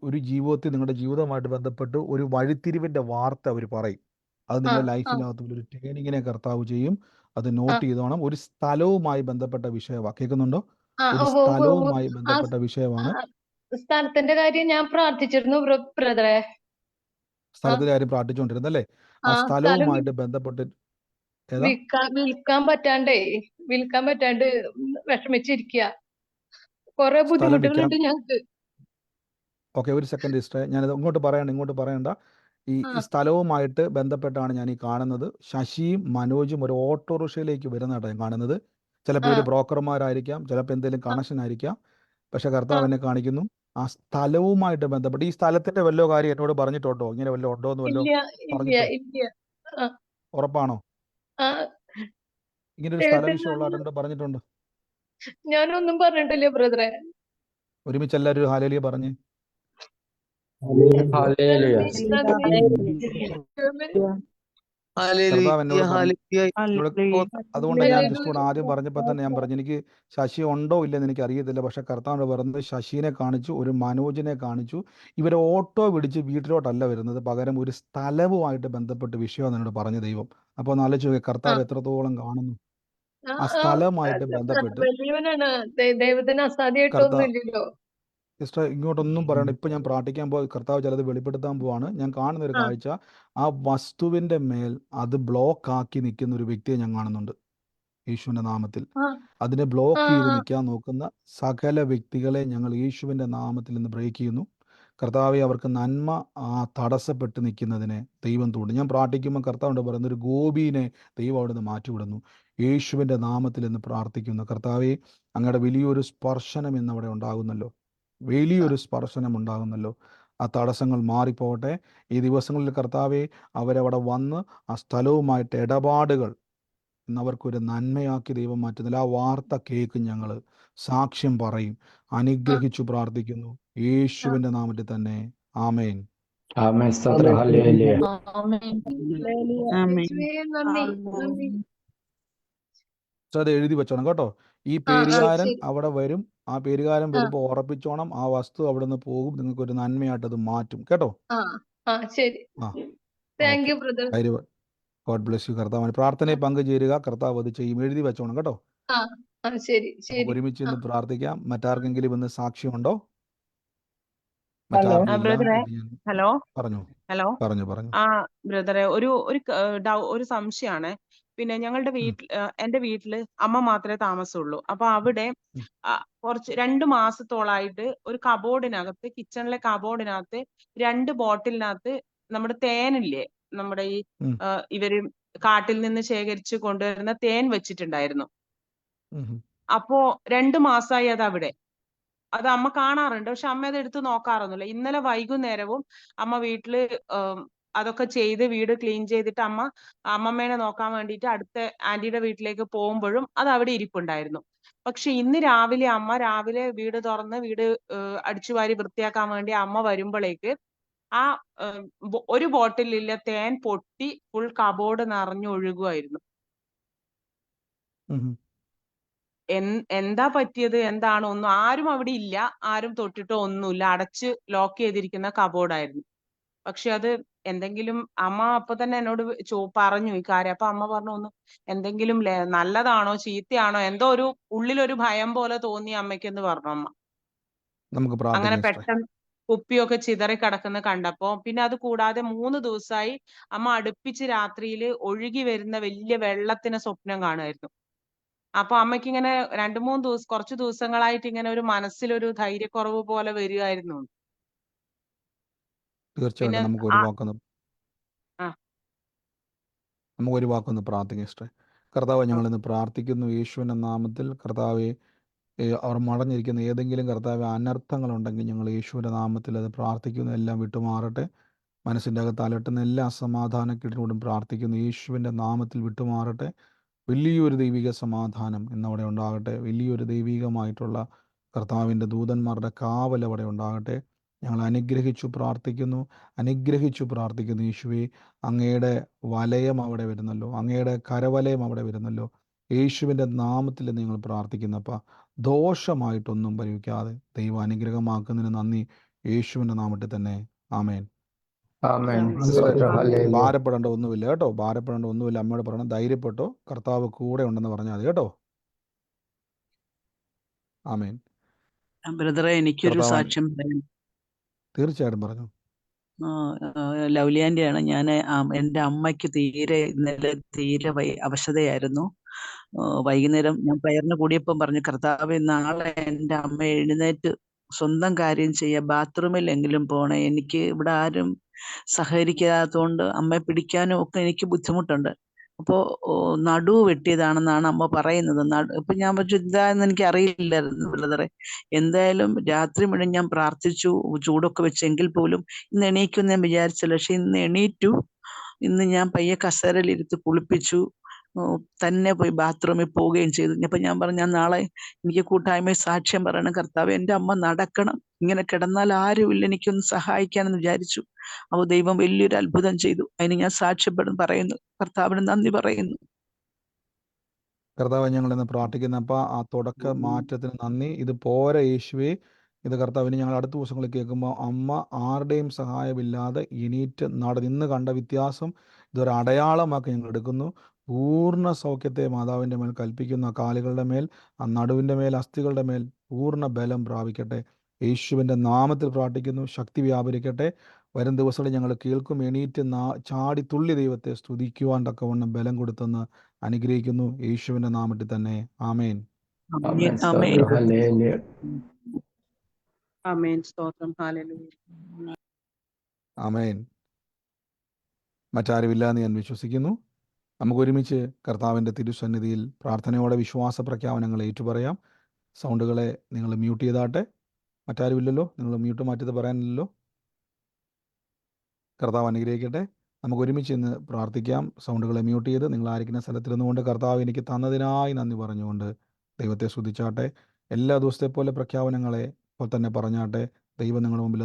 ഒരു ജീവിതത്തിൽ നിങ്ങളുടെ ജീവിതവുമായിട്ട് ബന്ധപ്പെട്ട് ഒരു വഴിത്തിരിവിന്റെ വാർത്ത അവർ പറയും. അത് നിങ്ങളുടെ ലൈഫിനകത്ത് ഒരു ടേണിങ്ങിനെ കർത്താവ് ചെയ്യും. അത് നോട്ട് ചെയ്തോണം. ഒരു സ്ഥലവുമായി ബന്ധപ്പെട്ട വിഷയമാണ്. കേൾക്കുന്നുണ്ടോ? ഒരു സ്ഥലവുമായി ബന്ധപ്പെട്ട വിഷയമാണ്. സ്ഥലത്തിന്റെ കാര്യം ഞാൻ പ്രാർത്ഥിച്ചിരുന്നു ബ്രദറെ. സ്ഥലത്തിന്റെ കാര്യം പ്രാർത്ഥിച്ചുകൊണ്ടിരുന്നല്ലേ? ആ സ്ഥലവുമായിട്ട് ബന്ധപ്പെട്ട് വിൽക്കാൻ പറ്റാണ്ട് വിഷമിച്ചിരിക്കുക. കുറെ ബുദ്ധിമുട്ടുകളുണ്ട് ഞങ്ങൾക്ക്. ഓക്കെ, ഒരു സെക്കൻഡ് സിസ്റ്റർ, ഞാനിത് ഇങ്ങോട്ട് പറയണ്ട. ഈ സ്ഥലവുമായിട്ട് ബന്ധപ്പെട്ടാണ് ഞാൻ ഈ കാണുന്നത്. ശശിയും മനോജും ഒരു ഓട്ടോറിക്ഷയിലേക്ക് വരുന്നതായിട്ട് ഞാൻ കാണുന്നത്. ചിലപ്പോൾ ഒരു ബ്രോക്കർമാരായിരിക്കാം, ചിലപ്പോൾ എന്തെങ്കിലും കണക്ഷൻ ആയിരിക്കാം. പക്ഷെ കർത്താവ് എന്നെ കാണിക്കുന്നു ആ സ്ഥലവുമായിട്ട് ബന്ധപ്പെട്ട്. ഈ സ്ഥലത്തിന്റെ വല്ലോ കാര്യം എന്നോട് പറഞ്ഞിട്ടുണ്ടോ? ഇങ്ങനെ വല്ലോ ഉണ്ടോ എന്ന് വല്ലോ പറഞ്ഞിട്ടോ? ഉറപ്പാണോ? ഇങ്ങനെ ഒരു സ്ഥല വിഷയം ഉള്ളതായിട്ട് പറഞ്ഞിട്ടുണ്ട്? ഞാനൊന്നും പറഞ്ഞിട്ടില്ല ബ്രദറെ. ഒരുമിച്ച് എല്ലാവരും ഹല്ലേലൂയ പറഞ്ഞ്. കർത്താവ് അതുകൊണ്ട് ഞാൻ ജസ്റ്റ് ആദ്യം പറഞ്ഞപ്പോൾ തന്നെ ഞാൻ പറഞ്ഞു, എനിക്ക് ശശി ഉണ്ടോ ഇല്ലെന്ന് എനിക്ക് അറിയത്തില്ല. പക്ഷെ കർത്താവ് പറഞ്ഞത് ശശിനെ കാണിച്ചു, ഒരു മനോജിനെ കാണിച്ചു. ഇവർ ഓട്ടോ പിടിച്ച് വീട്ടിലോട്ടല്ല വരുന്നത്, പകരം ഒരു സ്ഥലവുമായിട്ട് ബന്ധപ്പെട്ട് വിഷയമാണ് എന്നോട് പറഞ്ഞ ദൈവം. അപ്പോൾ ഒന്ന് ആലോചിച്ച് കർത്താവ് എത്രത്തോളം കാണുന്നു. ആ സ്ഥലവുമായിട്ട് ബന്ധപ്പെട്ട് സിസ്റ്റർ ഇങ്ങോട്ടൊന്നും പറയണ്ട. ഇപ്പൊ ഞാൻ പ്രാർത്ഥിക്കാൻ കർത്താവ് ചിലത് വെളിപ്പെടുത്താൻ പോവാണ്. ഞാൻ കാണുന്ന ഒരു കാഴ്ച, ആ വസ്തുവിന്റെ മേൽ അത് ബ്ലോക്ക് ആക്കി നിൽക്കുന്ന ഒരു വ്യക്തിയെ ഞാൻ കാണുന്നുണ്ട്. യേശുവിന്റെ നാമത്തിൽ അതിനെ ബ്ലോക്ക് ചെയ്ത് നിൽക്കാൻ നോക്കുന്ന സകല വ്യക്തികളെ ഞങ്ങൾ യേശുവിന്റെ നാമത്തിൽ ഇന്ന് ബ്രേക്ക് ചെയ്യുന്നു. കർത്താവെ അവർക്ക് നന്മ തടസ്സപ്പെട്ട് നിൽക്കുന്നതിനെ ദൈവം തൂണ്ട്. ഞാൻ പ്രാർത്ഥിക്കുമ്പോൾ കർത്താവിൻ്റെ പറയുന്ന ഒരു ഗോപീനെ ദൈവം അവിടെ നിന്ന് മാറ്റിവിടുന്നു. യേശുവിൻ്റെ നാമത്തിൽ എന്ന് പ്രാർത്ഥിക്കുന്നു. കർത്താവെ, അങ്ങയുടെ വലിയൊരു സ്പർശനം ഇന്ന് അവിടെ ഉണ്ടാകുന്നല്ലോ, വലിയൊരു സ്പർശനം ഉണ്ടാകുന്നല്ലോ. ആ തടസ്സങ്ങൾ മാറിപ്പോകട്ടെ. ഈ ദിവസങ്ങളിൽ കർത്താവെ, അവരവിടെ വന്ന് ആ സ്ഥലവുമായിട്ട് ഇടപാടുകൾ ഇന്നവർക്കൊരു നന്മയാക്കി ദൈവം മാറ്റുന്നില്ല. ആ വാർത്ത കേൾക്കും, ഞങ്ങൾ സാക്ഷ്യം പറയും. അനുഗ്രഹിച്ചു പ്രാർത്ഥിക്കുന്നു യേശുവിൻ്റെ നാമത്തിൽ തന്നെ. ആമേൻ. ആമേൻ. സ്തോത്രം. ഹല്ലേലൂയ. ആമേൻ. അത് എഴുതി വെച്ചോണം കേട്ടോ. ഈ പേരുകാരൻ അവിടെ വരും. ആ പേരുകാരൻ വരുമ്പോൾ ഉറപ്പിച്ചോണം, ആ വസ്തു അവിടെ നിന്ന് പോകും. നിങ്ങൾക്ക് ഒരു നന്മയായിട്ട് അത് മാറ്റും കേട്ടോ. God bless you. കർത്താവ് പ്രാർത്ഥനയിൽ പങ്കുചേരുക. കർത്താവ് അത് ചെയ്യും. എഴുതി വെച്ചോണം കേട്ടോ. നമുക്ക് ഒരുമിച്ച് ഇന്ന് പ്രാർത്ഥിക്കാം. മറ്റാർക്കെങ്കിലും ഇന്ന് സാക്ഷ്യമുണ്ടോ? ഹലോ പറഞ്ഞു. ബ്രദറെ, ഒരു സംശയമാണ്. പിന്നെ ഞങ്ങളുടെ എന്റെ വീട്ടില് അമ്മ മാത്രമേ താമസമുള്ളൂ. അപ്പൊ അവിടെ കുറച്ച് 2 മാസത്തോളായിട്ട് ഒരു കബോർഡിനകത്ത്, കിച്ചണിലെ കബോർഡിനകത്ത് 2 ബോട്ടിലിനകത്ത് നമ്മുടെ തേനില്ലേ, നമ്മുടെ ഈ ഇവര് കാട്ടിൽ നിന്ന് ശേഖരിച്ച് കൊണ്ടുവരുന്ന തേൻ വെച്ചിട്ടുണ്ടായിരുന്നു. അപ്പോ 2 മാസമായി അത് അവിടെ. അത് അമ്മ കാണാറുണ്ട്, പക്ഷെ അമ്മ അത് എടുത്ത് നോക്കാറൊന്നുമില്ല. ഇന്നലെ വൈകുന്നേരവും അമ്മ വീട്ടില് അതൊക്കെ ചെയ്ത് വീട് ക്ലീൻ ചെയ്തിട്ട് അമ്മമ്മേനെ നോക്കാൻ വേണ്ടിയിട്ട് അടുത്ത ആന്റിയുടെ വീട്ടിലേക്ക് പോകുമ്പോഴും അത് അവിടെ ഇരിപ്പുണ്ടായിരുന്നു. പക്ഷെ ഇന്ന് രാവിലെ അമ്മ വീട് തുറന്ന് വീട് അടിച്ചുവാരി വൃത്തിയാക്കാൻ വേണ്ടി അമ്മ വരുമ്പോഴേക്ക് ആ ഒരു ബോട്ടിലില്ല തേൻ പൊട്ടി ഫുൾ കബോർഡ് നിറഞ്ഞൊഴുകുമായിരുന്നു. എന്താ പറ്റിയത്, എന്താണ്, ഒന്നും ആരും അവിടെ ഇല്ല, ആരും തൊട്ടിട്ടോ ഒന്നുമില്ല, അടച്ച് ലോക്ക് ചെയ്തിരിക്കുന്ന കബോർഡായിരുന്നു. പക്ഷെ അത് എന്തെങ്കിലും, അമ്മ അപ്പൊ തന്നെ എന്നോട് പറഞ്ഞു ഈ കാര്യം. അപ്പൊ അമ്മ പറഞ്ഞു, ഒന്ന് എന്തെങ്കിലും നല്ലതാണോ ചീത്തയാണോ, എന്തോ ഒരു ഉള്ളിലൊരു ഭയം പോലെ തോന്നി അമ്മയ്ക്കെന്ന് പറഞ്ഞു അമ്മ. അങ്ങനെ പെട്ടെന്ന് കുപ്പിയൊക്കെ ചിതറി കിടക്കുന്ന കണ്ടപ്പോ, പിന്നെ അത് കൂടാതെ 3 ദിവസമായി അമ്മ അടുപ്പിച്ച് രാത്രിയിൽ ഒഴുകി വരുന്ന വലിയ വെള്ളത്തിന് സ്വപ്നം കാണുമായിരുന്നു. അപ്പൊ അമ്മയ്ക്ക് ഇങ്ങനെ 2-3 ദിവസം, കുറച്ച് ദിവസങ്ങളായിട്ട് ഇങ്ങനെ ഒരു മനസ്സിലൊരു ധൈര്യക്കുറവ് പോലെ വരികയായിരുന്നു. തീർച്ചയായിട്ടും നമുക്ക് ഒരു വാക്കൊന്ന് പ്രാർത്ഥിക്കാം. കർത്താവ്, ഞങ്ങളിന്ന് പ്രാർത്ഥിക്കുന്നു യേശുവിൻ്റെ നാമത്തിൽ. കർത്താവെ, അവർ മടഞ്ഞിരിക്കുന്ന ഏതെങ്കിലും കർത്താവ് അനർത്ഥങ്ങളുണ്ടെങ്കിൽ ഞങ്ങൾ യേശുവിൻ്റെ നാമത്തിൽ അത് പ്രാർത്ഥിക്കുന്നു, എല്ലാം വിട്ടുമാറട്ടെ. മനസ്സിൻ്റെ അകത്ത് അലട്ടുന്ന എല്ലാ അസമാധാനക്കെട്ടിനോടും പ്രാർത്ഥിക്കുന്നു, യേശുവിൻ്റെ നാമത്തിൽ വിട്ടുമാറട്ടെ. വലിയൊരു ദൈവിക സമാധാനം ഇന്നവിടെ ഉണ്ടാകട്ടെ. വലിയൊരു ദൈവികമായിട്ടുള്ള കർത്താവിൻ്റെ ദൂതന്മാരുടെ കാവൽ അവിടെ ഉണ്ടാകട്ടെ. ഞങ്ങൾ അനുഗ്രഹിച്ചു പ്രാർത്ഥിക്കുന്നു യേശുവേ. അങ്ങയുടെ വലയം അവിടെ വരുന്നല്ലോ, അങ്ങയുടെ കരവലയം അവിടെ വരുന്നല്ലോ. യേശുവിൻ്റെ നാമത്തിൽ നിങ്ങൾ പ്രാർത്ഥിക്കുന്നപ്പ ദോഷമായിട്ടൊന്നും ഭവിക്കാതെ ദൈവം അനുഗ്രഹമാക്കുന്നതിന് നന്ദി. യേശുവിൻ്റെ നാമത്തിൽ തന്നെ. ആമേൻ. ഭാരപ്പെടേണ്ട ഒന്നുമില്ല കേട്ടോ, ഭാരപ്പെടേണ്ട ഒന്നുമില്ല. അമ്മയോട് പറയണം, ധൈര്യപ്പെട്ടോ, കർത്താവ് കൂടെ ഉണ്ടെന്ന് പറഞ്ഞാൽ മതി കേട്ടോ. ആമേൻ. ബ്രദറെ, എനിക്കൊരു സാക്ഷ്യം പറയാം. തീർച്ചയായിട്ടും പറഞ്ഞു. ലൗലിയാൻ്റെയാണ്. ഞാൻ എൻ്റെ അമ്മയ്ക്ക് ഇന്നലെ തീരെ അവശതയായിരുന്നു. വൈകുന്നേരം ഞാൻ പ്രയറിന് കൂടിയപ്പം പറഞ്ഞു, കർത്താവേ, നാളെ എൻ്റെ അമ്മ എഴുന്നേറ്റ് സ്വന്തം കാര്യം ചെയ്യുക, ബാത്റൂമിലെങ്കിലും പോണേ, എനിക്ക് ഇവിടെ ആരും സഹകരിക്കാത്തതുകൊണ്ട് അമ്മയെ പിടിക്കാനും ഒക്കെ എനിക്ക് ബുദ്ധിമുട്ടുണ്ട്. അപ്പോൾ നടുവ് വെട്ടിയതാണെന്നാണ് അമ്മ പറയുന്നത്. ഇപ്പൊ ഞാൻ പറഞ്ഞു, എന്താണെന്ന് എനിക്ക് അറിയില്ലായിരുന്നു ബ്രദറെ. എന്തായാലും രാത്രി മുഴുവൻ ഞാൻ പ്രാർത്ഥിച്ചു, ചൂടൊക്കെ വെച്ചെങ്കിൽ പോലും ഇന്ന് എണീക്കുമെന്ന് ഞാൻ വിചാരിച്ചില്ല. പക്ഷെ ഇന്ന് എണീറ്റു. ഇന്ന് ഞാൻ പയ്യെ കസേരയിലിരുത്തി കുളിപ്പിച്ചു, തന്നെ പോയി ബാത്റൂമിൽ പോവുകയും ചെയ്തു. അപ്പൊ ഞാൻ പറഞ്ഞു, ഞാൻ നാളെ എനിക്ക് കൂട്ടായ്മ സാക്ഷ്യം പറയണം, കർത്താവ് എൻ്റെ അമ്മ നടക്കണം, ഇങ്ങനെ കിടന്നാൽ ആരുമില്ല എനിക്കൊന്ന് സഹായിക്കാനെന്ന് വിചാരിച്ചു. അപ്പോൾ ദൈവം വലിയൊരു അത്ഭുതം ചെയ്തു. അതിന് ഞാൻ പറയുന്നു, കർത്താവിന് നന്ദി പറയുന്നു. കർത്താവ്, ഞങ്ങളിന്ന് പ്രാർത്ഥിക്കുന്നപ്പ ആ തുടക്ക മാറ്റത്തിന് നന്ദി. ഇത് പോരെ യേശുവേ, ഇത് കർത്താവിന് ഞങ്ങൾ അടുത്ത ദിവസങ്ങളിൽ കേൾക്കുമ്പോൾ അമ്മ ആരുടെയും സഹായമില്ലാതെ എണീറ്റ് ഇന്ന് കണ്ട വ്യത്യാസം ഇതൊരു അടയാളമാക്കി ഞങ്ങൾ എടുക്കുന്നു. പൂർണ്ണ സൗഖ്യത്തെ മാതാവിൻ്റെ മേൽ കൽപ്പിക്കുന്ന, കാലുകളുടെ മേൽ, ആ നടുവിൻ്റെ മേൽ, അസ്ഥികളുടെ മേൽ പൂർണ്ണ ബലം പ്രാപിക്കട്ടെ. യേശുവിൻ്റെ നാമത്തിൽ പ്രാർത്ഥിക്കുന്നു, ശക്തി വ്യാപരിക്കട്ടെ. വരും ദിവസങ്ങളിൽ ഞങ്ങൾ കേൾക്കും, എണീറ്റ് ചാടി തുള്ളി ദൈവത്തെ സ്തുതിക്കുവാൻ തക്കവണ്ണം ബലം കൊടുത്തെന്ന് അനുഗ്രഹിക്കുന്നു യേശുവിൻ്റെ നാമത്തിൽ തന്നെ. ആമേൻ. ആമേൻ. സ്തോത്രം. ഹല്ലേലൂയ. ആമേൻ. മറ്റാരുമില്ല എന്ന് ഞാൻ വിശ്വസിക്കുന്നു. നമുക്ക് ഒരുമിച്ച് കർത്താവിൻ്റെ തിരുസന്നിധിയിൽ പ്രാർത്ഥനയോടെ വിശ്വാസ പ്രഖ്യാപനങ്ങൾ ഏറ്റുപറയാം. സൗണ്ടുകളെ നിങ്ങൾ മ്യൂട്ട് ചെയ്താട്ടെ. മറ്റാരുമില്ലല്ലോ, നിങ്ങൾ മ്യൂട്ട് മാറ്റിയത് പറയാനില്ലല്ലോ. കർത്താവ് അനുഗ്രഹിക്കട്ടെ. നമുക്ക് ഒരുമിച്ച് ഇന്ന് പ്രാർത്ഥിക്കാം. സൗണ്ടുകളെ മ്യൂട്ട് ചെയ്ത് നിങ്ങൾ ആയിരിക്കുന്ന സ്ഥലത്തിരുന്നുകൊണ്ട് കർത്താവ് എനിക്ക് തന്നതിനായി നന്ദി പറഞ്ഞുകൊണ്ട് ദൈവത്തെ സ്തുതിച്ചാട്ടെ. എല്ലാ ദിവസത്തെ പോലെ പ്രഖ്യാപനങ്ങളെ ഇപ്പോൾ തന്നെ പറഞ്ഞാട്ടെ. ദൈവം നിങ്ങളുടെ മുമ്പിൽ